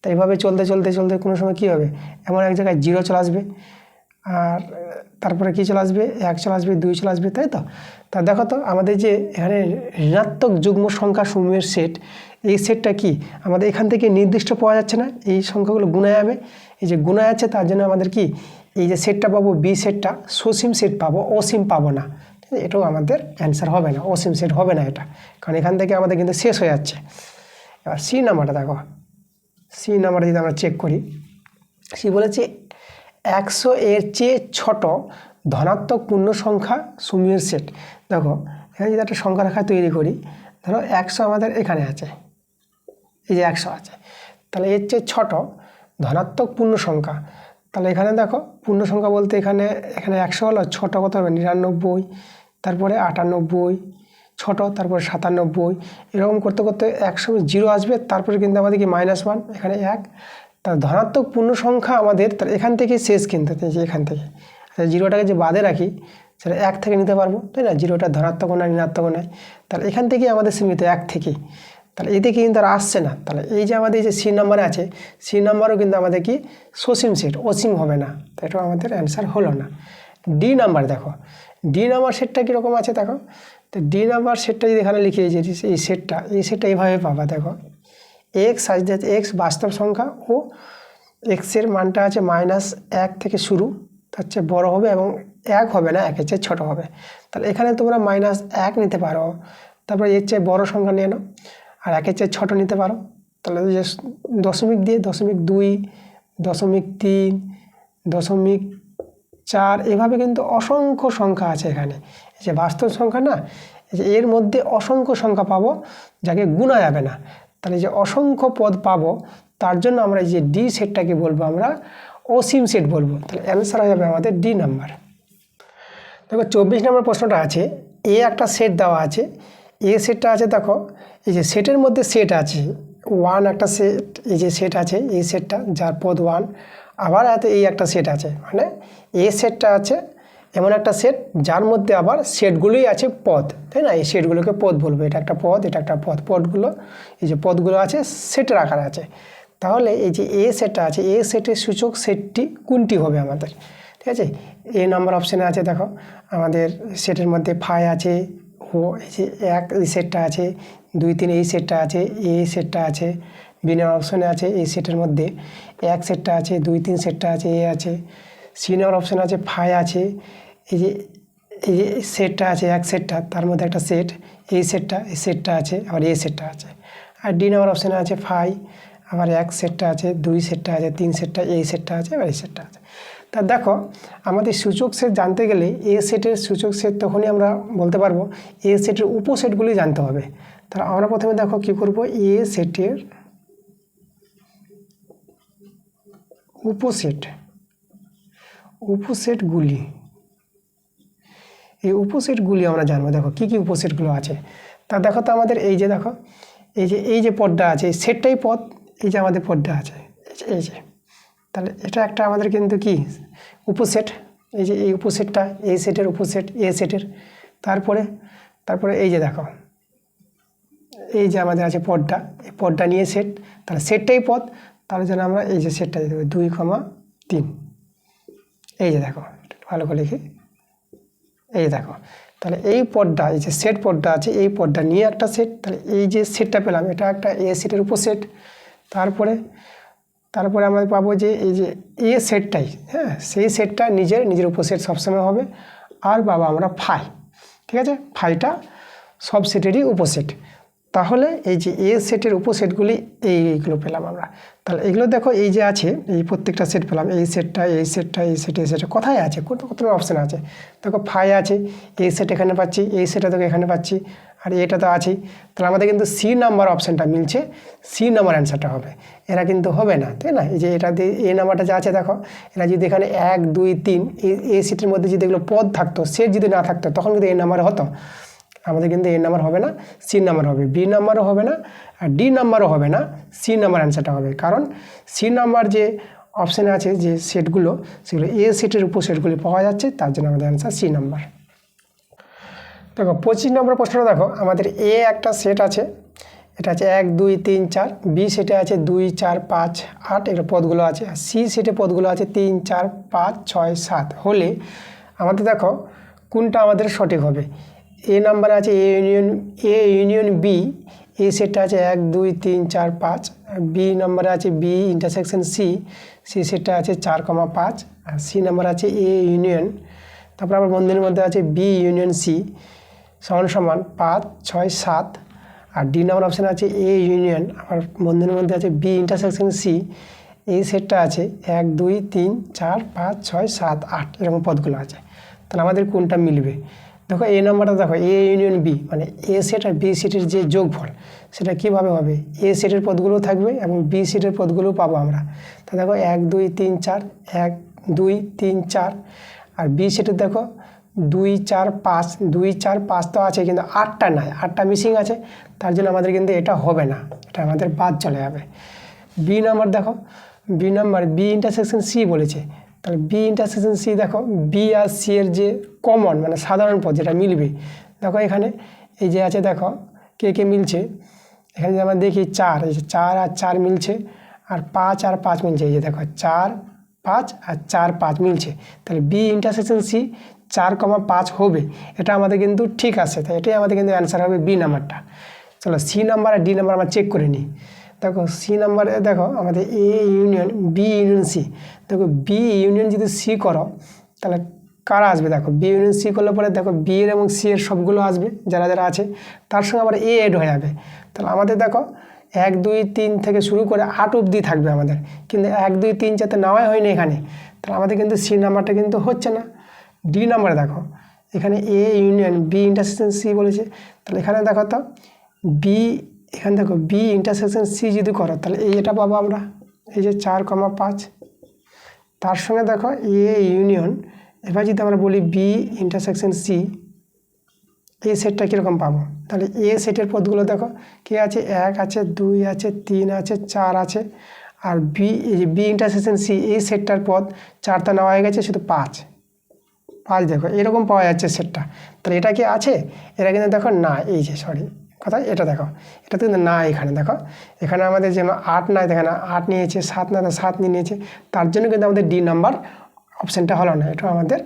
তাই এইভাবে চলতে কোনো সময় কী হবে, এমন এক জায়গায় 0 চলে আসবে, আর তারপরে কী চলে আসবে, 1 চলে আসবে, 2 চলে আসবে, তাই তো। তা দেখো তো আমাদের যে এখানে ঋণাত্মক যুগ্ম সংখ্যা সমূহের সেট, এই সেটটা কি আমাদের এখান থেকে নির্দিষ্ট পাওয়া যাচ্ছে না, এই সংখ্যাগুলো গুণা যাবে, এই যে গুণা যাচ্ছে তার জন্য আমাদের কি এই যে সেটটা পাবো বি সেটটা সসীম সেট পাবো, অসীম পাবো না, এটাও আমাদের অ্যান্সার হবে না, অসীম সেট হবে না এটা, কারণ এখান থেকে আমাদের কিন্তু শেষ হয়ে যাচ্ছে। এবার সি নাম্বারটা দেখো, সি নাম্বারটা যদি আমরা চেক করি, সি বলেছে 100 এর চেয়ে ছোট ধনাত্মক পূর্ণ সংখ্যা সমূহের সেট। দেখো এখানে যদি একটা সংখ্যা রেখা তৈরি করি, ধরো 100 আমাদের এখানে আছে, এই যে 100 আছে, তাহলে এর চেয়ে ছোট ধনাত্মক পূর্ণ সংখ্যা, তাহলে এখানে দেখো পূর্ণ সংখ্যা বলতে এখানে 100 হলো, ছোট কত হবে 99, তারপরে 98, ছোট তারপরে 97, এরকম করতে করতে 100 আসবে, তারপরে কিন্তু আমাদের কি -1 এখানে 1, তার ধনাত্মক পূর্ণ সংখ্যা আমাদের তাহলে এখান থেকে শেষ কিন্তু, এখান থেকে 0টাকে যে বাদে রাখি সেটা 1 থেকে নিতে পারবো, তাই না, 0টা ধনাত্মক নয় ঋণাত্মক নয়, তাহলে এখান থেকে আমাদের সীমিত 1 থেকে, তাহলে এদিকে কিন্তু আর আসছে না, তাহলে এই যে আমাদের যে সি নাম্বারে আছে, সি নাম্বারও কিন্তু আমাদের কি সসীম সেট, অসীম হবে না, তো এটাও আমাদের অ্যান্সার হলো না। ডি নাম্বার দেখো, ডি নাম্বার সেটটা কীরকম আছে দেখো, তো ডি নাম্বার সেটটা যদি এখানে লিখে এই সেটটা এইভাবে পাবা। দেখো এক্স সাজ দ্যাট এক্স বাস্তব সংখ্যা ও এক্সের মানটা আছে -1 থেকে শুরু, তার চেয়ে বড়ো হবে এবং 1 হবে না, 1-এর চেয়ে ছোটো হবে, তাহলে এখানে তোমরা -1 নিতে পারো, তারপরে এর চেয়ে বড়ো সংখ্যা নিয়ে নাও, আর 1-এর চেয়ে ছোটো নিতে পারো, তাহলে যে দশমিক দিয়ে 0.2, 0.3, 0.4 এভাবে কিন্তু অসংখ্য সংখ্যা আছে এখানে, এই যে বাস্তব সংখ্যা না, এই যে এর মধ্যে অসংখ্য সংখ্যা পাবো যাকে গুণা যাবে না, তাহলে যে অসংখ্য পদ পাবো তার জন্য আমরা এই যে ডি সেটটাকে বলবো আমরা অসীম সেট বলবো। তাহলে অ্যান্সার হয়ে যাবে আমাদের ডি নাম্বার। দেখো 24 নম্বর প্রশ্নটা আছে, এ একটা সেট দেওয়া আছে, এ সেটটা আছে দেখো এই যে সেটের মধ্যে সেট আছে 1 একটা সেট, এই যে সেট আছে এই সেটটা যার পদ 1, আবার এতে এই একটা সেট আছে, মানে এ সেটটা আছে এমন একটা সেট যার মধ্যে আবার সেটগুলোই আছে পদ, তাই না? এই সেটগুলোকে পদ বলবো, এটা একটা পদ, এটা একটা পদ, পদগুলো এই যে পদগুলো আছে সেটের আকারে আছে। তাহলে এই যে এ সেটটা আছে, এ সেটের সূচক সেটটি কোনটি হবে আমাদের? ঠিক আছে, এ নাম্বার অপশানে আছে দেখো আমাদের সেটের মধ্যে 5 আছে, ও এই যে 1 এই সেটটা আছে, 2 3 এই সেটটা আছে, এই সেটটা আছে, বি নাম্বার অপশানে আছে এই সেটের মধ্যে 1 সেটটা আছে, 2 3 সেটটা আছে, এ আছে, সি নাম্বার অপশানে আছে 5 আছে, এই যে সেটটা আছে 1 সেটটা, তার মধ্যে একটা সেট, এই সেটটা আছে, আবার এই সেটটা আছে। আর ডি নাম্বার অপশানে আছে 5, আবার 1 সেটটা আছে, 2 সেটটা আছে, 3 সেটটা, এই সেটটা আছে, আবার এই সেটটা আছে। তা দেখো আমাদের সূচক সেট জানতে গেলে এ সেটের সূচক সেট তখনই আমরা বলতে পারবো, এ সেটের উপসেটগুলি জানতে হবে। তাহলে আমরা প্রথমে দেখো কি করব, এ সেটের উপসেটগুলি, এই উপসেটগুলি আমরা জানবো। দেখো কি কি উপসেটগুলো আছে, তা দেখো তো আমাদের এই যে দেখো এই যে পদটা আছে এই সেটটাই পদ, এই যে আমাদের পদটা আছে এই যে, তাহলে এটা একটা আমাদের কিন্তু কি উপসেট, এই যে এই উপসেটটা এই সেটের উপসেট এ সেটের। তারপরে এই যে দেখো এই যে আমাদের আছে পদটা, এই পদটা নিয়ে সেট, তাহলে সেটটাই পদ, তাহলে যেন আমরা এই যে সেটটা দিতে হবে 2, 3, এই যে দেখো ভালো করে লিখি, এই দেখো তাহলে এই পদটা এই যে সেট পদটা আছে এই পদটা নিয়ে একটা সেট, তাহলে এই যে সেটটা পেলাম এটা একটা এ সেটের উপসেট। তারপরে আমরা পাবো যে এই যে এ সেটটাই, হ্যাঁ সেই সেটটা নিজের উপসেট সবসময় হবে। আর পাবো আমরা ফাই, ঠিক আছে, ফাইটা সব সেটেরই উপসেট। তাহলে এই যে এ সেটের উপসেটগুলি এইগুলো পেলাম আমরা। তাহলে এগুলো দেখো এই যে আছে এই প্রত্যেকটা সেট পেলাম, এই সেটটা এই সেটটা এই সেট এই সেটটা কোথায় আছে, কত অপশান আছে দেখো, ফাই আছে, এই সেট এখানে পাচ্ছি, এই সেটটা দেখো এখানে পাচ্ছি, আর এটা তো আছেই। তাহলে আমাদের কিন্তু সি নাম্বার অপশানটা মিলছে, সি নাম্বার অ্যান্সারটা হবে, এরা কিন্তু হবে না, তাই না? এই যে এটা দিয়ে এ নাম্বারটা যা আছে দেখো, এরা যদি এখানে 1 2 3 এই সেটের মধ্যে যদি এগুলো পদ থাকতো, সেট যদি না থাকতো তখন কিন্তু এ নাম্বার হতো, আমাদের কিন্তু এ নাম্বার হবে না, সি নাম্বার হবে, বি নাম্বারও হবে না, আর ডি নাম্বারও হবে না, সি নাম্বার অ্যান্সারটা হবে। কারণ সি নাম্বার যে অপশানে আছে যে সেটগুলো সেগুলো এ সেটের উপসেটগুলি পাওয়া যাচ্ছে, তার জন্য আমাদের অ্যান্সার সি নাম্বার। দেখো 25 নম্বর প্রশ্নটা দেখো, আমাদের এ একটা সেট আছে, এটা আছে 1 2 3 4, বি সেটে আছে 2 4 5 8 এর পদগুলো আছে, আর সি সেটে পদগুলো আছে 3 4 5 6 7 হলে আমাদের দেখো কোনটা আমাদের সঠিক হবে। এ নাম্বারে আছে এ ইউনিয়ন বি, এ সেটটা আছে 1 2 3 4 5, বি নাম্বারে আছে বি ইন্টারসেকশন সি, সি সেটটা আছে 4 5, আর সি নাম্বার আছে এ ইউনিয়ন, তারপর আবার বন্ধনীর মধ্যে আছে বি ইউনিয়ন সি সমান 5 6 7, আর ডি নাম্বার অপশানে আছে এ ইউনিয়ন, আবার বন্ধনীর মধ্যে আছে বি ইন্টারসেকশন সি, এই সেটটা আছে 1 2 3 4 5 6 7 8 এরকম পদগুলো আছে। তাহলে আমাদের কোনটা মিলবে? দেখো এ নাম্বারটা দেখো এ ইউনিয়ন বি, মানে এ সেট আর বি সেটের যে যোগফল সেটা কীভাবে হবে, এ সেটের পদগুলো থাকবে এবং বি সেটের পদগুলো পাবো আমরা। তা দেখো 1 2 3 4, 1 2 3 4, আর বি সেটের দেখো 2 4 5, 2 4 5 তো আছে কিন্তু 8টা নাই, 8টা মিসিং আছে, তার জন্য আমাদের কিন্তু এটা হবে না, এটা আমাদের বাদ চলে যাবে। বি নাম্বার দেখো, B number B intersection C বলেছে, তাহলে বি ইন্টারসেকশন সি দেখো বি আর সি এর যে কমন মানে সাধারণ পদ যেটা মিলবে, দেখো এখানে এই যে আছে দেখো কে মিলছে, এখানে যে আমরা দেখি 4, এই যে 4 আর 4 মিলছে, আর 5 আর 5 মিলছে, এই যে দেখো 4 5 আর 4 5 মিলছে, তাহলে বি ইন্টারসেকশন সি 4 5 হবে, এটা আমাদের কিন্তু ঠিক আছে, তাই এটাই আমাদের কিন্তু অ্যান্সার হবে বি নাম্বারটা। চলো সি নাম্বার আর ডি নাম্বার আমরা চেক করে নিই। দেখো সি নাম্বারে দেখো আমাদের A union B union C, দেখো বি ইউনিয়ন যদি সি করো তাহলে কারা আসবে, দেখো বি ইউনিয়ন সি করলে পরে দেখো বি এর এবং সি এর সবগুলো আসবে যারা আছে, তার সঙ্গে আবার এ এড হয়ে যাবে। তাহলে আমাদের দেখো 1 2 3 থেকে শুরু করে 8 অবধি থাকবে আমাদের, কিন্তু 1 2 3 4 নেওয়াই হয়নি এখানে, তাহলে আমাদের কিন্তু সি নাম্বারটা কিন্তু হচ্ছে না। ডি নাম্বারে দেখো এখানে A union B intersection C বলেছে, তাহলে এখানে দেখো তো বি এখানে দেখো বি ইন্টারসেকশন সি যদি করো তাহলে এটা পাবো আমরা, এই যে 4,5। তার সঙ্গে দেখো এ ইউনিয়ন, এবার যদি আমরা বলি বি ইন্টারসেকশন সি, এই সেটটা কীরকম পাবো? তাহলে এ সেটের পদগুলো দেখো কী আছে, 1 আছে, 2 আছে, 3 আছে, 4 আছে। আর বি, এই যে বি ইন্টারসেকশন সি, এই সেটটার পদ 4টা নেওয়া হয়ে গেছে, শুধু 5 দেখো এরকম পাওয়া যাচ্ছে সেটটা। তাহলে এটা কি আছে? এটা কিন্তু দেখো না, এই যে সরি কোথায়, এটা দেখো, এটা কিন্তু না। এখানে দেখো, এখানে আমাদের যেন 8 নাই, দেখে না 8 নিয়েছে, 7 না 7 নিয়েছে, তার জন্য কিন্তু আমাদের ডি নাম্বার অপশানটা হলো না, এটা আমাদের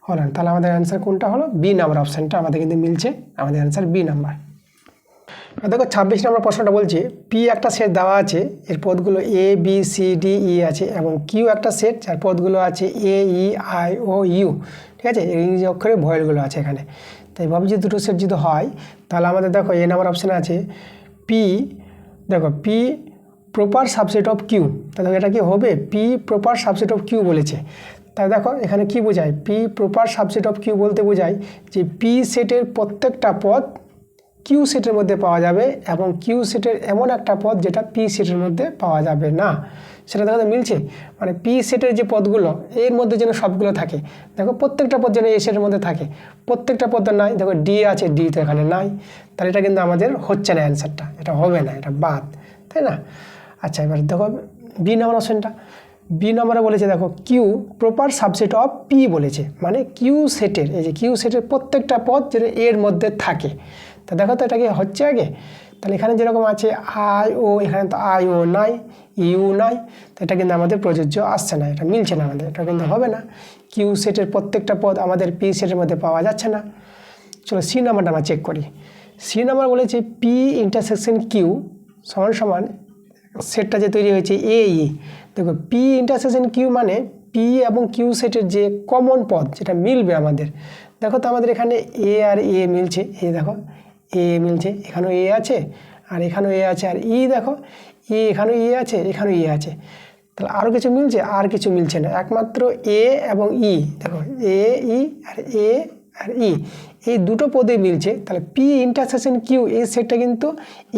হলো না। তাহলে আমাদের অ্যান্সার কোনটা হলো? বি নাম্বার অপশানটা আমাদের কিন্তু মিলছে, আমাদের অ্যান্সার বি নাম্বার। দেখো 26 নম্বর প্রশ্নটা বলছে পি একটা সেট দেওয়া আছে, এর পদগুলো A B C D E আছে, এবং কিউ একটা সেট যার পদগুলো আছে এ ই আই ও ইউ, ঠিক আছে, ইংরেজি অক্ষরে ভয়েলগুলো আছে এখানে। তাই ভাবছি দুটো সেট যদি হয় তাহলে আমাদের দেখো এ নাম্বার অপশানে আছে পি, দেখো P proper subset of Q. তাহলে এটা কি হবে? P proper subset of Q বলেছে। তাই দেখো এখানে কি বোঝায়? P proper subset of Q বলতে বোঝায় যে পি সেটের প্রত্যেকটা পদ কিউ সেটের মধ্যে পাওয়া যাবে, এবং কিউ সেটের এমন একটা পদ যেটা পি সেটের মধ্যে পাওয়া যাবে না। সেটা দেখো মিলছে, মানে পি সেটের যে পদগুলো এর মধ্যে যেন সবগুলো থাকে। দেখো প্রত্যেকটা পদ যেন এ সেটের মধ্যে থাকে, প্রত্যেকটা পদ নাই। দেখো ডি আছে, ডি তো এখানে নাই, তাহলে এটা কিন্তু আমাদের হচ্ছে না, অ্যান্সারটা এটা হবে না, এটা বাদ, তাই না? আচ্ছা, এবার দেখো বি নাম্বার অপশনটা, বি নম্বরে বলেছে দেখো Q proper subset of P বলেছে, মানে কিউ সেটের, এই যে কিউ সেটের প্রত্যেকটা পদ যেটা এর মধ্যে থাকে। তা দেখো তো এটা কি হচ্ছে আগে? তাহলে এখানে যেরকম আছে আই ও, এখানে তো আই ও নাই, ইউ নাই, তো এটা কিন্তু আমাদের প্রযোজ্য আসছে না, এটা মিলছে না আমাদের, এটা কিন্তু হবে না। কিউ সেটের প্রত্যেকটা পদ আমাদের পি সেটের মধ্যে পাওয়া যাচ্ছে না। চলো সি নাম্বারটা আমরা চেক করি। সি নাম্বার বলেছে পি ইন্টারসেকশন কিউ সমান সমান সেটটা যে তৈরি হয়েছে এ ই। দেখো পি ইন্টারসেকশন কিউ মানে পি এবং কিউ সেটের যে কমন পদ যেটা মিলবে আমাদের। দেখো তো আমাদের এখানে এ আর এ মিলছে, এই দেখো এ মিলছে, এখানেও এ আছে আর এখানেও এ আছে, আর ই দেখো ই এখানেও ই আছে, এখানেও ই আছে। তাহলে আরও কিছু মিলছে? আর কিছু মিলছে না, একমাত্র এ এবং ই। দেখো এ ই আর ই, এই দুটো পদে মিলছে। তাহলে পি ইন্টারসেকশন কিউ এই সেটটা কিন্তু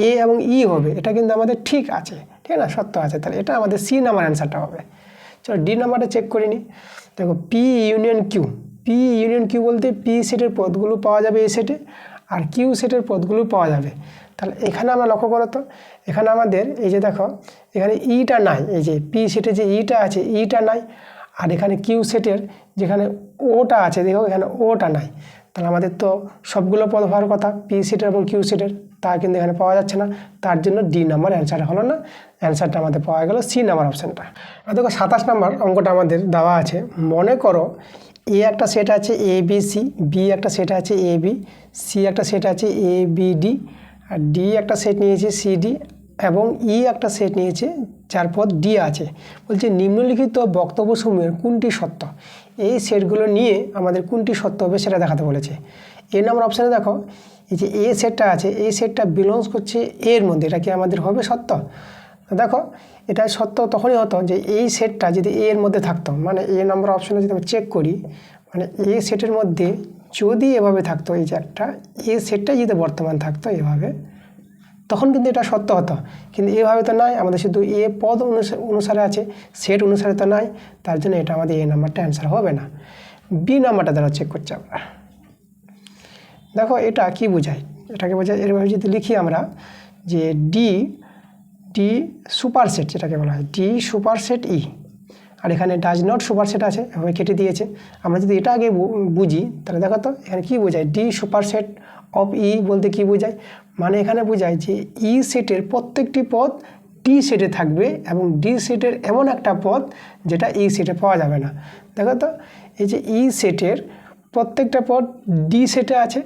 এ এবং ই হবে, এটা কিন্তু আমাদের ঠিক আছে, ঠিক আছে না, সত্য আছে। তাহলে এটা আমাদের সি নাম্বার অ্যান্সারটা হবে। চলো ডি নাম্বারটা চেক করে নিই। দেখো P union Q, P union Q বলতে পি সেটের পদগুলো পাওয়া যাবে এই সেটে, আর কিউ সেটের পদগুলো পাওয়া যাবে। তাহলে এখানে আমরা লক্ষ্য করো তো, এখানে আমাদের এই যে দেখো এখানে ইটা নাই, এই যে পি সেটে যে ইটা আছে ইটা নাই, আর এখানে কিউ সেটের যেখানে ওটা আছে দেখো এখানে ওটা নাই। তাহলে আমাদের তো সবগুলো পদ হওয়ার কথা পি সেটের এবং কিউ সেটের, তা কিন্তু এখানে পাওয়া যাচ্ছে না, তার জন্য ডি নাম্বার অ্যান্সার হলো না। অ্যান্সারটা আমাদের পাওয়া গেল সি নাম্বার অপশানটা। আর দেখো 27 নাম্বার অঙ্কটা আমাদের দেওয়া আছে। মনে করো এ একটা সেট আছে এ বি সি, বি একটা সেট আছে এ বি, সি একটা সেট আছে A B D, R D একটা সেট নিয়েছে সি ডি, এবং ই একটা সেট নিয়েছে যার পদ ডি আছে। বলছে নিম্নলিখিত বক্তব্যসমূহের কোনটি সত্য? এই সেটগুলো নিয়ে আমাদের কোনটি সত্য হবে সেটা দেখাতে বলেছে। এ নাম্বার অপশানে দেখো এই যে এ সেটটা আছে, এই সেটটা বিলংস করছে এর মধ্যে, এটা কি আমাদের হবে সত্য? দেখো এটা সত্য তখনই হতো যে এই সেটটা যদি এর মধ্যে থাকতো, মানে এ নাম্বার অপশানে যদি আমরা চেক করি, মানে এ সেটের মধ্যে যদি এভাবে থাকতো, এই যে একটা এ সেটটা যদি বর্তমান থাকতো এভাবে, তখন কিন্তু এটা সত্য হতো। কিন্তু এভাবে তো নাই, আমাদের শুধু এ পদ অনুসারে আছে, সেট অনুসারে তো নাই, তার জন্য এটা আমাদের এ নাম্বারটা অ্যান্সার হবে না। বি নাম্বারটা দ্বারা চেক করছি আমরা। দেখো এটা কি বোঝায়? এটাকে বোঝায় এরভাবে যদি লিখি আমরা যে ডি সুপারসেট, যেটাকে বলা হয় ডি সুপারসেট ই, আর এখানে ডাজ নট সুপারসেট আছে, এভাবে কেটে দিয়েছে। আমরা যদি এটা আগে বুঝি তাহলে দেখো তো এখানে কী বোঝায় ডি সুপারসেট অফ ই বলতে কী বোঝায়? মানে এখানে বোঝায় যে ই সেটের প্রত্যেকটি পদ ডি সেটে থাকবে, এবং ডি সেটের এমন একটা পদ যেটা ই সেটে পাওয়া যাবে না। দেখো তো এই যে ই সেটের প্রত্যেকটা পদ ডি সেটে আছে,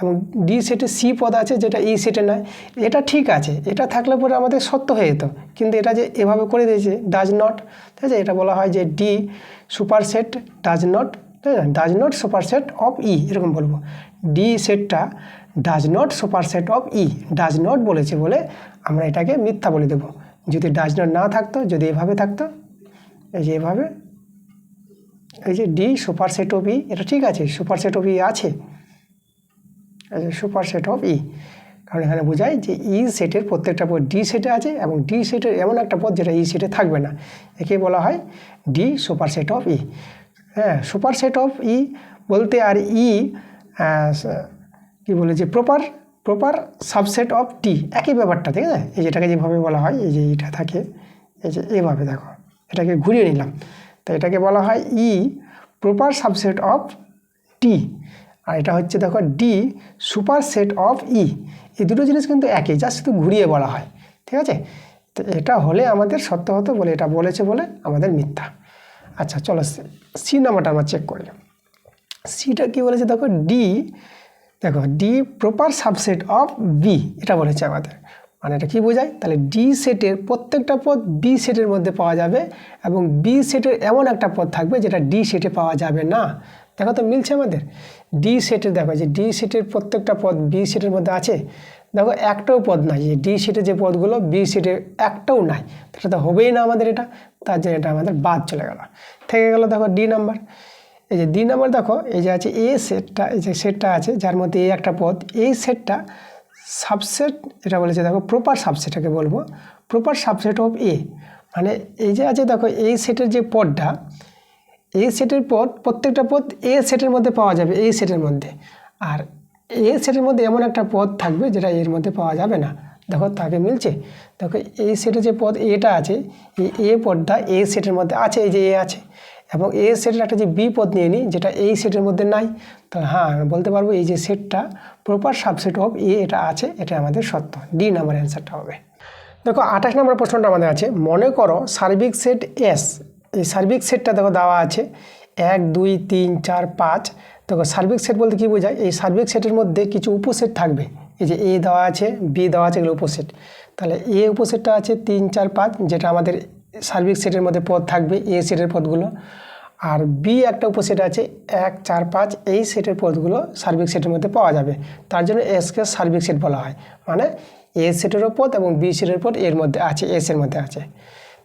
এবং ডি সেটে সি পদ আছে যেটা ই সেটে নয়। এটা ঠিক আছে, এটা থাকলে পরে আমাদের সত্য হয়ে যেত, কিন্তু এটা যে এভাবে করে দিয়েছে ডাজ নট, ঠিক আছে, এটা বলা হয় যে ডি সুপারসেট ডাজ নট, তাই না, ডাজ নট সুপারসেট অফ ই, এরকম বলবো। ডি সেটটা does not superset of E, does not বলেছে বলে আমরা এটাকে মিথ্যা বলে দেবো। যদি ডাজ নট না থাকতো, যদি এভাবে থাকতো, এই যে এভাবে, এই যে ডি সুপারসেট অফ ই, এটা ঠিক আছে, সুপারসেট অফ ই আছে, সুপারসেট অফ ই, কারণ এখানে বোঝায় যে ই সেটের প্রত্যেকটা পদ ডি সেটে আছে এবং ডি সেটের এমন একটা পদ যেটা ই সেটে থাকবে না, একে বলা হয় ডি সুপার সেট অফ ই। হ্যাঁ, সুপার সেট অফ ই বলতে আর ই কী বলে যে প্রপার সাবসেট অফ টি, একই ব্যাপারটা, ঠিক আছে। এই যেটাকে যেভাবে বলা হয়, এই যে এটা থাকে, এই যে এভাবে দেখো, এটাকে ঘুরিয়ে নিলাম, তো এটাকে বলা হয় ই প্রপার সাবসেট অফ টি, আর এটা হচ্ছে দেখো ডি সুপার সেট অফ ই। এই দুটো জিনিস কিন্তু একই, জাস্ট শুধু ঘুরিয়ে বলা হয়, ঠিক আছে। তো এটা হলে আমাদের সত্য হতো বলে এটা বলেছে বলে আমাদের মিথ্যা। আচ্ছা চলো সি নাম্বারটা আমরা চেক করি। সিটা কি বলেছে দেখো, D proper subset of B, এটা বলেছে আমাদের। মানে এটা কি বোঝায়, তাহলে ডি সেটের প্রত্যেকটা পদ বি সেটের মধ্যে পাওয়া যাবে এবং বি সেটের এমন একটা পদ থাকবে যেটা ডি সেটে পাওয়া যাবে না। দেখো তো মিলছে আমাদের। ডি সেটের দেখো যে ডি সেটের প্রত্যেকটা পদ বি সেটের মধ্যে আছে, দেখো একটাও পদ নাই, যে ডি সেটের যে পদগুলো বি সেটের একটাও নাই, সেটা তো হবেই না আমাদের এটা, তার জন্য এটা আমাদের বাদ চলে গেল, থেকে গেল দেখো ডি নাম্বার। এই যে ডি নাম্বার দেখো, এই যে আছে এ সেটটা, এই যে সেটটা আছে যার মধ্যে এই একটা পদ, এই সেটটা সাবসেট, এটা বলেছে দেখো প্রপার সাবসেটটাকে বলবো প্রপার সাবসেট অফ এ। মানে এই যে আছে দেখো এই সেটের যে পদটা, এই সেটের পদ প্রত্যেকটা পদ এ সেটের মধ্যে পাওয়া যাবে, এই সেটের মধ্যে, আর এ সেটের মধ্যে এমন একটা পদ থাকবে যেটা এর মধ্যে পাওয়া যাবে না। দেখো তাকে মিলছে, দেখো এই সেটের যে পদ এটা আছে, এই এ পদটা এ সেটের মধ্যে আছে, এই যে এ আছে, এবং এ সেটের একটা যে বি পদ নিয়ে নিই যেটা এই সেটের মধ্যে নাই, তাহলে হ্যাঁ বলতে পারবো এই যে সেটটা প্রপার সাবসেট অফ এ এটা আছে, এটা আমাদের সত্য, ডি নাম্বার অ্যান্সারটা হবে। দেখো 28 নম্বর প্রশ্নটা আমাদের আছে, মনে করো সার্বিক সেট এস, এই সার্বিক সেটটা দেখো দেওয়া আছে 1 2 3 4 5। দেখো সার্বিক সেট বলতে কী বোঝায়, এই সার্বিক সেটের মধ্যে কিছু উপসেট থাকবে, এই যে এ দেওয়া আছে বি দেওয়া আছে, এগুলো উপসেট। তাহলে এ উপসেটটা আছে 3 4 5, যেটা আমাদের সার্বিক সেটের মধ্যে পদ থাকবে এ সেটের পদগুলো, আর বি একটা উপসেট আছে 1 4 5, এই সেটের পদগুলো সার্বিক সেটের মধ্যে পাওয়া যাবে, তার জন্য এসকে সার্বিক সেট বলা হয়। মানে এ সেটেরও পদ এবং বি সেটের পদ এর মধ্যে আছে, এস এর মধ্যে আছে,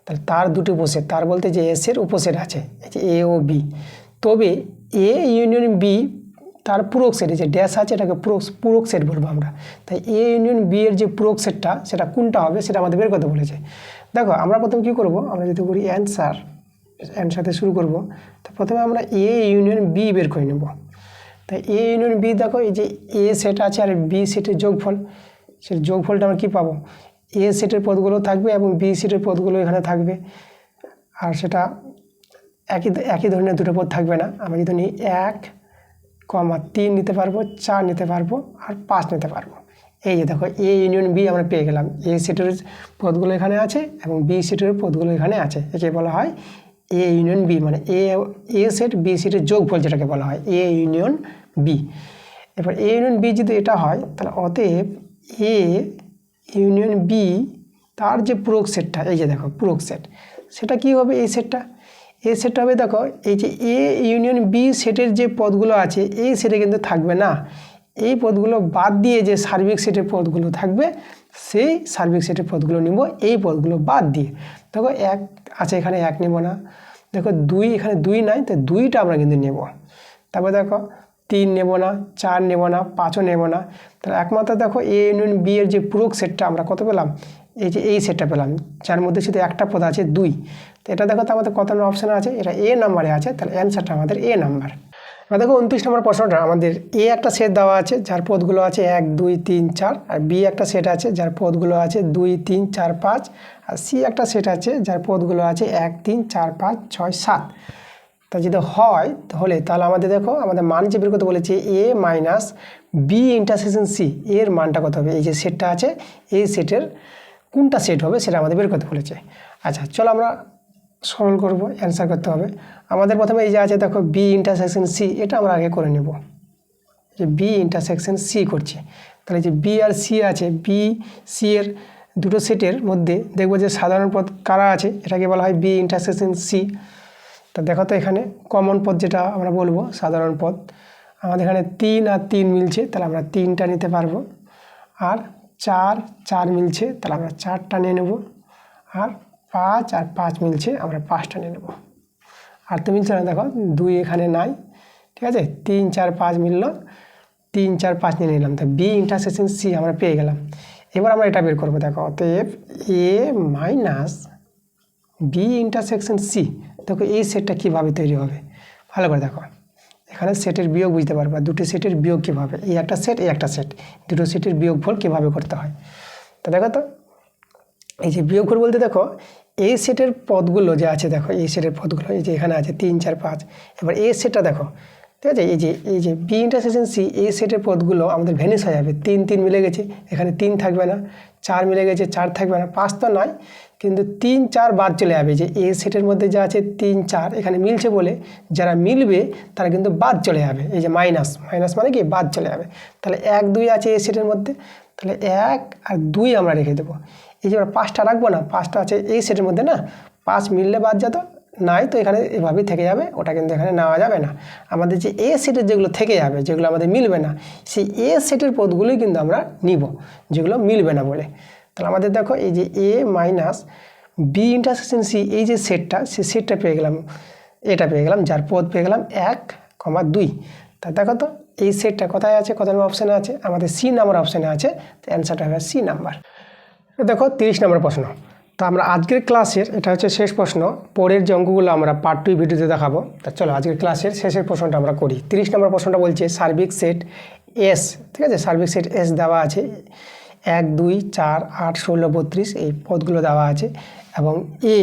তাহলে তার দুটি উপসেট, তার বলতে যে এস এর উপসেট আছে, এই যে এ ও বি। তবে এ ইউনিয়ন বি তার পূরক সেট, এই যে ড্যাশ আছে এটাকে পূরক সেট বলবো আমরা। তাই এ ইউনিয়ন বি এর যে পূরক সেটটা সেটা কোনটা হবে সেটা আমাদের বের করতে বলেছে। দেখো আমরা প্রথমে কী করব, আমরা যদি করি অ্যান্সারতে শুরু করব, তো প্রথমে আমরা এ ইউনিয়ন বি বের করে নেব। তাই এ ইউনিয়ন বি দেখো, এই যে এ সেট আছে আর বি সেটের যোগফল, সেই যোগফলটা আমরা কী পাবো, এ সেটের পদগুলো থাকবে এবং বি সেটের পদগুলো এখানে থাকবে, আর সেটা একই ধরনের দুটো পদ থাকবে না। আমরা যদি নিই 1, 3 নিতে পারবো, 4 নিতে পারবো, আর 5 নিতে পারবো। এই যে দেখো এ ইউনিয়ন বি আমরা পেয়ে গেলাম, এ সেটের পদগুলো এখানে আছে এবং বি সেটের পদগুলো এখানে আছে, একে বলা হয় এ ইউনিয়ন বি, মানে এ সেট বি সেটের যোগফল যেটাকে বলা হয় এ ইউনিয়ন বি। এবার এ ইউনিয়ন বি যদি এটা হয়, তাহলে অতএব এ ইউনিয়ন বি তার যে পূরক সেটটা, এই যে দেখো পূরক সেট, সেটা কি হবে, এই সেটটা হবে দেখো, এই যে এ ইউনিয়ন বি সেটের যে পদগুলো আছে এই সেটে কিন্তু থাকবে না, এই পদগুলো বাদ দিয়ে যে সার্বিক সেটের পদগুলো থাকবে সেই সার্বিক সেটের পদগুলো নিব, এই পদগুলো বাদ দিয়ে। দেখো 1 আছে এখানে, 1 নেব না, দেখো 2 এখানে 2 নাই, তো 2টা আমরা কিন্তু নেব। তারপর দেখো 3 নেব না, 4 নেব না, 5ও নেব না। তাহলে একমাত্র দেখো এ ইউনিয়ন বি এর যে পূরক সেটটা আমরা কত পেলাম, এই যে এই সেটটা পেলাম, যার মধ্যে শুধু একটা পদ আছে 2। তো এটা দেখো তো আমাদের কত অপশান আছে, এটা এ নাম্বারে আছে, তাহলে অ্যান্সারটা আমাদের এ নাম্বার। এবার দেখো 29 নম্বর প্রশ্নটা, আমাদের এ একটা সেট দেওয়া আছে যার পদগুলো আছে 1 2 3 4, আর বি একটা সেট আছে যার পদগুলো আছে 2 3 4 5, আর সি একটা সেট আছে যার পদগুলো আছে 1 3 4 5 6 7। তা যদি হয় তাহলে আমাদের দেখো আমাদের মান যে বের করতে বলেছে এ মাইনাস বি ইন্টারসেকশন সি, এর মানটা কত হবে, এই যে সেটটা আছে এই সেটের কোনটা সেট হবে সেটা আমাদের বের করতে বলেছে। আচ্ছা চলো আমরা সরল করব, অ্যান্সার করতে হবে। আমাদের প্রথমে এই যে আছে দেখো বি ইন্টারসেকশন সি, এটা আমরা আগে করে নেব, যে বি ইন্টারসেকশন সি করছে, তাহলে যে বি আর সি আছে, বি সি এর দুটো সেটের মধ্যে দেখবো যে সাধারণ পদ কারা আছে, এটাকে বলা হয় বি ইন্টারসেকশন সি। তো দেখো তো এখানে কমন পদ যেটা আমরা বলবো সাধারণ পদ, আমাদের এখানে 3 আর 3 মিলছে, তাহলে আমরা 3টা নিতে পারবো, আর 4 মিলছে, তাহলে আমরা 4টা নিয়ে নেব, আর 5 আর 5 মিলছে, আমরা 5টা নিয়ে নেব। আর তো মিলছে না, দেখো 2 এখানে নাই, ঠিক আছে, 3 4 5 মিলল, 3 4 5 নিয়ে নিলাম, তো বি ইন্টারসেকশন সি আমরা পেয়ে গেলাম। এবার আমরা এটা বের করবো, দেখো অতএব এ মাইনাস বি ইন্টারসেকশন সি। দেখো এই সেটটা কীভাবে তৈরি হবে ভালো করে দেখো, এখানে সেটের বিয়োগ বুঝতে পারবা, দুটো সেটের বিয়োগ কীভাবে, এই একটা সেট এই একটা সেট, দুটো সেটের বিয়োগফল কীভাবে করতে হয়। তো দেখো তো এই যে বিয়োগফল বলতে দেখো এই সেটের পদগুলো যে আছে, দেখো এই সেটের পদগুলো এই যে এখানে আছে 3 4 5। এবার এই সেটটা দেখো, ঠিক আছে, এই যে বি ইন্টারসেকশন সি, এই সেটের পদগুলো আমাদের ভ্যানিশ হয়ে যাবে। 3 3 মিলে গেছে, এখানে 3 থাকবে না, 4 মিলে গেছে 4 থাকবে না, 5 তো নয়, কিন্তু 3 4 বাদ চলে যাবে। যে এই সেটের মধ্যে যা আছে 3 4 এখানে মিলছে বলে যারা মিলবে তারা কিন্তু বাদ চলে যাবে। এই যে মাইনাস মাইনাস মানে কি বাদ চলে যাবে। তাহলে 1 2 আছে এই সেটের মধ্যে, তাহলে 1 আর 2 আমরা রেখে দেবো। এই যে আমরা 5টা রাখবো না, 5টা আছে এই সেটের মধ্যে না, 5 মিললে বাদ যেত, নাই তো এখানে এভাবেই থেকে যাবে, ওটা কিন্তু এখানে নেওয়া যাবে না। আমাদের যে এ সেটের যেগুলো থেকে যাবে, যেগুলো আমাদের মিলবে না, সেই এ সেটের পদগুলোই কিন্তু আমরা নিব, যেগুলো মিলবে না বলে। তাহলে আমাদের দেখো এই যে এ মাইনাস বি ইন্টারসেকশন সি, এই যে সেটটা, সেই সেটটা পেয়ে গেলাম, এটা পেয়ে গেলাম, যার পদ পেয়ে গেলাম 1 2। তা দেখো তো এই সেটটা কোথায় আছে, কত নম্বর অপশানে আছে, আমাদের সি নাম্বার অপশানে আছে। তো অ্যান্সারটা হবে সি নাম্বার। দেখো 30 নম্বর প্রশ্ন। তো আমরা আজকের ক্লাসের এটা হচ্ছে শেষ প্রশ্ন, পরের যে অঙ্কগুলো আমরা পার্ট 2 ভিডিওতে দেখাবো। তা চলো আজকের ক্লাসের শেষের প্রশ্নটা আমরা করি। 30 নম্বর প্রশ্নটা বলছে সার্বিক সেট এস, ঠিক আছে, সার্বিক সেট এস দেওয়া আছে, 1 2 4 8 16 32 এই পদগুলো দেওয়া আছে, এবং এ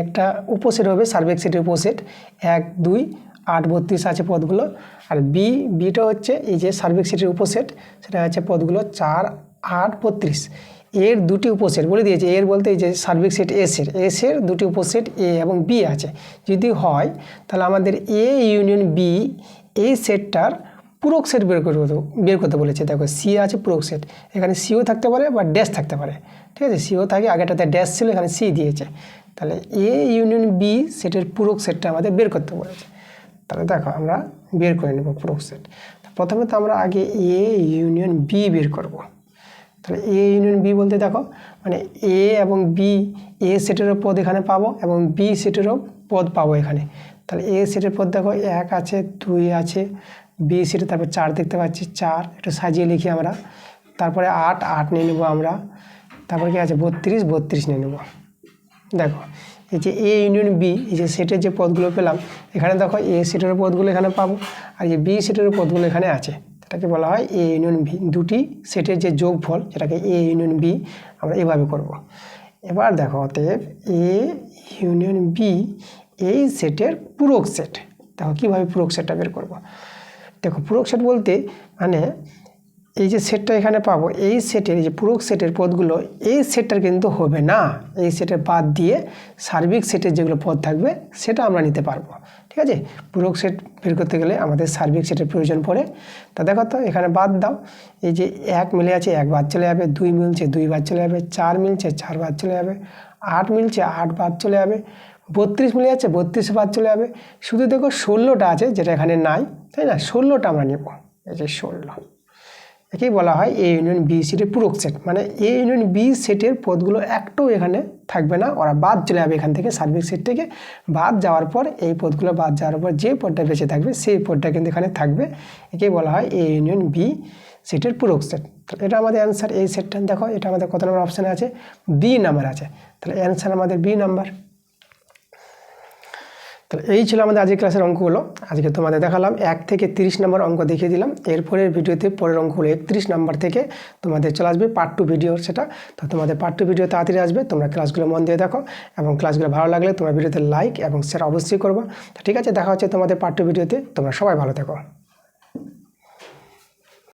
একটা উপসেট হবে, সার্বিক সেটের উপসেট, 1 2 8 32 আছে পদগুলো, আর বিটা হচ্ছে এই যে সার্বিক সেটের উপসেট, সেটা হচ্ছে পদগুলো 4 8 32। এর দুটি উপসেট বলে দিয়েছে, এর বলতে এই যে সার্বিক সেট এসের দুটি উপসেট এ এবং বি আছে। যদি হয় তাহলে আমাদের এ ইউনিয়ন বি এই সেটটার পূরক সেট বের করতে বলেছে। দেখো সি আছে পূরক সেট, এখানে সিও থাকতে পারে বা ড্যাশ থাকতে পারে, ঠিক আছে, সিও থাকে, আগেটাতে ড্যাশ ছিল, এখানে সি দিয়েছে। তাহলে এ ইউনিয়ন বি সেটের পূরক সেটটা আমাদের বের করতে বলেছে। তাহলে দেখো আমরা বের করে নেব পূরক সেট। প্রথমে তো আমরা আগে এ ইউনিয়ন বি বের করব। তাহলে এ ইউনিয়ন বি বলতে দেখো মানে এ এবং বি, এ সেটেরও পদ এখানে পাবো এবং বি সেটেরও পদ পাবো এখানে। তাহলে এ সেটের পদ দেখো 1 আছে 2 আছে, বি সেটে তারপর 4 দেখতে পাচ্ছি 4, একটু সাজিয়ে লিখি আমরা, তারপরে 8 নিয়ে নেবো আমরা, তারপরে কি আছে 32 নিয়ে নেবো। দেখো এই যে এ ইউনিয়ন বি, এই যে সেটের যে পদগুলো পেলাম এখানে, দেখো এ সেটের পদগুলো এখানে পাবো, আর এই বি সেটের পদগুলো এখানে আছে, এটাকে বলা হয় এ ইউনিয়ন বি। দুটি সেটের যে যোগফল যেটাকে এ ইউনিয়ন বি আমরা এভাবে করব। এবার দেখো অতএব এ ইউনিয়ন বি এই সেটের পূরক সেট, দেখো কীভাবে পূরক সেটটা বের করব। দেখো পূরক সেট বলতে মানে এই যে সেটটা এখানে পাবো, এই সেটের এই যে পূরক সেটের পদগুলো এই সেটটার কিন্তু হবে না, এই সেটের বাদ দিয়ে সার্বিক সেটের যেগুলো পদ থাকবে সেটা আমরা নিতে পারবো, ঠিক আছে। পূরক সেট বের করতে গেলে আমাদের সার্বিক সেটের প্রয়োজন পড়ে। তা দেখো তো এখানে বাদ দাও, এই যে 1 মিলে আছে 1 বাদ চলে যাবে, 2 মিলছে 2 বাদ চলে যাবে, 4 মিলছে 4 বাদ চলে যাবে, 8 মিলছে 8 বাদ চলে যাবে, 32 মিলে আছে 32 বাদ চলে যাবে। শুধু দেখো 16টা আছে যেটা এখানে নাই, তাই না, 16টা আমরা নেব, এই যে 16। একেই বলা হয় এ ইউনিয়ন বি সেটের পূরক সেট, মানে এ ইউনিয়ন বি সেটের পদগুলো একটাও এখানে থাকবে না, ওরা বাদ চলে যাবে এখান থেকে, সার্বিক সেট থেকে বাদ যাওয়ার পর এই পদগুলো বাদ যাওয়ার পর যে পদটা বেঁচে থাকবে সেই পদটা কিন্তু এখানে থাকবে। একেই বলা হয় এ ইউনিয়ন বি সেটের পূরক সেট। এটা আমাদের অ্যান্সার, এই সেটটা দেখো এটা আমাদের কত নম্বর অপশানে আছে, বি নাম্বার আছে, তাহলে অ্যান্সার আমাদের বি নাম্বার। তাহলে এই ছিল আমাদের আজকের ক্লাসের অঙ্কগুলো। আজকে তোমাদের দেখালাম 1 থেকে 30 নম্বর অঙ্ক দেখিয়ে দিলাম। এরপরের ভিডিওতে পরের অঙ্কগুলো 31 নম্বর থেকে তোমাদের চলে আসবে পার্ট 2 ভিডিও, সেটা তো তোমাদের পার্ট 2 ভিডিও তাড়াতাড়ি আসবে। তোমরা ক্লাসগুলো মন দিয়ে দেখো এবং ক্লাসগুলো ভালো লাগলে তোমরা ভিডিওতে লাইক এবং শেয়ার অবশ্যই করবে। তো ঠিক আছে, দেখা হচ্ছে তোমাদের পার্ট 2 ভিডিওতে। তোমরা সবাই ভালো থেকো।